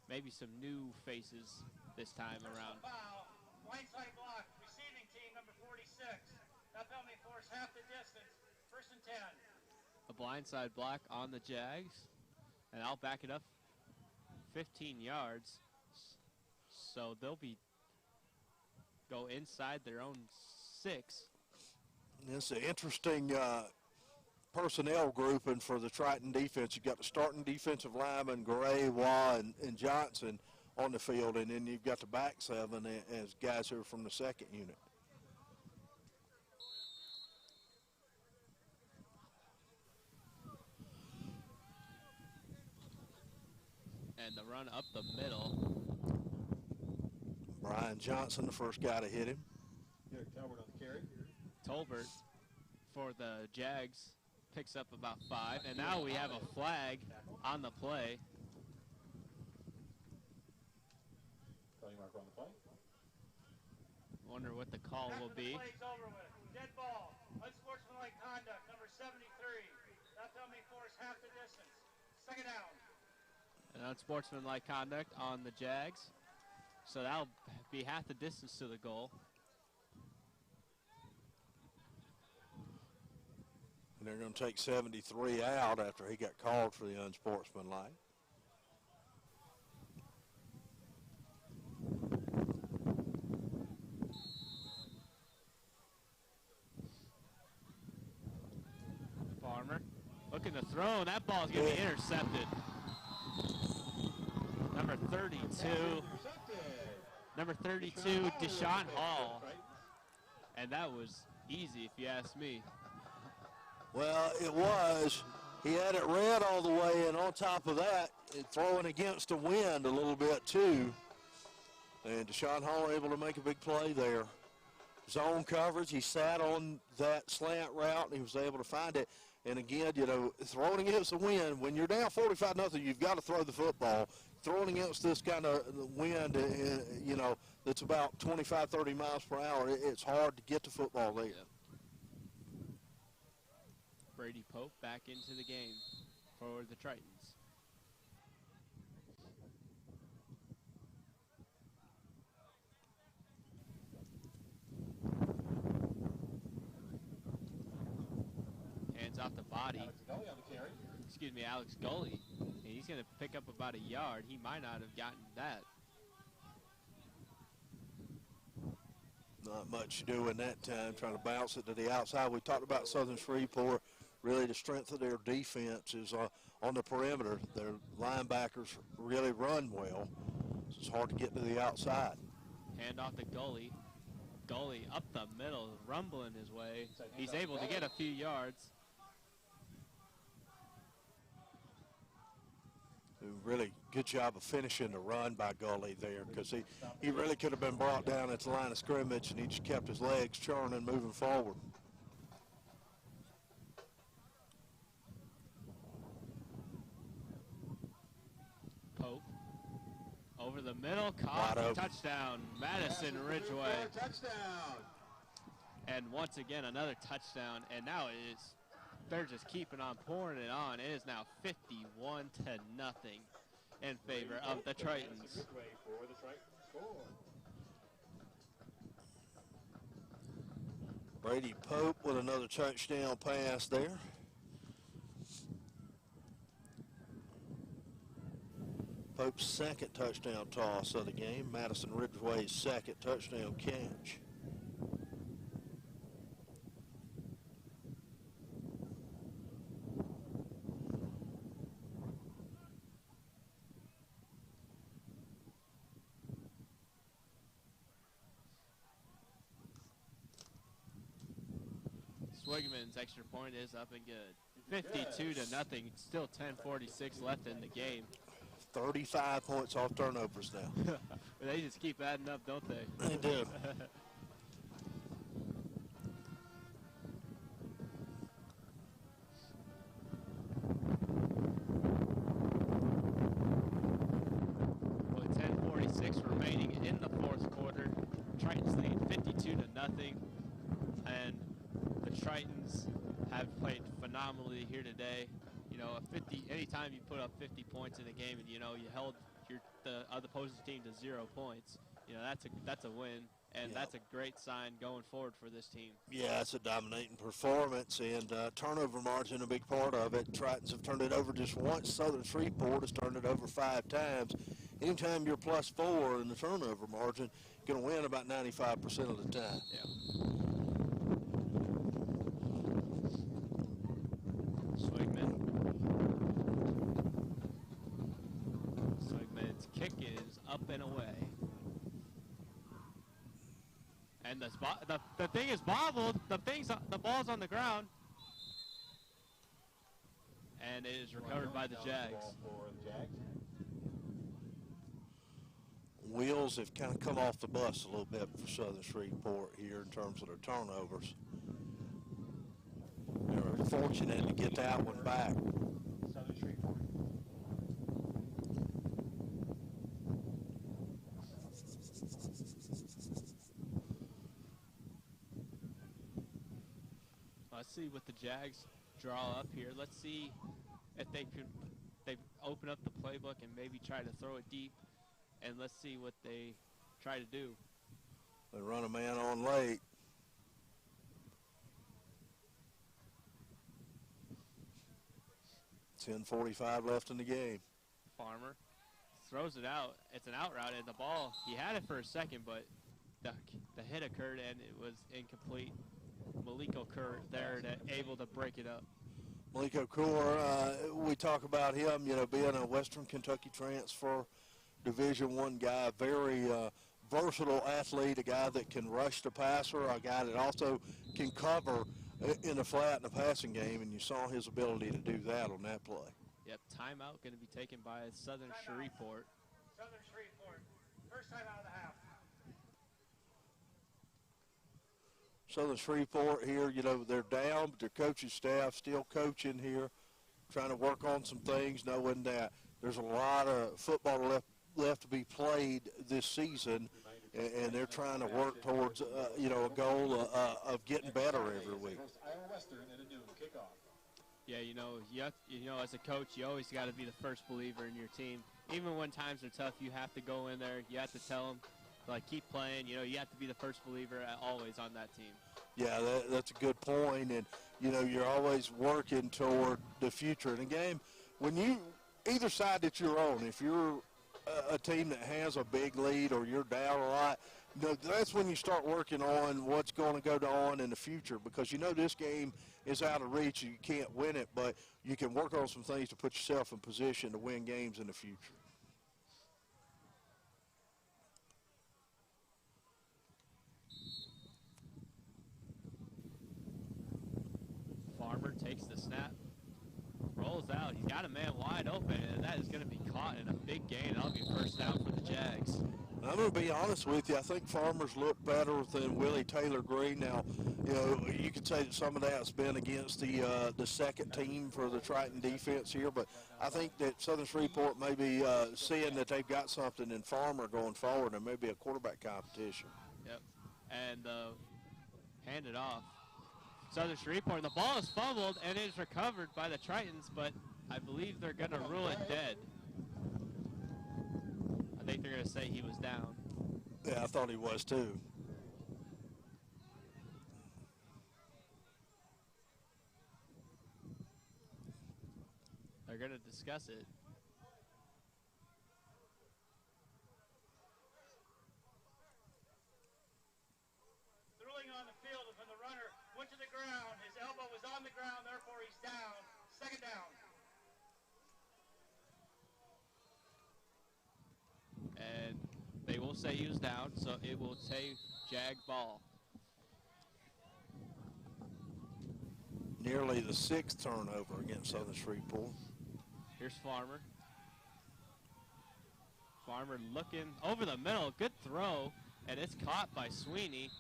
Maybe some new faces this time around. Foul, blindside block, receiving team number 46. That penalty force half the distance, 1st and 10. A blindside block on the Jags. And I'll back it up 15 yards. So they'll go inside their own 6. It's an interesting personnel grouping for the Triton defense. You've got the starting defensive linemen, Gray, Waugh, and Johnson on the field, and then you've got the back 7 as guys who are from the 2nd unit. And the run up the middle. Brian Johnson, the first guy to hit him. Derek Talbert on the carry. Tolbert for the Jags picks up about 5. And now we have a flag on the play. Play mark on the play. Wonder what the call will be. Play's over with. Dead ball. Unsportsmanlike conduct, number 73. That penalty force half the distance. 2nd down. An unsportsmanlike conduct on the Jags. So that'll be half the distance to the goal. And they're going to take 73 out after he got called for the unsportsmanlike. Farmer looking to throw. thrown. That ball's going to be intercepted. Number 32. Number 32, Deshaun Hall. And that was easy, if you ask me. Well, it was. He had it red all the way, and on top of that, throwing against the wind a little bit too. And Deshaun Hall able to make a big play there. Zone coverage, he sat on that slant route, and he was able to find it. And again, you know, throwing against the wind, when you're down 45-0, you've got to throw the football. Throwing against this kind of wind, you know, that's about 25, 30 miles per hour, it's hard to get the football there. Yep. Brady Pope back into the game for the Tritons. Hands off the body. Excuse me, Alex Gully. And he's going to pick up about a yard. He might not have gotten that. Not much doing that time, trying to bounce it to the outside. We talked about Southern Shreveport. Really, the strength of their defense is on the perimeter. Their linebackers really run well. So it's hard to get to the outside. Hand off to Gully. Gully up the middle, rumbling his way. He's able to get a few yards. Really good job of finishing the run by Gully there, because he really could have been brought down at the line of scrimmage, and he just kept his legs churning moving forward. Pope over the middle, caught, touchdown, Madison Ridgeway. Touchdown. And once again, another touchdown, and now they're just keeping on pouring it on. It is now 51-0 in favor of the Tritons. Brady Pope with another touchdown pass there. Pope's second touchdown toss of the game. Madison Ridgeway's second touchdown catch. Swigman's extra point is up and good. 52-0. Still 10:46 left in the game. 35 points off turnovers now. They just keep adding up, don't they? They do. With 10:46 remaining in the fourth quarter, Tritons lead 52-0, and the Tritons have played phenomenally here today. You know, anytime you put up 50 points in a game, and you know you held the other opposing team to 0 points, you know that's a win, and that's a great sign going forward for this team. Yeah, it's a dominating performance, and turnover margin a big part of it. Tritons have turned it over just once. Southern Shreveport has turned it over 5 times. Anytime you're +4 in the turnover margin, you're going to win about 95% of the time. Yeah. Swigman's kick is up and away. And the thing is bobbled. The ball's on the ground. And it is recovered by the Jags. Wheels have kind of come off the bus a little bit for Southern Shreveport here in terms of their turnovers. They were fortunate to get that one back. Southern Shreveport. Let's see what the Jags draw up here. Let's see if they open up the playbook and maybe try to throw it deep. And let's see what they try to do. They run a man on late. .45 left in the game. Farmer throws it out. It's an out route, and the ball, he had it for a second, but the hit occurred, and it was incomplete. Maliko Kerr there able to break it up. Malik Okor, we talk about him, being a Western Kentucky transfer, Division I guy, very versatile athlete, a guy that can rush the passer, a guy that also can cover in the flat in the passing game, and you saw his ability to do that on that play. Yep, timeout going to be taken by Southern Shreveport. Southern Shreveport. First time out of the half. Southern Shreveport here, they're down, but their coaching staff still coaching here, trying to work on some things, knowing that there's a lot of football left to be played this season, and they're trying to work towards, a goal of getting better every week. Iowa Western at a noon kickoff. Yeah, as a coach, you always got to be the first believer in your team. Even when times are tough, you have to go in there. You have to tell them, keep playing. You have to be the first believer always on that team. Yeah, that's a good point. And, you're always working toward the future in the game. When either side that you're on, if you're a team that has a big lead or you're down a lot, that's when you start working on what's going to go on in the future, because this game is out of reach and you can't win it, but you can work on some things to put yourself in position to win games in the future. Farmer takes the snap, rolls out. He's got a man wide open, and that is going to be caught in a big gain. That'll be first down for the Jags. I'm going to be honest with you. I think Farmers look better than Willie Taylor Green. Now, you could say that some of that's been against the second team for the Triton defense here, but I think that Southern Shreveport may be seeing that they've got something in Farmer going forward, and maybe a quarterback competition. Yep, and hand it off. Southern Shreveport, the ball is fumbled and is recovered by the Tritons, but I believe they're going to rule it dead. I think they're going to say he was down. Yeah, I thought he was too. They're going to discuss it. The ruling on the field is when the runner went to the ground, his elbow was on the ground, therefore he's down. Second down. And they will say he was down, so it will take Jag ball. Nearly the sixth turnover against Southern Shreveport. Here's Farmer. Farmer looking over the middle. Good throw, and it's caught by Sweeney.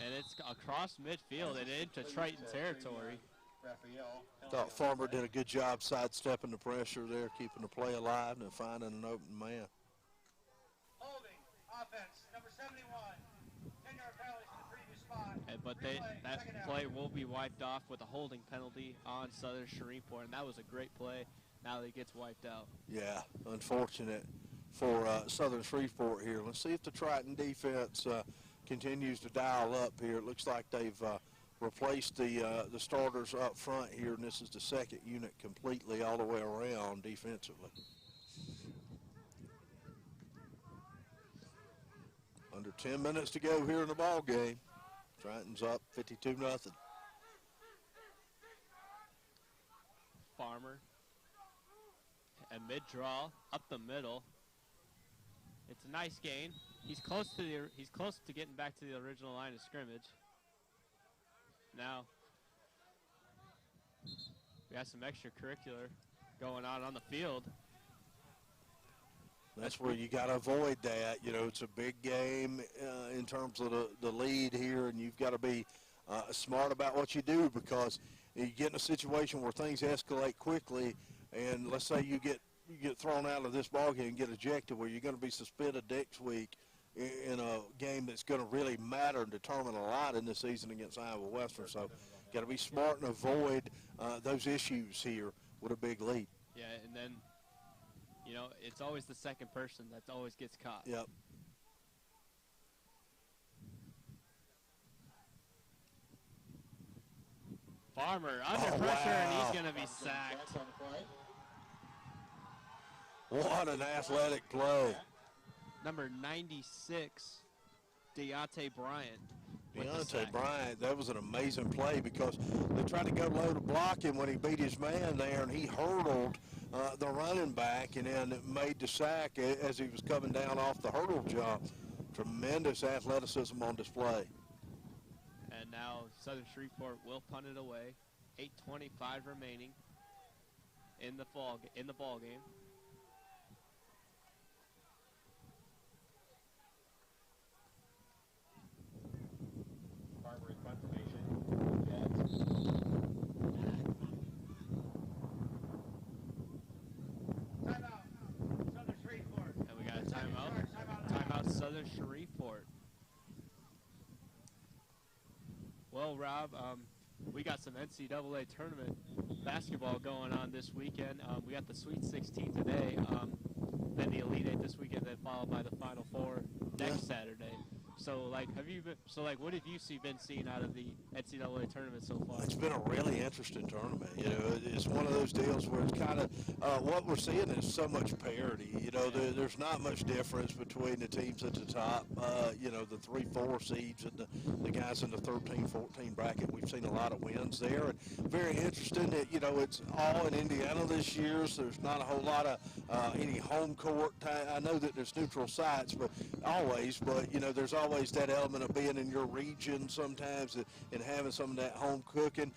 And it's across midfield and into Triton territory. Thought Farmer did a good job sidestepping the pressure there, keeping the play alive and finding an open man. Holding, offense, number 71. 10-yard penalty for the previous spot. But that play will be wiped off with a holding penalty on Southern Shreveport, and that was a great play. Now that it gets wiped out. Yeah, unfortunate for Southern Shreveport here. Let's see if the Triton defense continues to dial up here. It looks like they've replaced the starters up front here, and this is the second unit completely all the way around defensively. Under 10 minutes to go here in the ball game. Triton's up 52-0. Farmer, a mid-draw up the middle. It's a nice gain. He's close to getting back to the original line of scrimmage. Now we have some extracurricular going on the field. That's where you got to avoid that. It's a big game in terms of the lead here, and you've got to be smart about what you do, because you get in a situation where things escalate quickly, and let's say you get thrown out of this ball game and get ejected, where you're going to be suspended next week in a game that's going to really matter and determine a lot in this season against Iowa Western. So got to be smart and avoid those issues here with a big lead. Yeah, and then it's always the second person that always gets caught. Yep. Farmer under pressure, and he's going to be sacked. What an athletic play. Number 96, Deontay Bryant. Deontay Bryant, that was an amazing play because they tried to go low to block him when he beat his man there, and he hurdled the running back and then made the sack as he was coming down off the hurdle jump. Tremendous athleticism on display. And now Southern Shreveport will punt it away. 8:25 remaining in the ball game. Barber in punt formation. Timeout, Southern Shreveport. And we got a timeout. Timeout, Southern Shreveport. Well, Rob, we got some NCAA tournament basketball going on this weekend. We got the Sweet 16 today, then the Elite Eight this weekend, then followed by the Final Four next Saturday. So, what have you been seeing out of the NCAA tournament so far? It's been a really interesting tournament. You know, it's one of those deals where it's kind of what we're seeing is so much parity. You know, there's not much difference between the teams at the top. You know, the 3-4 seeds and the guys in the 13-14 bracket. We've seen a lot of wins there. And very interesting that, you know, it's all in Indiana this year, so there's not a whole lot of any home court time. I know that there's neutral sites, but you know, there's always that element of being in your region sometimes and having some of that home cooking.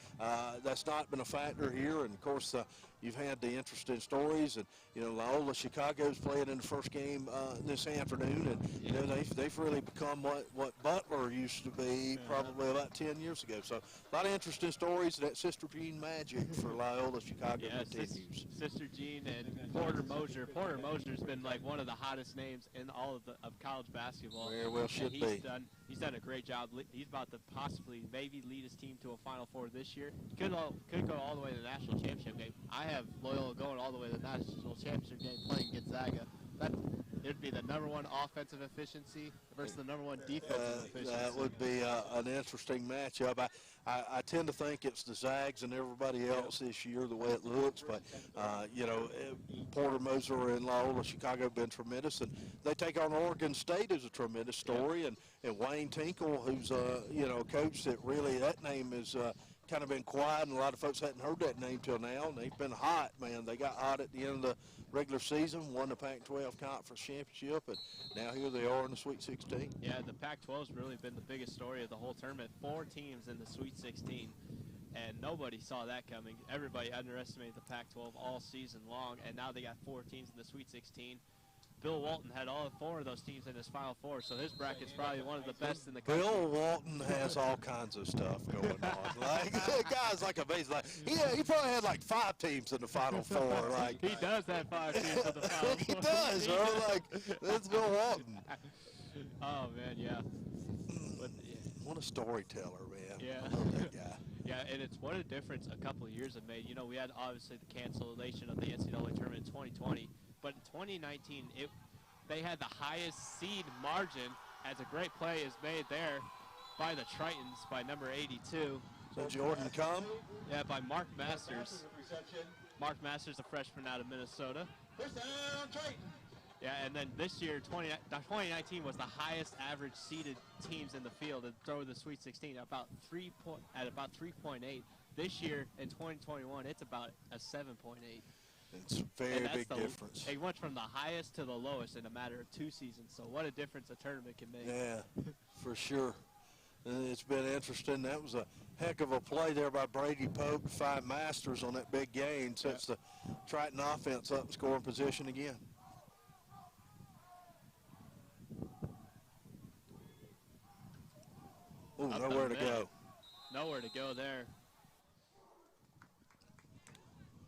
That's not been a factor here, and of course you've had the interesting stories, and you know, Loyola Chicago's playing in the first game this afternoon, and you know, they've really become what Butler used to be probably about 10 years ago. So a lot of interesting stories. That Sister Jean magic for Loyola Chicago continues. Sister Jean and Porter Mosier. Porter Mosier's been like one of the hottest names in all of college basketball. Very well should be. He's done a great job. He's about to maybe lead his team to a Final Four this year. Could go all the way to the national championship game. I have Loyola going all the way to the national championship game playing Gonzaga. It'd be the #1 offensive efficiency versus the #1 defensive efficiency. That would be an interesting matchup. I tend to think it's the Zags and everybody else this year, the way it looks. But, you know, Porter Moser and Loyola Chicago have been tremendous. And they take on Oregon State as a tremendous story. And Wayne Tinkle, who's, you know, a coach that really, that name is kind of been quiet, and a lot of folks hadn't heard that name till now. And they've been hot, man. They got hot at the end of the regular season, won the Pac-12 Conference Championship, and now here they are in the Sweet 16. Yeah, the Pac-12's really been the biggest story of the whole tournament. 4 teams in the Sweet 16, and nobody saw that coming. Everybody underestimated the Pac-12 all season long, and now they got 4 teams in the Sweet 16. Bill Walton had all 4 of those teams in his Final Four, so his bracket's probably one of the best in the country. Bill Walton has all kinds of stuff going on. Like, the guy's like amazing. Like, he probably had like 5 teams in the Final Four. Like, he does have 5 teams in the Final Four. He does, bro. Like, that's Bill Walton. Oh, man, yeah. But, what a storyteller, man. Yeah. I love that guy. Yeah, and it's what a difference a couple of years have made. You know, we had obviously the cancellation of the NCAA tournament in 2020. But in 2019, they had the highest seed margin, as a great play is made there by the Tritons by number 82. So Jordan come? Yeah, by Mark Masters. Mark Masters, a freshman out of Minnesota. Yeah, and then this year, 2019 was the highest average seeded teams in the field to throw the Sweet 16 at about 3.8. This year in 2021, it's about a 7.8. It's a very big difference. They went from the highest to the lowest in a matter of 2 seasons. So what a difference a tournament can make. Yeah, for sure. It's been interesting. That was a heck of a play there by Brady Pope to find Masters on that big gain. Sets the Triton offense up in scoring position again. Ooh, nowhere to go. Nowhere to go there.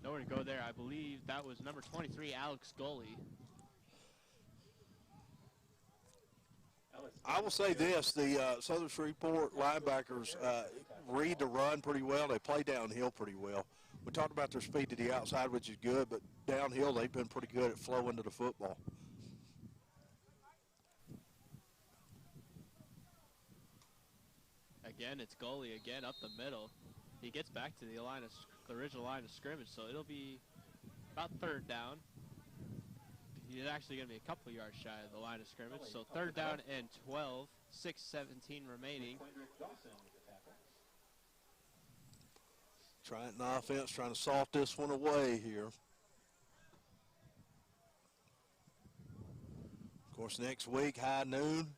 Nowhere to go there. I believe that was number 23, Alex Gully. I will say this, the Southern Shreveport linebackers read the run pretty well. They play downhill pretty well. We talked about their speed to the outside, which is good, but downhill they've been pretty good at flowing to the football. Again, it's Gully again up the middle. He gets back to the original line of scrimmage, so it'll be about 3rd down. He's actually going to be a couple yards shy of the line of scrimmage. So 3rd down and 12, 6:17 remaining. Triton offense trying to salt this one away here. Of course, next week, high noon,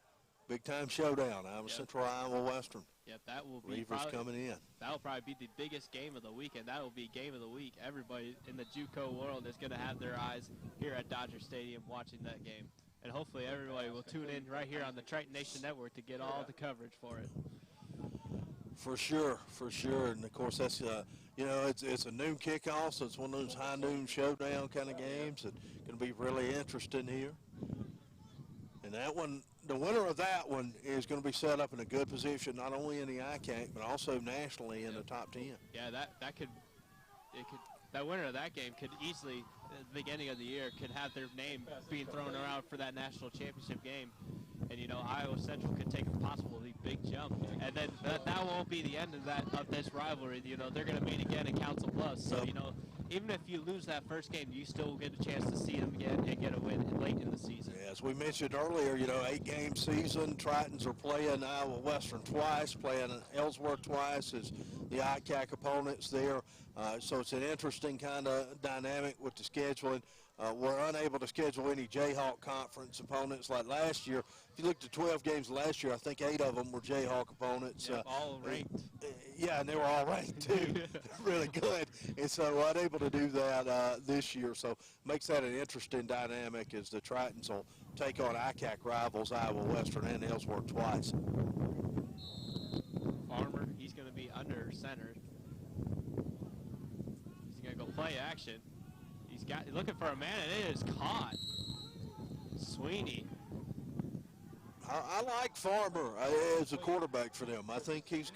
big-time showdown, Iowa Central, Iowa Western. Yep, that will be Reavers coming in. That will probably be the biggest game of the weekend. That will be game of the week. Everybody in the JUCO world is going to have their eyes here at Dodger Stadium watching that game. And hopefully everybody will tune in right here on the Triton Nation Network to get all the coverage for it. For sure, for sure. And, of course, that's, you know, it's a noon kickoff, so it's one of those high noon showdown kind of games that's going to be really interesting here. And that one, the winner of that one is going to be set up in a good position, not only in the ICAC, but also nationally in the top 10. Yeah, that winner of that game could easily, at the beginning of the year, could have their name being thrown around for that national championship game. And, you know, Iowa Central could take a possibly big jump. And then that won't be the end of this rivalry. You know, they're going to meet again in Council Bluffs. So, you know, even if you lose that first game, you still get a chance to see them again and get a win late in the season. Yeah, as we mentioned earlier, you know, 8-game season. Tritons are playing Iowa Western twice, playing Ellsworth twice as the ICAC opponents there. So it's an interesting kind of dynamic with the scheduling. We're unable to schedule any Jayhawk conference opponents like last year. If you looked at 12 games last year, I think 8 of them were Jayhawk opponents. Yep, all ranked. Yeah, and they were all ranked too. Really good. And so unable to do that this year. So makes that an interesting dynamic as the Tritons will take on ICAC rivals Iowa Western and Ellsworth twice. Farmer, he's going to be under center. He's going to go play action. He's looking for a man, and it is caught. Sweeney. I like Farmer as a quarterback for them. I think he's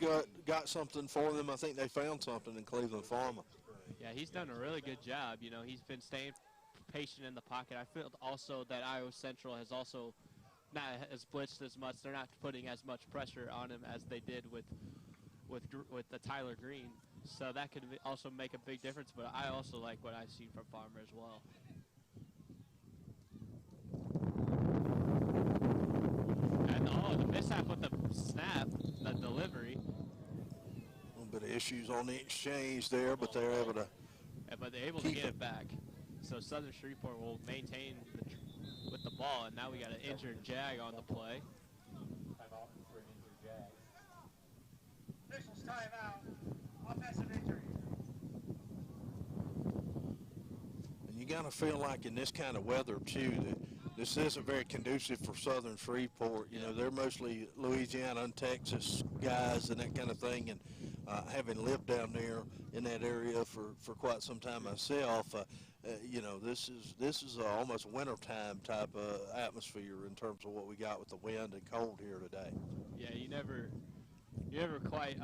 got something for them. I think they found something in Cleveland Farmer. Yeah, he's done a really good job. You know, he's been staying patient in the pocket. I feel also that Iowa Central has also not as blitzed as much. They're not putting as much pressure on him as they did with the Tyler Green. So that could also make a big difference. But I also like what I've seen from Farmer as well. And the mishap with the snap, the delivery. A little bit of issues on the exchange there, but they're able to. Yeah, but they're able to get it back. So Southern Shreveport will maintain with the ball, and now we got an injured Jag on the play. Timeout for an injured Jag. Officials timeout. Offensive injury. And you got to feel like in this kind of weather, too, that this isn't very conducive for Southern Shreveport. You know, they're mostly Louisiana and Texas guys and that kind of thing. And having lived down there in that area for quite some time myself, you know, this is almost wintertime type of atmosphere in terms of what we got with the wind and cold here today. Yeah, you never quite,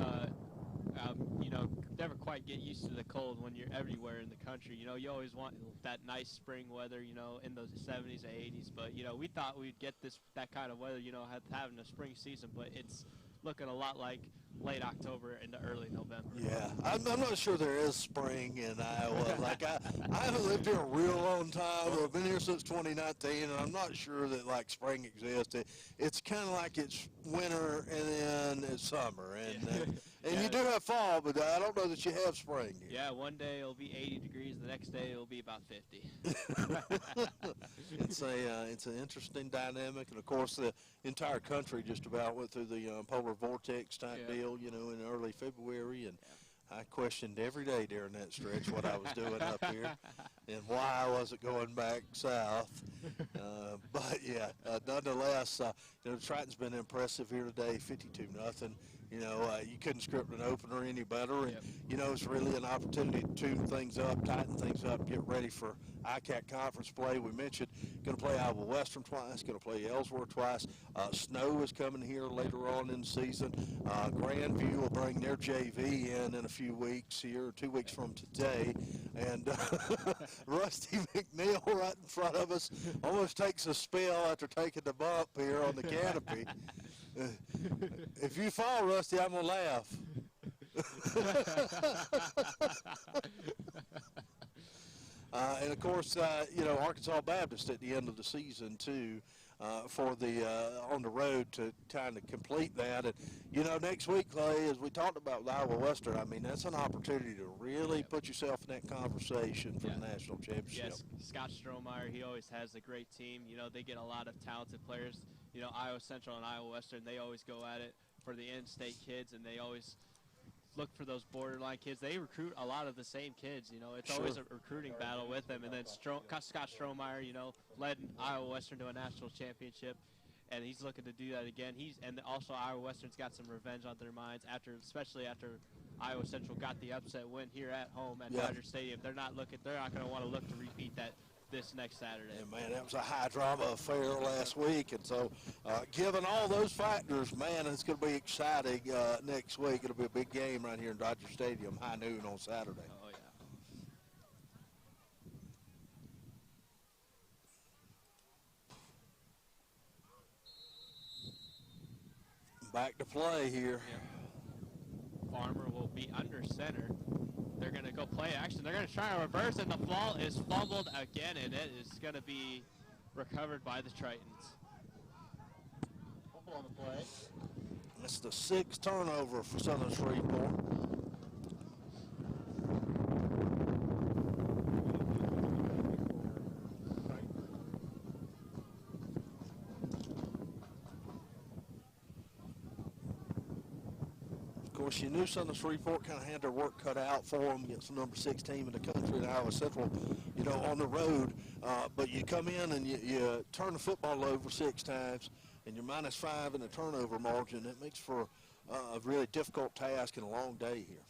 you know, never quite get used to the cold when you're everywhere in the country. You know, you always want that nice spring weather, you know, in the 70s and 80s. But, you know, we thought we'd get that kind of weather, you know, having a spring season. But it's looking a lot like late October into early November. Yeah, I'm not sure there is spring in Iowa. Like, I haven't lived here a real long time. I've been here since 2019, and I'm not sure that, like, spring exists. It's kind of like it's winter and then it's summer. And you do have fall, but I don't know that you have spring here. Yeah, one day it'll be 80 degrees. The next day it'll be about 50. It's an interesting dynamic, and of course the entire country just about went through the polar vortex type deal, you know, in early February, and I questioned every day during that stretch what I was doing up here and why I wasn't going back south. But yeah, nonetheless, you know, Triton's been impressive here today, 52-0. You know, you couldn't script an opener any better, and you know, it's really an opportunity to tune things up, tighten things up, get ready for ICAC conference play. We mentioned going to play Iowa Western twice, going to play Ellsworth twice. Snow is coming here later on in the season. Grandview will bring their JV in a few weeks here, 2 weeks from today, and Rusty McNeil right in front of us almost takes a spill after taking the bump here on the canopy. If you fall, Rusty, I'm going to laugh. And of course, Arkansas Baptist at the end of the season too, for the on the road to kind of complete that. And next week, Clay, as we talked about with Iowa Western, I mean that's an opportunity to really put yourself in that conversation for the national championship. Yes, Scott Strohmeyer, he always has a great team. They get a lot of talented players. Iowa Central and Iowa Western, they always go at it for the in-state kids, and they always look for those borderline kids. They recruit a lot of the same kids. It's always a recruiting battle with them. And then Scott Strohmeyer, led Iowa Western to a national championship, and he's looking to do that again. And also Iowa Western's got some revenge on their minds especially after Iowa Central got the upset win here at home at Dodger Stadium. They're not going to want to look to repeat that this next Saturday. And man, that was a high drama affair last week, and so given all those factors, man, it's going to be exciting next week. It'll be a big game right here in Dodger Stadium, high noon on Saturday. Oh yeah. Back to play here. Yep. Farmer will be under center. They're going to go play action. They're going to try to reverse, and the ball is fumbled again, and it is going to be recovered by the Tritons. Fumble on the play. It's the 6th turnover for Southern Shreveport. Of course, you knew Southern Shreveport kind of had their work cut out for them against the number 6 team in the country at Iowa Central, on the road. But you come in and you turn the football over 6 times, and you're -5 in the turnover margin. That makes for a really difficult task and a long day here.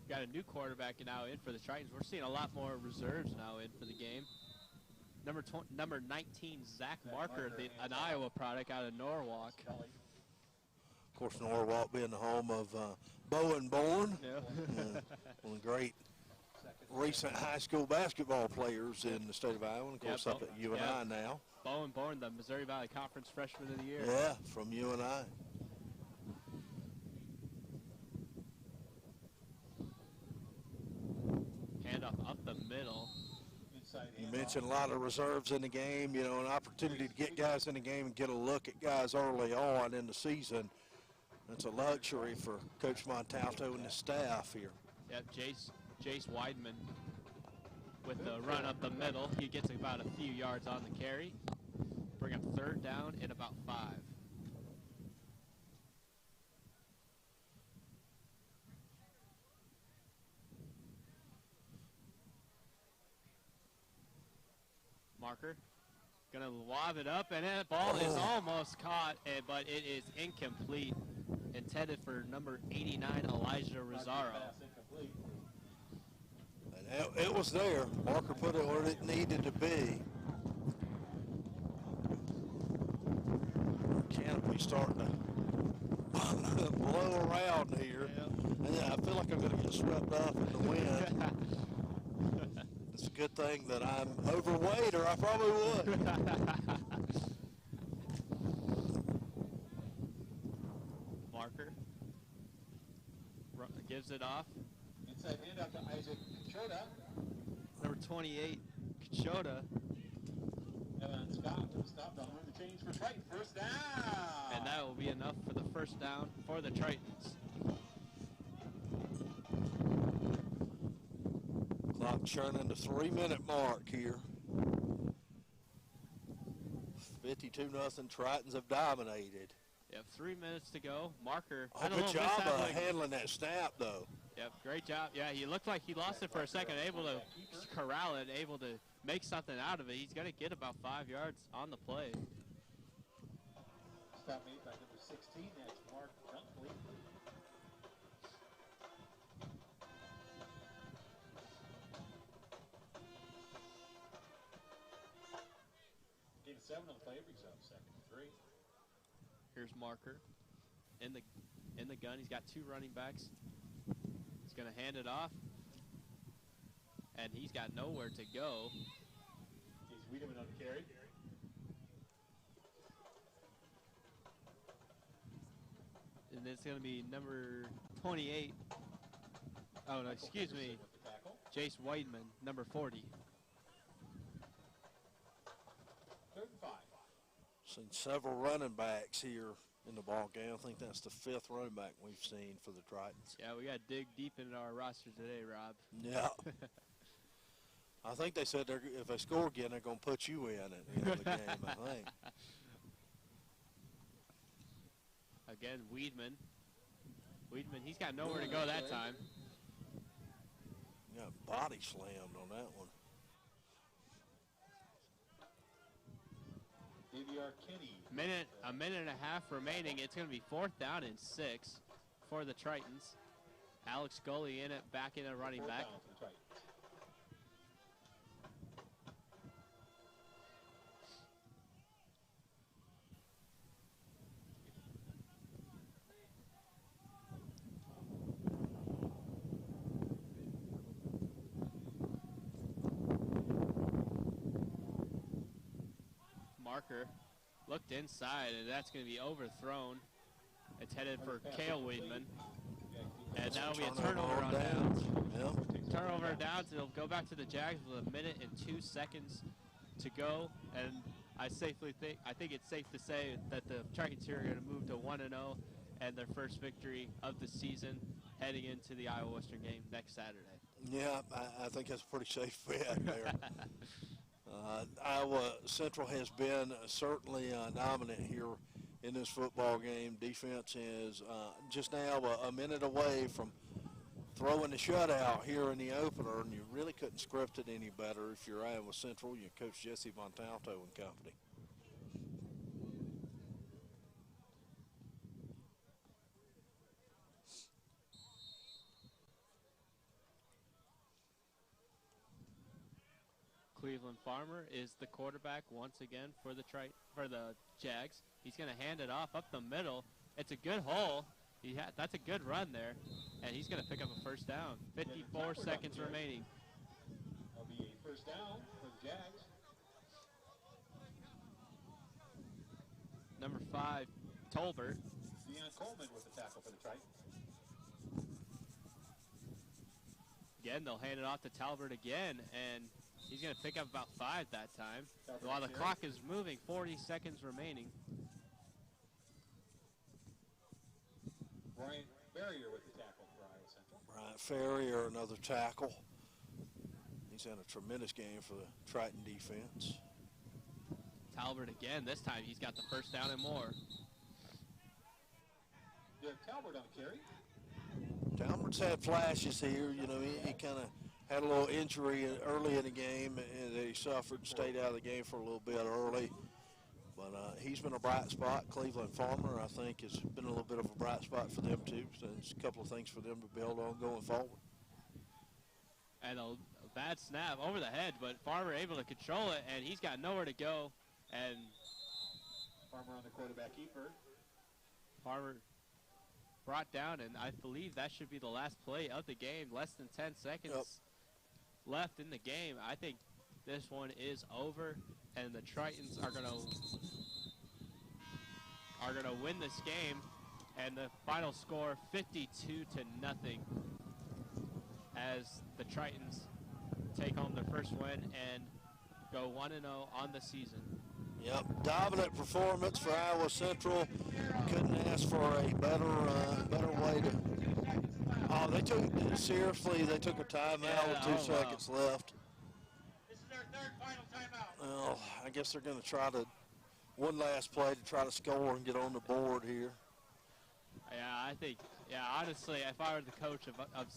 Got a new quarterback now in for the Tritons. We're seeing a lot more reserves now in for the game. Number 19, Zach Marker, an Iowa product out of Norwalk. Of course, Norwalk being the home of Bowen Bourne, one of the great recent high school basketball players in the state of Iowa, and of course up at UNI now. Bowen Bourne, the Missouri Valley Conference Freshman of the Year. Yeah, from UNI. Handoff up the middle. You mentioned a lot of reserves in the game, an opportunity to get guys in the game and get a look at guys early on in the season. That's a luxury for Coach Montalto and his staff here. Yep, Jace Weidman with the run up the middle. He gets about a few yards on the carry. Bring up 3rd down and about 5. Marker gonna lob it up, and that ball is almost caught, but it is incomplete. Intended for number 89, Elijah Rosario. And it was there. Marker put it where it needed to be. Canopy starting to blow around here. And I feel like I'm going to get swept off in the wind. It's a good thing that I'm overweight, or I probably would. Marker gives it off. Inside handoff to Isaac Kachoda. Number 28, Kachoda. Evan Scott stopped on the change for Triton. 1st down. And that will be enough for the 1st down for the Tritons. Clock churning the 3-minute mark here. 52-0. Tritons have dominated. Yep, 3 minutes to go. Marker. Good job of handling that snap, though. Yep, great job. Yeah, he looked like he lost it for a second, able to corral it, able to make something out of it. He's going to get about 5 yards on the play. Stop made by number 16. That's Mark Dunkley. Gain 7 on the play, brings up 2nd and 3. Here's Marker in the gun. He's got 2 running backs. He's going to hand it off, and he's got nowhere to go. He's Wiedemann on the carry. and it's going to be number 28. Oh, no, excuse me. Jace Weidman, number 40. 3rd and 5. Seen several running backs here in the ball game. I think that's the 5th running back we've seen for the Tritons. Yeah, we got to dig deep into our roster today, Rob. Yeah. I think they said if they score again, they're going to put you in at the end of the game, I think. Again, Weidman. Weidman, he's got nowhere to go that time. Got body slammed on that one. A minute and a half remaining. It's going to be 4th down and 6 for the Tritons. Alex Gully in it, back in a running back. Marker looked inside, and that's going to be overthrown. It's headed for Cale Weidman. And that'll be a turnover on downs. Yep. Turnover on downs. It'll go back to the Jags with 1 minute and 2 seconds to go. And I think it's safe to say that the Tritons here are going to move to 1-0 and their first victory of the season heading into the Iowa Western game next Saturday. Yeah, I think that's a pretty safe bet there. Iowa Central has been certainly dominant here in this football game. Defense is just now a minute away from throwing the shutout here in the opener, and you really couldn't script it any better if you're Iowa Central. You Coach Jesse Montalto and company. Cleveland Farmer is the quarterback once again for the Jags. He's going to hand it off up the middle. It's a good hole. That's a good run there, and he's going to pick up a first down. 54 seconds remaining. That'll be a first down for the Jags. Number 5, Tolbert. Deion Coleman with the tackle for the Tritons. Again, they'll hand it off to Talbert again, and he's going to pick up about 5 that time. While the clock is moving, 40 seconds remaining. Brian Ferrier with the tackle for Iowa Central. Brian Ferrier, another tackle. He's had a tremendous game for the Triton defense. Talbert again. This time he's got the first down and more. Derek Talbert on the carry. Talbert's had flashes here. You know, he kind of had a little injury early in the game, and he suffered and stayed out of the game for a little bit early. But he's been a bright spot. Cleveland Farmer, I think, has been a little bit of a bright spot for them, too. So there's a couple of things for them to build on going forward. And a bad snap over the head, but Farmer able to control it, and he's got nowhere to go. And Farmer on the quarterback keeper. Farmer brought down, and I believe that should be the last play of the game. Less than 10 seconds left in the game. I think this one is over, and the Tritons are gonna win this game, and the final score 52-0 as the Tritons take home their first win and go 1-0 on the season. Yep, dominant performance for Iowa Central. Couldn't ask for a better way to. Oh, they took a timeout with 2 seconds left. This is their 3rd final timeout. Well, I guess they're going to try to one last play to try to score and get on the board here. Yeah, I think. Yeah, honestly, if I were the coach of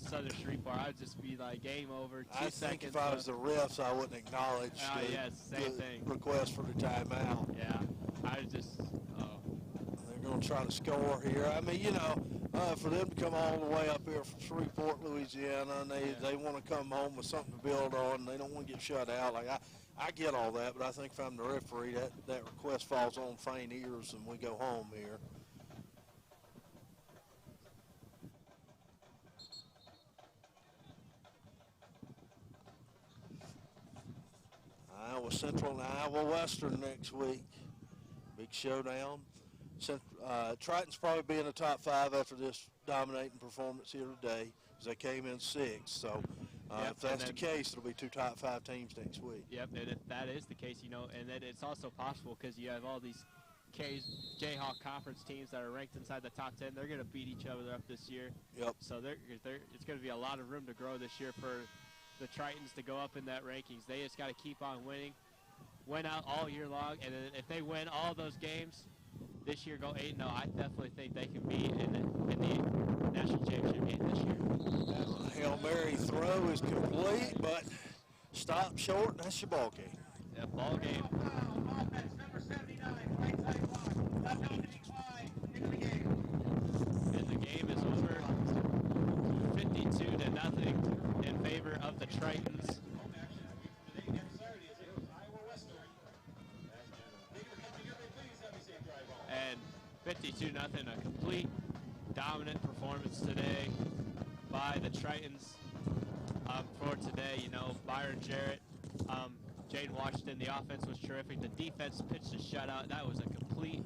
Southern Shreveport, I'd just be like, game over. 2 seconds. I think if I was the refs, I wouldn't acknowledge same thing. Request for the timeout. Yeah, I just. They're going to try to score here. I mean, you know, for them to come all the way up here from Shreveport, Louisiana, and they want to come home with something to build on. They don't want to get shut out. Like I get all that, but I think if I'm the referee, that request falls on faint ears, and we go home here. Iowa Central and Iowa Western next week. Big showdown. Tritons probably be in the top 5 after this dominating performance here today, as they came in 6th. So if that's the case, it'll be 2 top 5 teams next week. Yep, and if that is the case, you know, and then it's also possible because you have all these Jayhawk conference teams that are ranked inside the top 10. They're going to beat each other up this year. Yep. So it's going to be a lot of room to grow this year for the Tritons to go up in that rankings. They just got to keep on winning, win out all year long, and then if they win all those games this year, go 8-0, I definitely think they can be in the national championship game this year. Hail Mary throw is complete, but stop short, and that's your ball game. Yeah, ball game. Offense, number 79, right side block. Left on the decline into the game. And the game is over 52-0 in favor of the Tritons. And 52-0, a complete dominant performance today by the Tritons for today. You know, Byron Jarrett, Jaden Washington, the offense was terrific. The defense pitched a shutout. That was a complete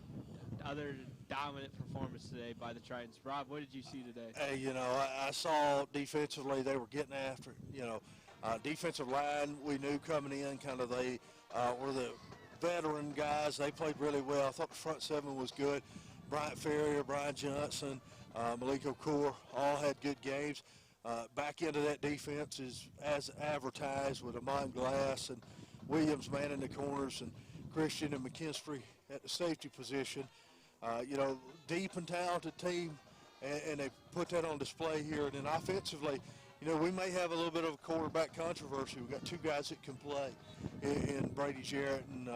other dominant performance today by the Tritons. Rob, what did you see today? Hey, you know, I saw defensively they were getting after it. You know, defensive line we knew coming in, kind of they were the veteran guys. They played really well. I thought the front 7 was good. Bryant Ferrier, Brian Johnson, Malik Okur all had good games. Back into that defense is as advertised with Amon Glass and Williams manning the corners and Christian and McKinstry at the safety position. You know, deep and talented team, and they put that on display here. And then offensively, you know, we may have a little bit of a quarterback controversy. We've got 2 guys that can play in Brady Jarrett and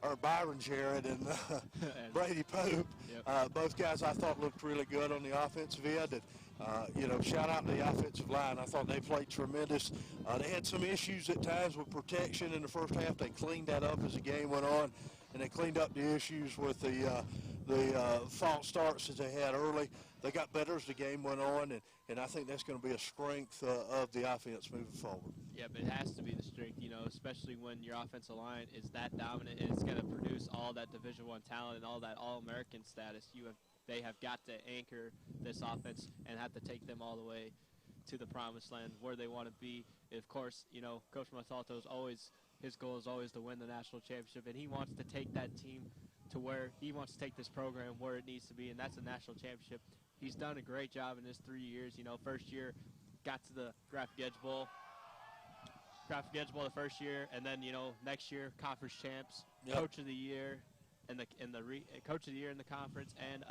or Byron Jarrett and Brady Pope. Yep. Both guys I thought looked really good on the offensive end. And, you know, shout out to the offensive line. I thought they played tremendous. They had some issues at times with protection in the first half. They cleaned that up as the game went on, and they cleaned up the issues with the false starts that they had early. They got better as the game went on, and I think that's going to be a strength of the offense moving forward. Yeah, but it has to be the strength, you know, especially when your offensive line is that dominant and it's going to produce all that Division I talent and all that All-American status. They have got to anchor this offense and have to take them all the way to the promised land where they want to be. And of course, you know, Coach Montalto's his goal is always to win the national championship, and he wants to take that team to where he wants to take this program where it needs to be, and that's a national championship. He's done a great job in his 3 years. You know, first year got to the Graphic Edge Bowl the first year, and then, you know, next year conference champs, yep. Coach of the year, and Coach of the Year in the conference, and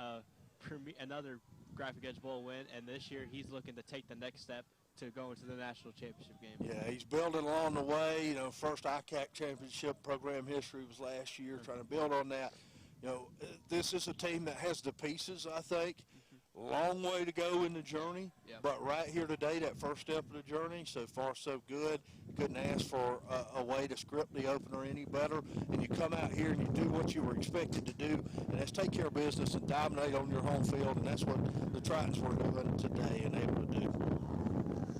another Graphic Edge Bowl win. And this year he's looking to take the next step to go into the national championship game. Yeah, he's building along the way. You know, first ICAC championship program history was last year, trying to build on that. You know, this is a team that has the pieces, I think. Long way to go in the journey, yep. But right here today, that first step of the journey, so far so good. Couldn't ask for a way to script the opener any better. And you come out here and you do what you were expected to do, and that's take care of business and dominate on your home field, and that's what the Tritons were doing today and able to do.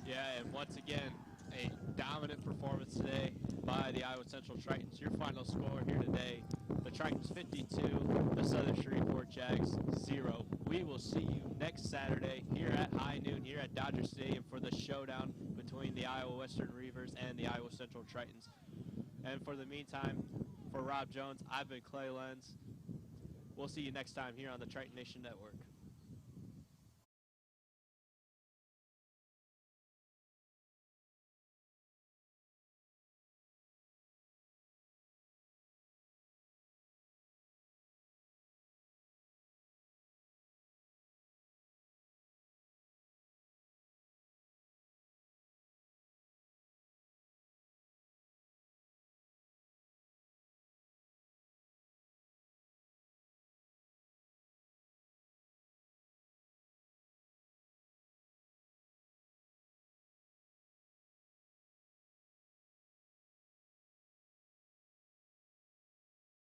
Yeah, and once again, a dominant performance today by the Iowa Central Tritons. Your final score here today, the Tritons 52, the Southern Shreveport Jags 0. We will see you next Saturday here at high noon here at Dodger Stadium for the showdown between the Iowa Western Reavers and the Iowa Central Tritons. And for the meantime, for Rob Jones, I've been Clay Lenz. We'll see you next time here on the Triton Nation Network.